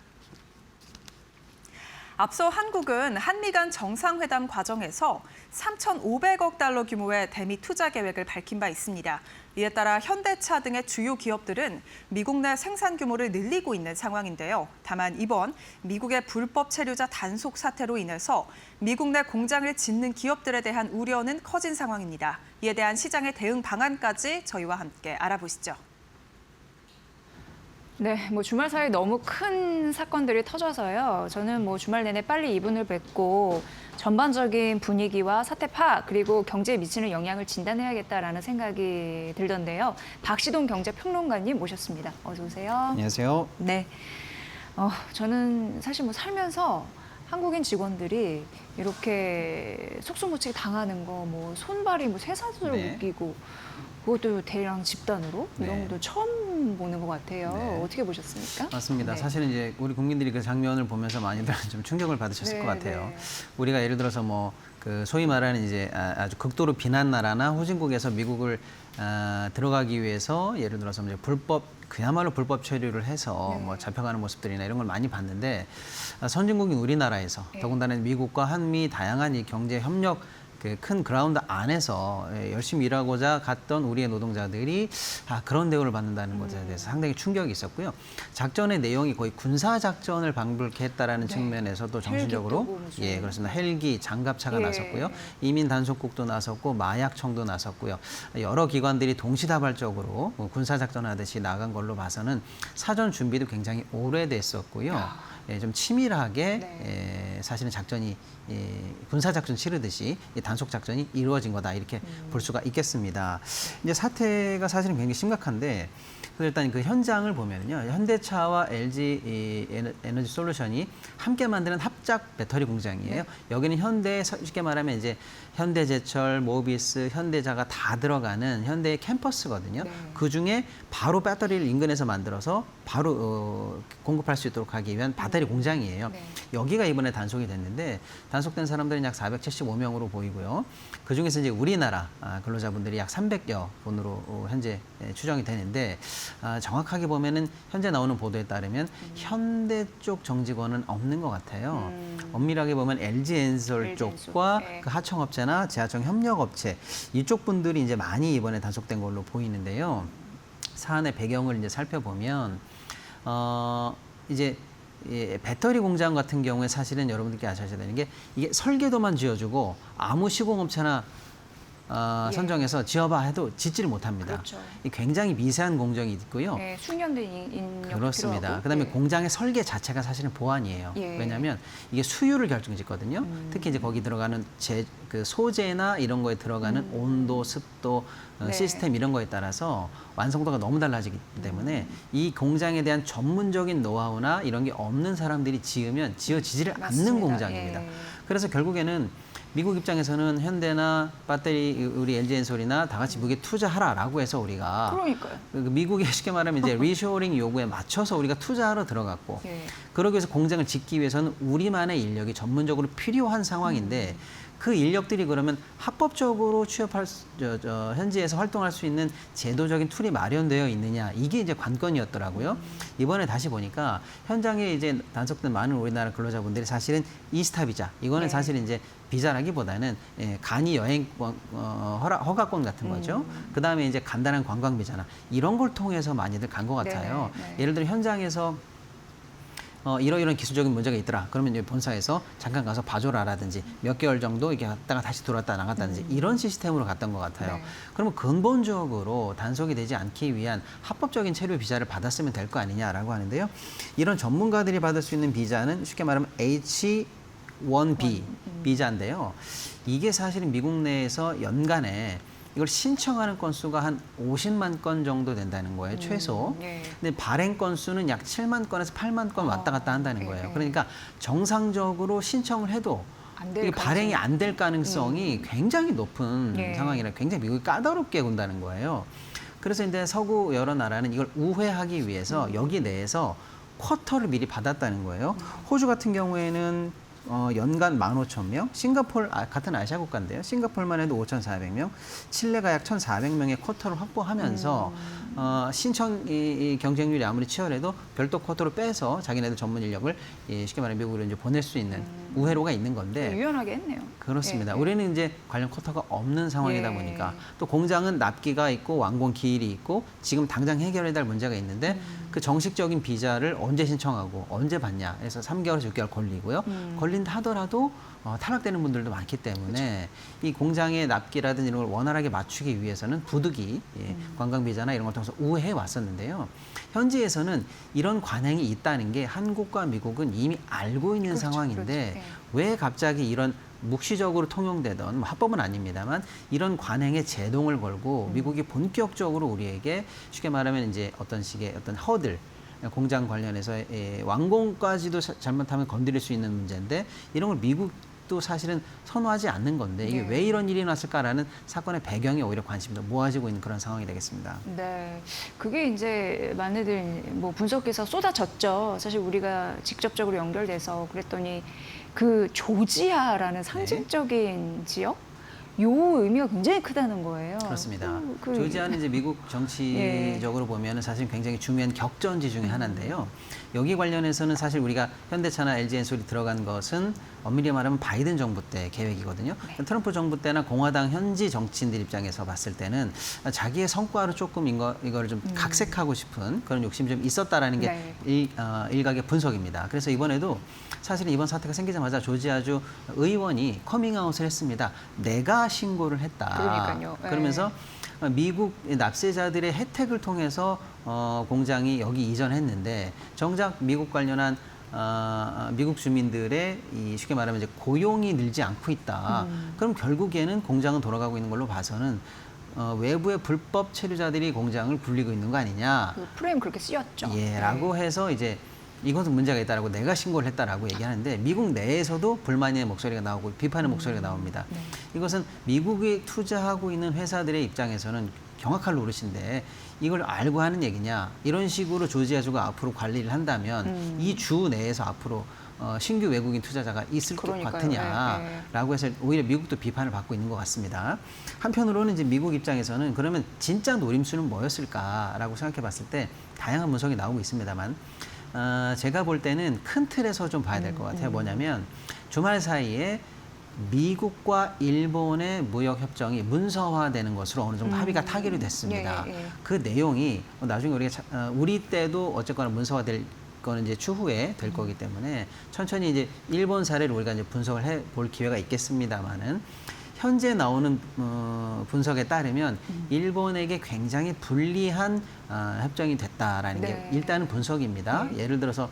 앞서 한국은 한미 간 정상회담 과정에서 3,500억 달러 규모의 대미 투자 계획을 밝힌 바 있습니다. 이에 따라 현대차 등의 주요 기업들은 미국 내 생산 규모를 늘리고 있는 상황인데요. 다만 이번 미국의 불법 체류자 단속 사태로 인해서 미국 내 공장을 짓는 기업들에 대한 우려는 커진 상황입니다. 이에 대한 시장의 대응 방안까지 저희와 함께 알아보시죠. 네, 주말 사이 너무 큰 사건들이 터져서요. 저는 주말 내내 빨리 이분을 뵙고 전반적인 분위기와 사태 파악 그리고 경제에 미치는 영향을 진단해야겠다라는 생각이 들던데요. 박시동 경제평론가님 모셨습니다. 어서 오세요. 안녕하세요. 네, 저는 사실 살면서 한국인 직원들이 이렇게 속수무책에 당하는 거, 손발이 쇠사슬을 네. 묶이고 그것도 대량 집단으로 네. 이런 것도 처음 보는 것 같아요. 네. 어떻게 보셨습니까? 맞습니다. 네. 사실은 이제 우리 국민들이 그 장면을 보면서 많이들 좀 충격을 받으셨을 네, 것 같아요. 네. 우리가 예를 들어서 뭐 그 소위 말하는 이제 아주 극도로 비난 나라나 후진국에서 미국을 들어가기 위해서 예를 들어서 이제 그야말로 불법 체류를 해서 네. 뭐 잡혀가는 모습들이나 이런 걸 많이 봤는데 선진국인 우리나라에서 네. 더군다나 미국과 한미 다양한 이 경제 협력 그 큰 그라운드 안에서 열심히 일하고자 갔던 우리의 노동자들이 그런 대우를 받는다는 것에 대해서 상당히 충격이 있었고요. 작전의 내용이 거의 군사 작전을 방불케 했다라는 네. 측면에서도 헬기 정신적으로 뜨고 무슨. 예 그렇습니다. 헬기, 장갑차가 예. 나섰고요. 이민 단속국도 나섰고 마약청도 나섰고요. 여러 기관들이 동시다발적으로 군사 작전하듯이 나간 걸로 봐서는 사전 준비도 굉장히 오래됐었고요. 예, 좀 치밀하게 네. 사실은 작전이 군사 작전 치르듯이 단속 작전이 이루어진 거다 이렇게 볼 수가 있겠습니다. 이제 사태가 사실은 굉장히 심각한데 일단 그 현장을 보면요, 현대차와 LG 에너지 솔루션이 함께 만드는 합작 배터리 공장이에요. 여기는 현대 쉽게 말하면 이제 현대제철, 모비스, 현대자가 다 들어가는 현대의 캠퍼스거든요. 네. 그 중에 바로 배터리를 인근에서 만들어서 바로 공급할 수 있도록 하기 위한 배터리 공장이에요. 네. 여기가 이번에 단속이 됐는데 단속된 사람들은 약 475명으로 보이고요. 그 중에서 이제 우리나라 근로자분들이 약 300여 분으로 현재 추정이 되는데 정확하게 보면은 현재 나오는 보도에 따르면 현대 쪽 정직원은 없는 것 같아요. 엄밀하게 보면 LG 엔솔 LG 쪽과 네. 그 하청업체나 지하청 협력업체 이쪽 분들이 이제 많이 이번에 단속된 걸로 보이는데요. 사안의 배경을 이제 살펴보면 이제 배터리 공장 같은 경우에 사실은 여러분들께 아셔야 되는 게 이게 설계도만 지어주고 아무 시공업체나 예. 선정해서 지어봐 해도 짓지를 못합니다. 그렇죠. 이 굉장히 미세한 공정이 있고요. 네, 숙련된 인력 그렇습니다. 필요하고. 그다음에 네. 공장의 설계 자체가 사실은 보안이에요. 예. 왜냐하면 이게 수율을 결정짓거든요. 특히 이제 거기 들어가는 그 소재나 이런 거에 들어가는 온도, 습도, 네. 시스템 이런 거에 따라서 완성도가 너무 달라지기 때문에 이 공장에 대한 전문적인 노하우나 이런 게 없는 사람들이 지으면 지어지지를 맞습니다. 않는 공장입니다. 예. 그래서 결국에는 미국 입장에서는 현대나 배터리 우리 LG 엔솔이나 다 같이 미국에 투자하라라고 해서 우리가 그러니까요. 미국의 쉽게 말하면 이제 리쇼어링 요구에 맞춰서 우리가 투자하러 들어갔고 예. 그러기 위해서 공장을 짓기 위해서는 우리만의 인력이 전문적으로 필요한 상황인데 그 인력들이 그러면 합법적으로 취업할 현지에서 활동할 수 있는 제도적인 툴이 마련되어 있느냐 이게 이제 관건이었더라고요. 이번에 다시 보니까 현장에 이제 단속된 많은 우리나라 근로자분들이 사실은 이스타 비자 이거는 네. 사실 이제 비자라기보다는 간이 여행권 허가권 같은 거죠. 그 다음에 이제 간단한 관광 비자나 이런 걸 통해서 많이들 간 것 같아요. 네, 네. 예를 들어 현장에서 이런 기술적인 문제가 있더라. 그러면 이제 본사에서 잠깐 가서 봐줘라라든지 몇 개월 정도 이렇게 갔다가 다시 들어왔다 나갔다든지 이런 시스템으로 갔던 것 같아요. 네. 그러면 근본적으로 단속이 되지 않기 위한 합법적인 체류 비자를 받았으면 될 거 아니냐라고 하는데요. 이런 전문가들이 받을 수 있는 비자는 쉽게 말하면 H1B 비자인데요. 이게 사실은 미국 내에서 연간에 이걸 신청하는 건수가 한 50만 건 정도 된다는 거예요, 최소. 예. 근데 발행 건수는 약 7만 건에서 8만 건 왔다 갔다 한다는 네, 거예요. 네. 그러니까 정상적으로 신청을 해도 안 될 이게 발행이 가능성이- 안 될 가능성이 굉장히 높은 예. 상황이라 굉장히 미국이 까다롭게 군다는 거예요. 그래서 이제 서구 여러 나라는 이걸 우회하기 위해서 여기 내에서 쿼터를 미리 받았다는 거예요. 호주 같은 경우에는 연간 15,000명, 싱가포르 같은 아시아 국가인데요. 싱가포르만 해도 5,400명, 칠레가 약 1,400명의 쿼터를 확보하면서 신청 경쟁률이 아무리 치열해도 별도 쿼터를 빼서 자기네들 전문 인력을 쉽게 말하면 미국으로 이제 보낼 수 있는 우회로가 있는 건데 유연하게 했네요. 그렇습니다. 예, 예. 우리는 이제 관련 쿼터가 없는 상황이다 예. 보니까 또 공장은 납기가 있고 완공 기일이 있고 지금 당장 해결해야 될 문제가 있는데 그 정식적인 비자를 언제 신청하고 언제 받냐 해서 3개월에서 6개월 걸리고요. 걸린다 하더라도 탈락되는 분들도 많기 때문에 이 공장의 납기라든지 이런 걸 원활하게 맞추기 위해서는 부득이 관광 비자나 이런 걸 통해서 우회해 왔었는데요. 현지에서는 이런 관행이 있다는 게 한국과 미국은 이미 알고 있는 그렇죠, 상황인데 그렇죠. 예. 왜 갑자기 이런 묵시적으로 통용되던 뭐 합법은 아닙니다만 이런 관행에 제동을 걸고 미국이 본격적으로 우리에게 쉽게 말하면 이제 어떤 식의 어떤 허들 공장 관련해서 완공까지도 잘못하면 건드릴 수 있는 문제인데 이런 걸 미국도 미국도 사실은 선호하지 않는 건데 이게 네. 왜 이런 일이 났을까라는 사건의 배경에 오히려 관심이 더 모아지고 있는 그런 상황이 되겠습니다. 네, 그게 이제 많이들 뭐 분석해서 쏟아졌죠. 사실 우리가 직접적으로 연결돼서 그랬더니 그 조지아라는 상징적인 지역, 요 의미가 굉장히 크다는 거예요. 그렇습니다. 그 조지아는 이제 미국 정치적으로 보면은 사실 굉장히 중요한 격전지 중에 하나인데요. 여기 관련해서는 사실 우리가 현대차나 LG엔솔이 들어간 것은 엄밀히 말하면 바이든 정부 때 계획이거든요. 트럼프 정부 때나 공화당 현지 정치인들 입장에서 봤을 때는 자기의 성과로 조금 이거를 좀 각색하고 싶은 그런 욕심이 좀 있었다라는 게 네. 일각의 분석입니다. 그래서 이번에도 사실은 이번 사태가 생기자마자 조지아주 의원이 커밍아웃을 했습니다. 내가 신고를 했다. 그러니까요. 네. 그러면서 미국 납세자들의 혜택을 통해서 공장이 여기 이전했는데 정작 미국 관련한 미국 주민들의 쉽게 말하면 이제 고용이 늘지 않고 있다. 그럼 결국에는 공장은 돌아가고 있는 걸로 봐서는 외부의 불법 체류자들이 공장을 굴리고 있는 거 아니냐. 그 프레임 그렇게 쓰였죠. 예, 라고 해서 이제 이것은 문제가 있다라고 내가 신고를 했다라고 얘기하는데 미국 내에서도 불만의 목소리가 나오고 비판의 목소리가 나옵니다. 이것은 미국이 투자하고 있는 회사들의 입장에서는 경악할 노릇인데 이걸 알고 하는 얘기냐. 이런 식으로 조지아주가 앞으로 관리를 한다면 이 주 내에서 앞으로 신규 외국인 투자자가 있을 것 그러니까요. 같으냐라고 해서 오히려 미국도 비판을 받고 있는 것 같습니다. 한편으로는 이제 미국 입장에서는 그러면 진짜 노림수는 뭐였을까라고 생각해 봤을 때 다양한 분석이 나오고 있습니다만 제가 볼 때는 큰 틀에서 좀 봐야 될 것 같아요. 뭐냐면 주말 사이에 미국과 일본의 무역 협정이 문서화되는 것으로 어느 정도 합의가 타결이 됐습니다. 예. 그 내용이 나중에 우리 때도 어쨌거나 문서화될 거는 이제 추후에 될 거기 때문에 천천히 이제 일본 사례를 우리가 이제 분석을 해 볼 기회가 있겠습니다만은 현재 나오는 분석에 따르면 일본에게 굉장히 불리한 협정이 됐다라는 게 일단은 분석입니다. 예를 들어서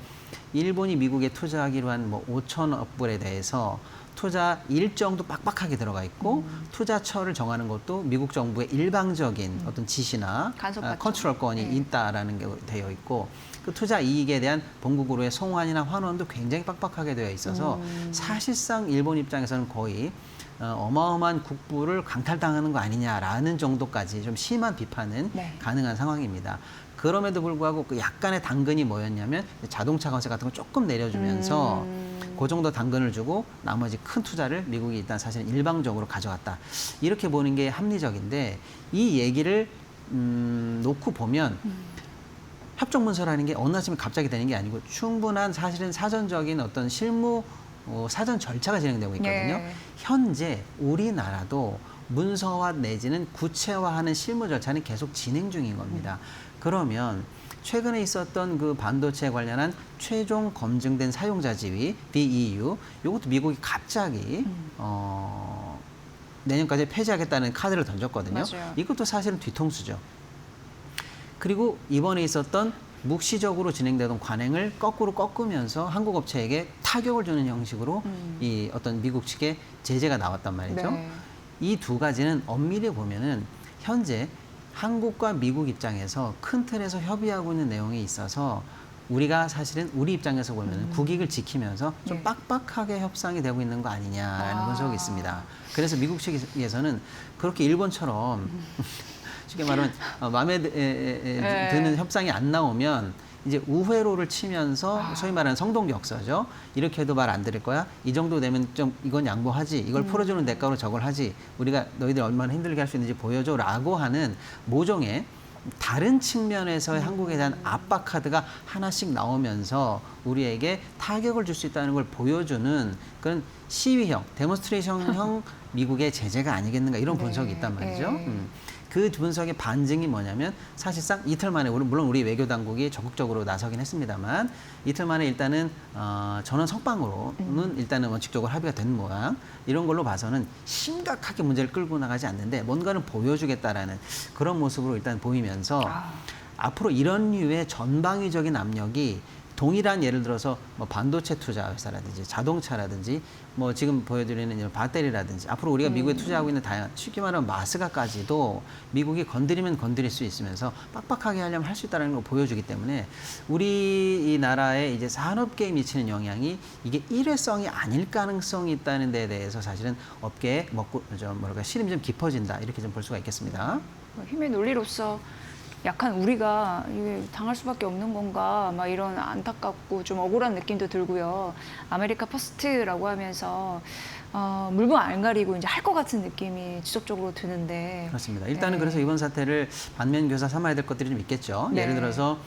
일본이 미국에 투자하기로 한 뭐 5천억 불에 대해서 투자 일정도 빡빡하게 들어가 있고 투자처를 정하는 것도 미국 정부의 일방적인 어떤 지시나 컨트롤권이 있다라는 게 되어 있고 그 투자 이익에 대한 본국으로의 송환이나 환원도 굉장히 빡빡하게 되어 있어서 사실상 일본 입장에서는 거의 어마어마한 국부를 강탈당하는 거 아니냐라는 정도까지 좀 심한 비판은 가능한 상황입니다. 그럼에도 불구하고 그 약간의 당근이 뭐였냐면 자동차 관세 같은 거 조금 내려주면서 그 정도 당근을 주고 나머지 큰 투자를 미국이 일단 사실은 일방적으로 가져갔다. 이렇게 보는 게 합리적인데 이 얘기를 놓고 보면 협정 문서라는 게 어느 아침에 갑자기 되는 게 아니고 충분한 사실은 사전적인 어떤 실무 사전 절차가 진행되고 있거든요. 현재 우리나라도 문서화 내지는 구체화하는 실무 절차는 계속 진행 중인 겁니다. 그러면 최근에 있었던 그 반도체 관련한 최종 검증된 사용자 지위 BEU 이것도 미국이 갑자기 내년까지 폐지하겠다는 카드를 던졌거든요. 맞아요. 이것도 사실은 뒤통수죠. 그리고 이번에 있었던 묵시적으로 진행되던 관행을 거꾸로 꺾으면서 한국 업체에게 타격을 주는 형식으로 이 어떤 미국 측의 제재가 나왔단 말이죠. 이 두 가지는 엄밀히 보면은 현재 한국과 미국 입장에서 큰 틀에서 협의하고 있는 내용이 있어서 우리가 사실은 우리 입장에서 보면 국익을 지키면서 좀 빡빡하게 협상이 되고 있는 거 아니냐라는 분석이 있습니다. 그래서 미국 측에서는 그렇게 일본처럼 쉽게 말하면 마음에 드는 협상이 안 나오면 이제 우회로를 치면서 소위 말하는 성동격서죠. 이렇게 해도 말 안 들을 거야. 이 정도 되면 좀 이건 양보하지. 이걸 풀어주는 대가로 저걸 하지. 우리가 너희들 얼마나 힘들게 할 수 있는지 보여줘라고 하는 모종의 다른 측면에서의 한국에 대한 압박 카드가 하나씩 나오면서 우리에게 타격을 줄 수 있다는 걸 보여주는 그런 시위형, 데몬스트레이션형 미국의 제재가 아니겠는가 이런 분석이 있단 말이죠. 그 분석의 반증이 뭐냐면 사실상 이틀 만에 물론 우리 외교 당국이 적극적으로 나서긴 했습니다만 이틀 만에 일단은 전원 석방으로는 일단은 원칙적으로 합의가 된 모양 이런 걸로 봐서는 심각하게 문제를 끌고 나가지 않는데 뭔가는 보여주겠다라는 그런 모습으로 일단 보이면서 앞으로 이런 류의 전방위적인 압력이 동일한 예를 들어서 뭐 반도체 투자 회사라든지 자동차라든지 뭐 지금 보여드리는 이런 배터리라든지 앞으로 우리가 미국에 투자하고 있는 다양한 쉽게 말하면 마스가까지도 미국이 건드리면 건드릴 수 있으면서 빡빡하게 하려면 할 수 있다는 걸 보여주기 때문에 우리 이 나라의 이제 산업계에 미치는 영향이 이게 일회성이 아닐 가능성이 있다는 데 대해서 사실은 업계에 시름이 좀 깊어진다 이렇게 좀 볼 수가 있겠습니다. 힘의 논리로서 약한 우리가 이게 당할 수밖에 없는 건가 막 이런 안타깝고 좀 억울한 느낌도 들고요. 아메리카 퍼스트라고 하면서 물건 안 가리고 이제 할 것 같은 느낌이 지속적으로 드는데. 그렇습니다. 일단은 네. 그래서 이번 사태를 반면 교사 삼아야 될 것들이 좀 있겠죠. 네. 예를 들어서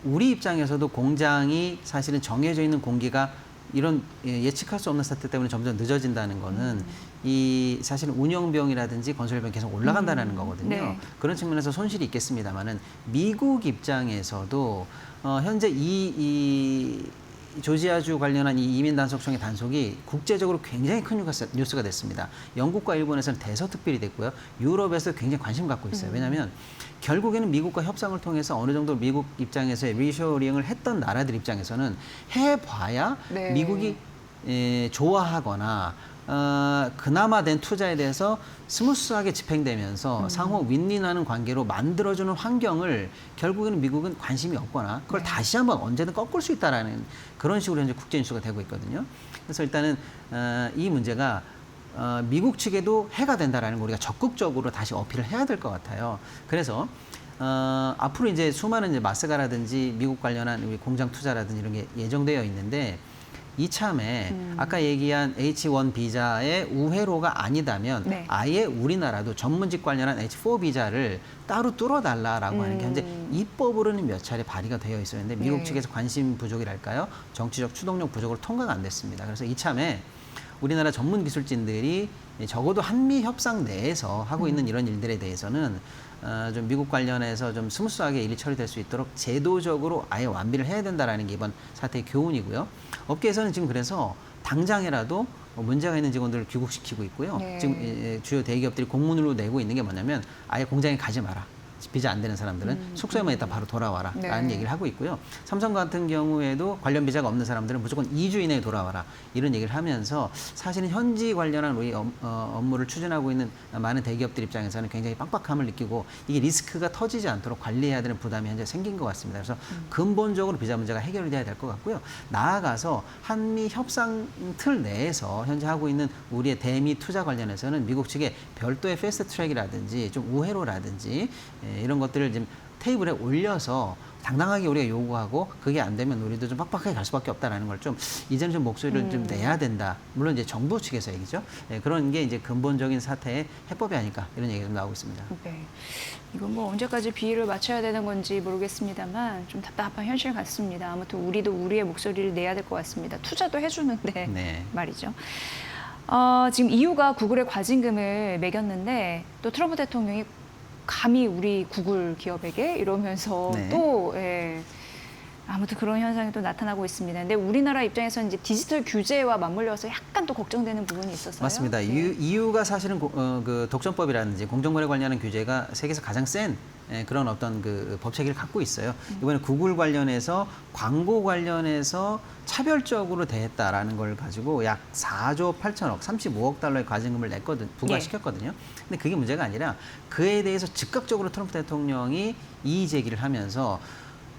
우리 입장에서도 공장이 사실은 정해져 있는 공기가 이런 예측할 수 없는 사태 때문에 점점 늦어진다는 거는 이 사실 운영비용이라든지 건설비용 계속 올라간다는 거거든요. 네. 그런 측면에서 손실이 있겠습니다만은 미국 입장에서도 현재 이 조지아주 관련한 이 이민 단속청의 단속이 국제적으로 굉장히 큰 뉴스가 됐습니다. 영국과 일본에서는 대서특필이 됐고요. 유럽에서 굉장히 관심 갖고 있어요. 왜냐하면 결국에는 미국과 협상을 통해서 어느 정도 미국 입장에서의 리쇼링을 했던 나라들 입장에서는 해봐야 네. 미국이 좋아하거나 그나마 된 투자에 대해서 스무스하게 집행되면서 상호 윈윈하는 관계로 만들어주는 환경을 결국에는 미국은 관심이 없거나 그걸 다시 한번 언제든 꺾을 수 있다라는 그런 식으로 현재 국제 뉴스가 되고 있거든요. 그래서 일단은 이 문제가 미국 측에도 해가 된다라는 걸 우리가 적극적으로 다시 어필을 해야 될 것 같아요. 그래서 앞으로 이제 수많은 이제 마스가라든지 미국 관련한 우리 공장 투자라든지 이런 게 예정되어 있는데 이참에 아까 얘기한 H1 비자의 우회로가 아니다면 네. 아예 우리나라도 전문직 관련한 H4 비자를 따로 뚫어달라라고 하는 게 현재 입법으로는 몇 차례 발의가 되어 있었는데 미국 네. 측에서 관심 부족이랄까요? 정치적 추동력 부족으로 통과가 안 됐습니다. 그래서 이참에 우리나라 전문 기술진들이 적어도 한미 협상 내에서 하고 있는 이런 일들에 대해서는 좀 미국 관련해서 좀 스무스하게 일이 처리될 수 있도록 제도적으로 아예 완비를 해야 된다라는 게 이번 사태의 교훈이고요. 업계에서는 지금 그래서 당장이라도 문제가 있는 직원들을 귀국시키고 있고요. 네. 지금 주요 대기업들이 공문으로 내고 있는 게 뭐냐면 아예 공장에 가지 마라. 비자 안 되는 사람들은 숙소에만 있다 바로 돌아와라 라는 네. 얘기를 하고 있고요. 삼성 같은 경우에도 관련 비자가 없는 사람들은 무조건 2주 이내에 돌아와라 이런 얘기를 하면서 사실은 현지 관련한 우리 업무를 추진하고 있는 많은 대기업들 입장에서는 굉장히 빡빡함을 느끼고 이게 리스크가 터지지 않도록 관리해야 되는 부담이 현재 생긴 것 같습니다. 그래서 근본적으로 비자 문제가 해결이 돼야 될 것 같고요. 나아가서 한미 협상 틀 내에서 현재 하고 있는 우리의 대미 투자 관련해서는 미국 측에 별도의 패스트 트랙이라든지 좀 우회로라든지 이런 것들을 지금 테이블에 올려서 당당하게 우리가 요구하고 그게 안 되면 우리도 좀 빡빡하게 갈 수밖에 없다라는 걸 좀 이제는 좀 목소리를 좀 내야 된다. 물론 이제 정부 측에서 얘기죠. 그런 게 이제 근본적인 사태의 해법이 아닐까 이런 얘기가 좀 나오고 있습니다. 네. 이건 뭐 언제까지 비위를 맞춰야 되는 건지 모르겠습니다만 좀 답답한 현실 같습니다. 아무튼 우리도 우리의 목소리를 내야 될 것 같습니다. 투자도 해주는데 네. 말이죠. 지금 EU가 구글의 과징금을 매겼는데 또 트럼프 대통령이 감히 우리 구글 기업에게 이러면서 네. 또 아무튼 그런 현상이 또 나타나고 있습니다. 근데 우리나라 입장에서는 이제 디지털 규제와 맞물려서 약간 또 걱정되는 부분이 있어서요. 맞습니다. 네. EU가 사실은 그 독점법이라든지 공정거래 관련한 규제가 세계에서 가장 센 그런 어떤 그 법 체계를 갖고 있어요. 이번에 구글 관련해서 광고 관련해서 차별적으로 대했다라는 걸 가지고 약 4조 8천억, 35억 달러의 과징금을 부과시켰거든요. 근데 그게 문제가 아니라 그에 대해서 즉각적으로 트럼프 대통령이 이의 제기를 하면서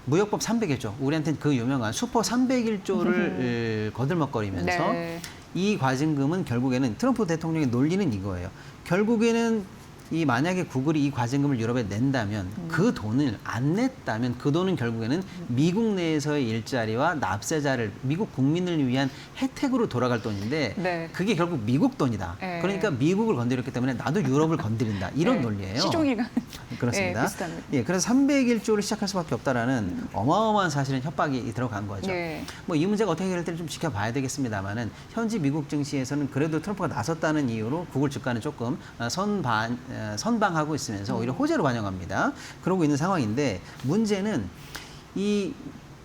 무역법 301조, 우리한테는 그 유명한 슈퍼 301조를 거들먹거리면서 네. 이 과징금은 결국에는 트럼프 대통령의 논리는 이거예요. 결국에는 이 만약에 구글이 이 과징금을 유럽에 낸다면 그 돈을 안 냈다면 그 돈은 결국에는 미국 내에서의 일자리와 납세자를 미국 국민을 위한 혜택으로 돌아갈 돈인데 네. 그게 결국 미국 돈이다. 네. 그러니까 미국을 건드렸기 때문에 나도 유럽을 건드린다. 이런 네. 논리예요. 시종일관. 그렇습니다. 비슷한. 그래서 301조를 시작할 수밖에 없다라는 어마어마한 사실은 협박이 들어간 거죠. 네. 뭐 이 문제가 어떻게 해결될지 좀 지켜봐야 되겠습니다만은 현지 미국 증시에서는 그래도 트럼프가 나섰다는 이유로 구글 주가는 조금 선방하고 있으면서 오히려 호재로 반영합니다. 그러고 있는 상황인데 문제는 이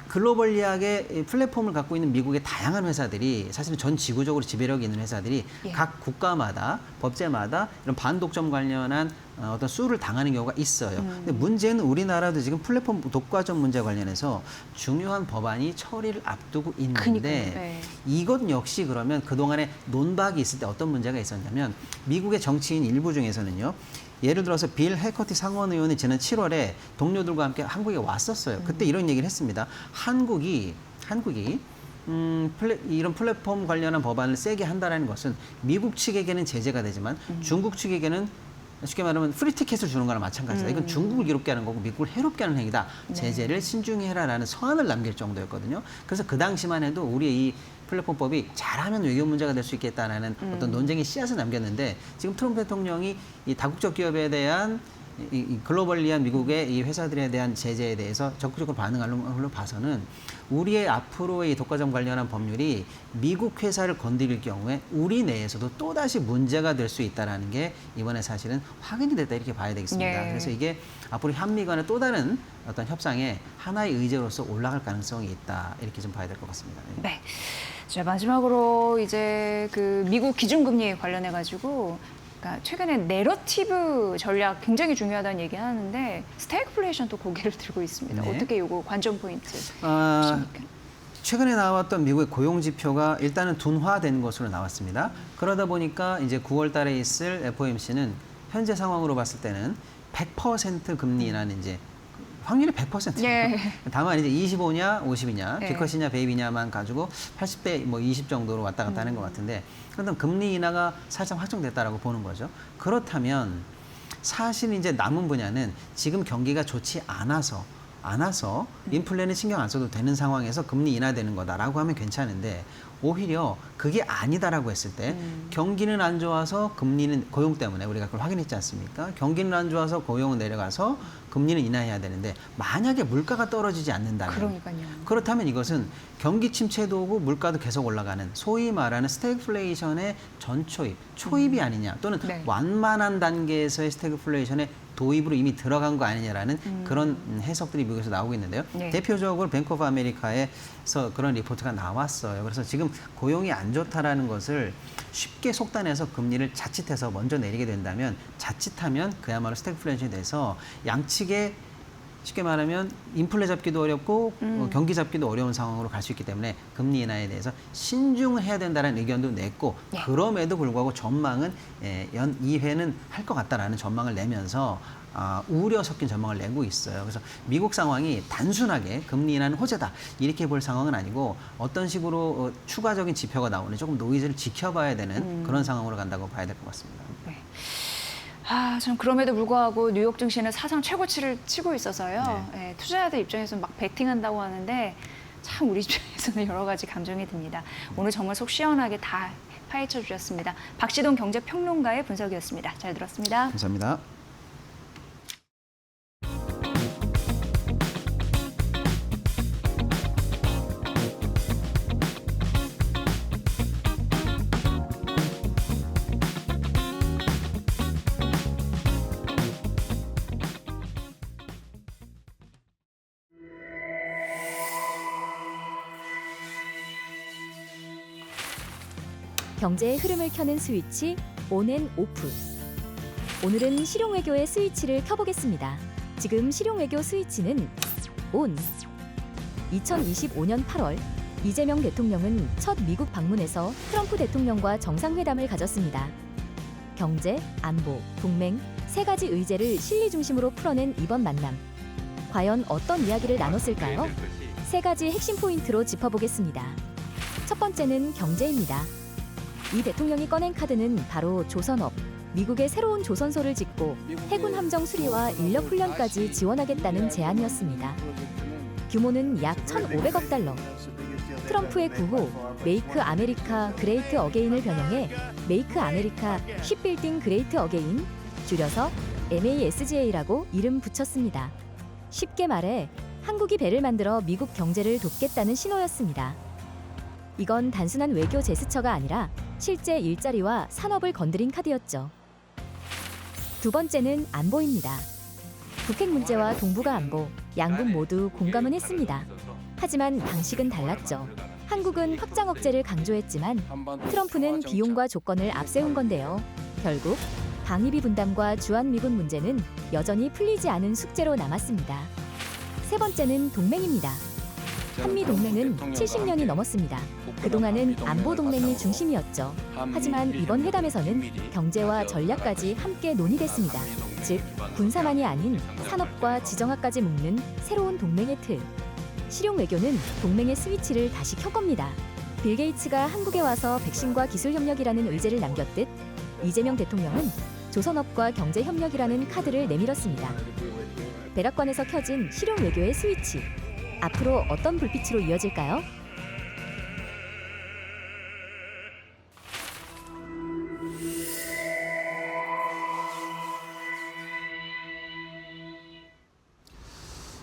글로벌리하게 플랫폼을 갖고 있는 미국의 다양한 회사들이 사실은 전 지구적으로 지배력이 있는 회사들이 예. 각 국가마다 법제마다 이런 반독점 관련한 어떤 수를 당하는 경우가 있어요. 근데 문제는 우리나라도 지금 플랫폼 독과점 문제 관련해서 중요한 법안이 처리를 앞두고 있는데 그러니까요. 네. 이것 역시 그러면 그동안에 논박이 있을 때 어떤 문제가 있었냐면 미국의 정치인 일부 중에서는요. 예를 들어서 빌 해커티 상원 의원이 지난 7월에 동료들과 함께 한국에 왔었어요. 그때 이런 얘기를 했습니다. 한국이 이런 플랫폼 관련한 법안을 세게 한다는 것은 미국 측에게는 제재가 되지만 중국 측에게는 쉽게 말하면 프리티켓을 주는 거랑 마찬가지다. 이건 중국을 이롭게 하는 거고 미국을 해롭게 하는 행위다. 제재를 신중히 해라라는 서한을 남길 정도였거든요. 그래서 그 당시만 해도 우리의 이 플랫폼법이 잘하면 외교 문제가 될 수 있겠다라는 어떤 논쟁의 씨앗을 남겼는데 지금 트럼프 대통령이 이 다국적 기업에 대한 이 글로벌리한 미국의 이 회사들에 대한 제재에 대해서 적극적으로 반응하는 걸로 봐서는 우리의 앞으로의 이 독과점 관련한 법률이 미국 회사를 건드릴 경우에 우리 내에서도 또다시 문제가 될 수 있다는 게 이번에 사실은 확인이 됐다 이렇게 봐야 되겠습니다. 네. 그래서 이게 앞으로 한미 간의 또 다른 어떤 협상에 하나의 의제로서 올라갈 가능성이 있다 이렇게 좀 봐야 될 것 같습니다. 네. 자, 마지막으로 이제 그 미국 기준금리 관련해 가지고 그러니까 최근에 내러티브 전략 굉장히 중요하다는 얘기 하는데 스태그플레이션 또 고개를 들고 있습니다. 네. 어떻게 요거 관전 포인트 아, 보십니까? 최근에 나왔던 미국의 고용 지표가 일단은 둔화된 것으로 나왔습니다. 그러다 보니까 이제 9월 달에 있을 FOMC는 현재 상황으로 봤을 때는 100% 금리 인하는 이제 확률이 100%예요. 예. 다만 이제 25냐 50이냐 예. 기컷이냐 베이비냐만 가지고 80대 뭐 20 정도로 왔다 갔다 하는 것 같은데 그렇다면 금리 인하가 살짝 확정됐다라고 보는 거죠. 그렇다면 사실 이제 남은 분야는 지금 경기가 좋지 않아서 인플레는 신경 안 써도 되는 상황에서 금리 인하되는 거다라고 하면 괜찮은데 오히려 그게 아니다라고 했을 때 경기는 안 좋아서 금리는 고용 때문에 우리가 그걸 확인했지 않습니까? 경기는 안 좋아서 고용은 내려가서 금리는 인하해야 되는데 만약에 물가가 떨어지지 않는다면 그러니까요. 그렇다면 이것은 경기 침체도 오고 물가도 계속 올라가는 소위 말하는 스태그플레이션의 전초입, 초입이 아니냐 또는 네. 완만한 단계에서의 스태그플레이션의 도입으로 이미 들어간 거 아니냐라는 그런 해석들이 미국에서 나오고 있는데요. 네. 대표적으로 뱅크 오브 아메리카에서 그런 리포트가 나왔어요. 그래서 지금 고용이 안 좋다라는 것을 쉽게 속단해서 금리를 자칫해서 먼저 내리게 된다면 자칫하면 그야말로 스태그플레이션이 돼서 양측에 쉽게 말하면 인플레 잡기도 어렵고 경기 잡기도 어려운 상황으로 갈 수 있기 때문에 금리 인하에 대해서 신중을 해야 된다는 의견도 냈고 네. 그럼에도 불구하고 전망은 연 2회는 할 것 같다라는 전망을 내면서 우려 섞인 전망을 내고 있어요. 그래서 미국 상황이 단순하게 금리 인하는 호재다 이렇게 볼 상황은 아니고 어떤 식으로 추가적인 지표가 나오는 조금 노이즈를 지켜봐야 되는 그런 상황으로 간다고 봐야 될 것 같습니다. 네. 참 그럼에도 불구하고 뉴욕 증시는 사상 최고치를 치고 있어서요. 네, 투자자들 입장에서는 막 베팅한다고 하는데 참 우리 입장에서는 여러 가지 감정이 듭니다. 오늘 정말 속 시원하게 다 파헤쳐 주셨습니다. 박시동 경제평론가의 분석이었습니다. 잘 들었습니다. 감사합니다. 경제의 흐름을 켜는 스위치 온앤오프. 오늘은 실용외교의 스위치를 켜보겠습니다. 지금 실용외교 스위치는 온. 2025년 8월 이재명 대통령은 첫 미국 방문에서 트럼프 대통령과 정상회담을 가졌습니다. 경제, 안보, 동맹 세 가지 의제를 실리 중심으로 풀어낸 이번 만남. 과연 어떤 이야기를 나눴을까요? 세 가지 핵심 포인트로 짚어보겠습니다. 첫 번째는 경제입니다. 이 대통령이 꺼낸 카드는 바로 조선업, 미국의 새로운 조선소를 짓고 해군 함정 수리와 인력 훈련까지 지원하겠다는 제안이었습니다. 규모는 약 1,500억 달러. 트럼프의 구호 메이크 아메리카 그레이트 어게인을 변형해 메이크 아메리카 쉽빌딩 그레이트 어게인, 줄여서 MASGA라고 이름 붙였습니다. 쉽게 말해 한국이 배를 만들어 미국 경제를 돕겠다는 신호였습니다. 이건 단순한 외교 제스처가 아니라 실제 일자리와 산업을 건드린 카드였죠. 두 번째는 안보입니다. 북핵 문제와 동북아 안보, 양국 모두 공감은 했습니다. 하지만 방식은 달랐죠. 한국은 확장 억제를 강조했지만 트럼프는 비용과 조건을 앞세운 건데요. 결국 방위비 분담과 주한미군 문제는 여전히 풀리지 않은 숙제로 남았습니다. 세 번째는 동맹입니다. 한미 동맹은 70년이 넘었습니다. 그동안은 안보 동맹이 중심이었죠. 하지만 이번 회담에서는 경제와 전략까지 함께 논의됐습니다. 즉, 군사만이 아닌 산업과 지정학까지 묶는 새로운 동맹의 틀. 실용 외교는 동맹의 스위치를 다시 켠 겁니다. 빌 게이츠가 한국에 와서 백신과 기술 협력이라는 의제를 남겼듯 이재명 대통령은 조선업과 경제 협력이라는 카드를 내밀었습니다. 백악관에서 켜진 실용 외교의 스위치. 앞으로 어떤 불빛으로 이어질까요?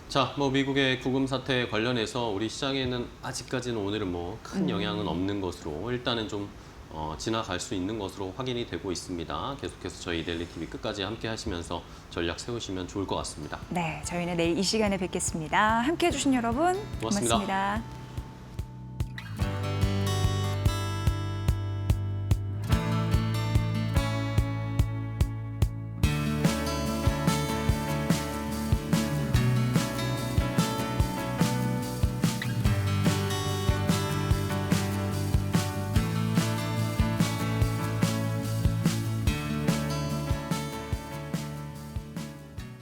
자, 미국의 구금 사태 관련해서 우리 시장에는 아직까지는 오늘은 큰 영향은 없는 것으로 일단은 좀 지나갈 수 있는 것으로 확인이 되고 있습니다. 계속해서 저희 데일리 TV 끝까지 함께 하시면서 전략 세우시면 좋을 것 같습니다. 네, 저희는 내일 이 시간에 뵙겠습니다. 함께해 주신 여러분 고맙습니다. 고맙습니다.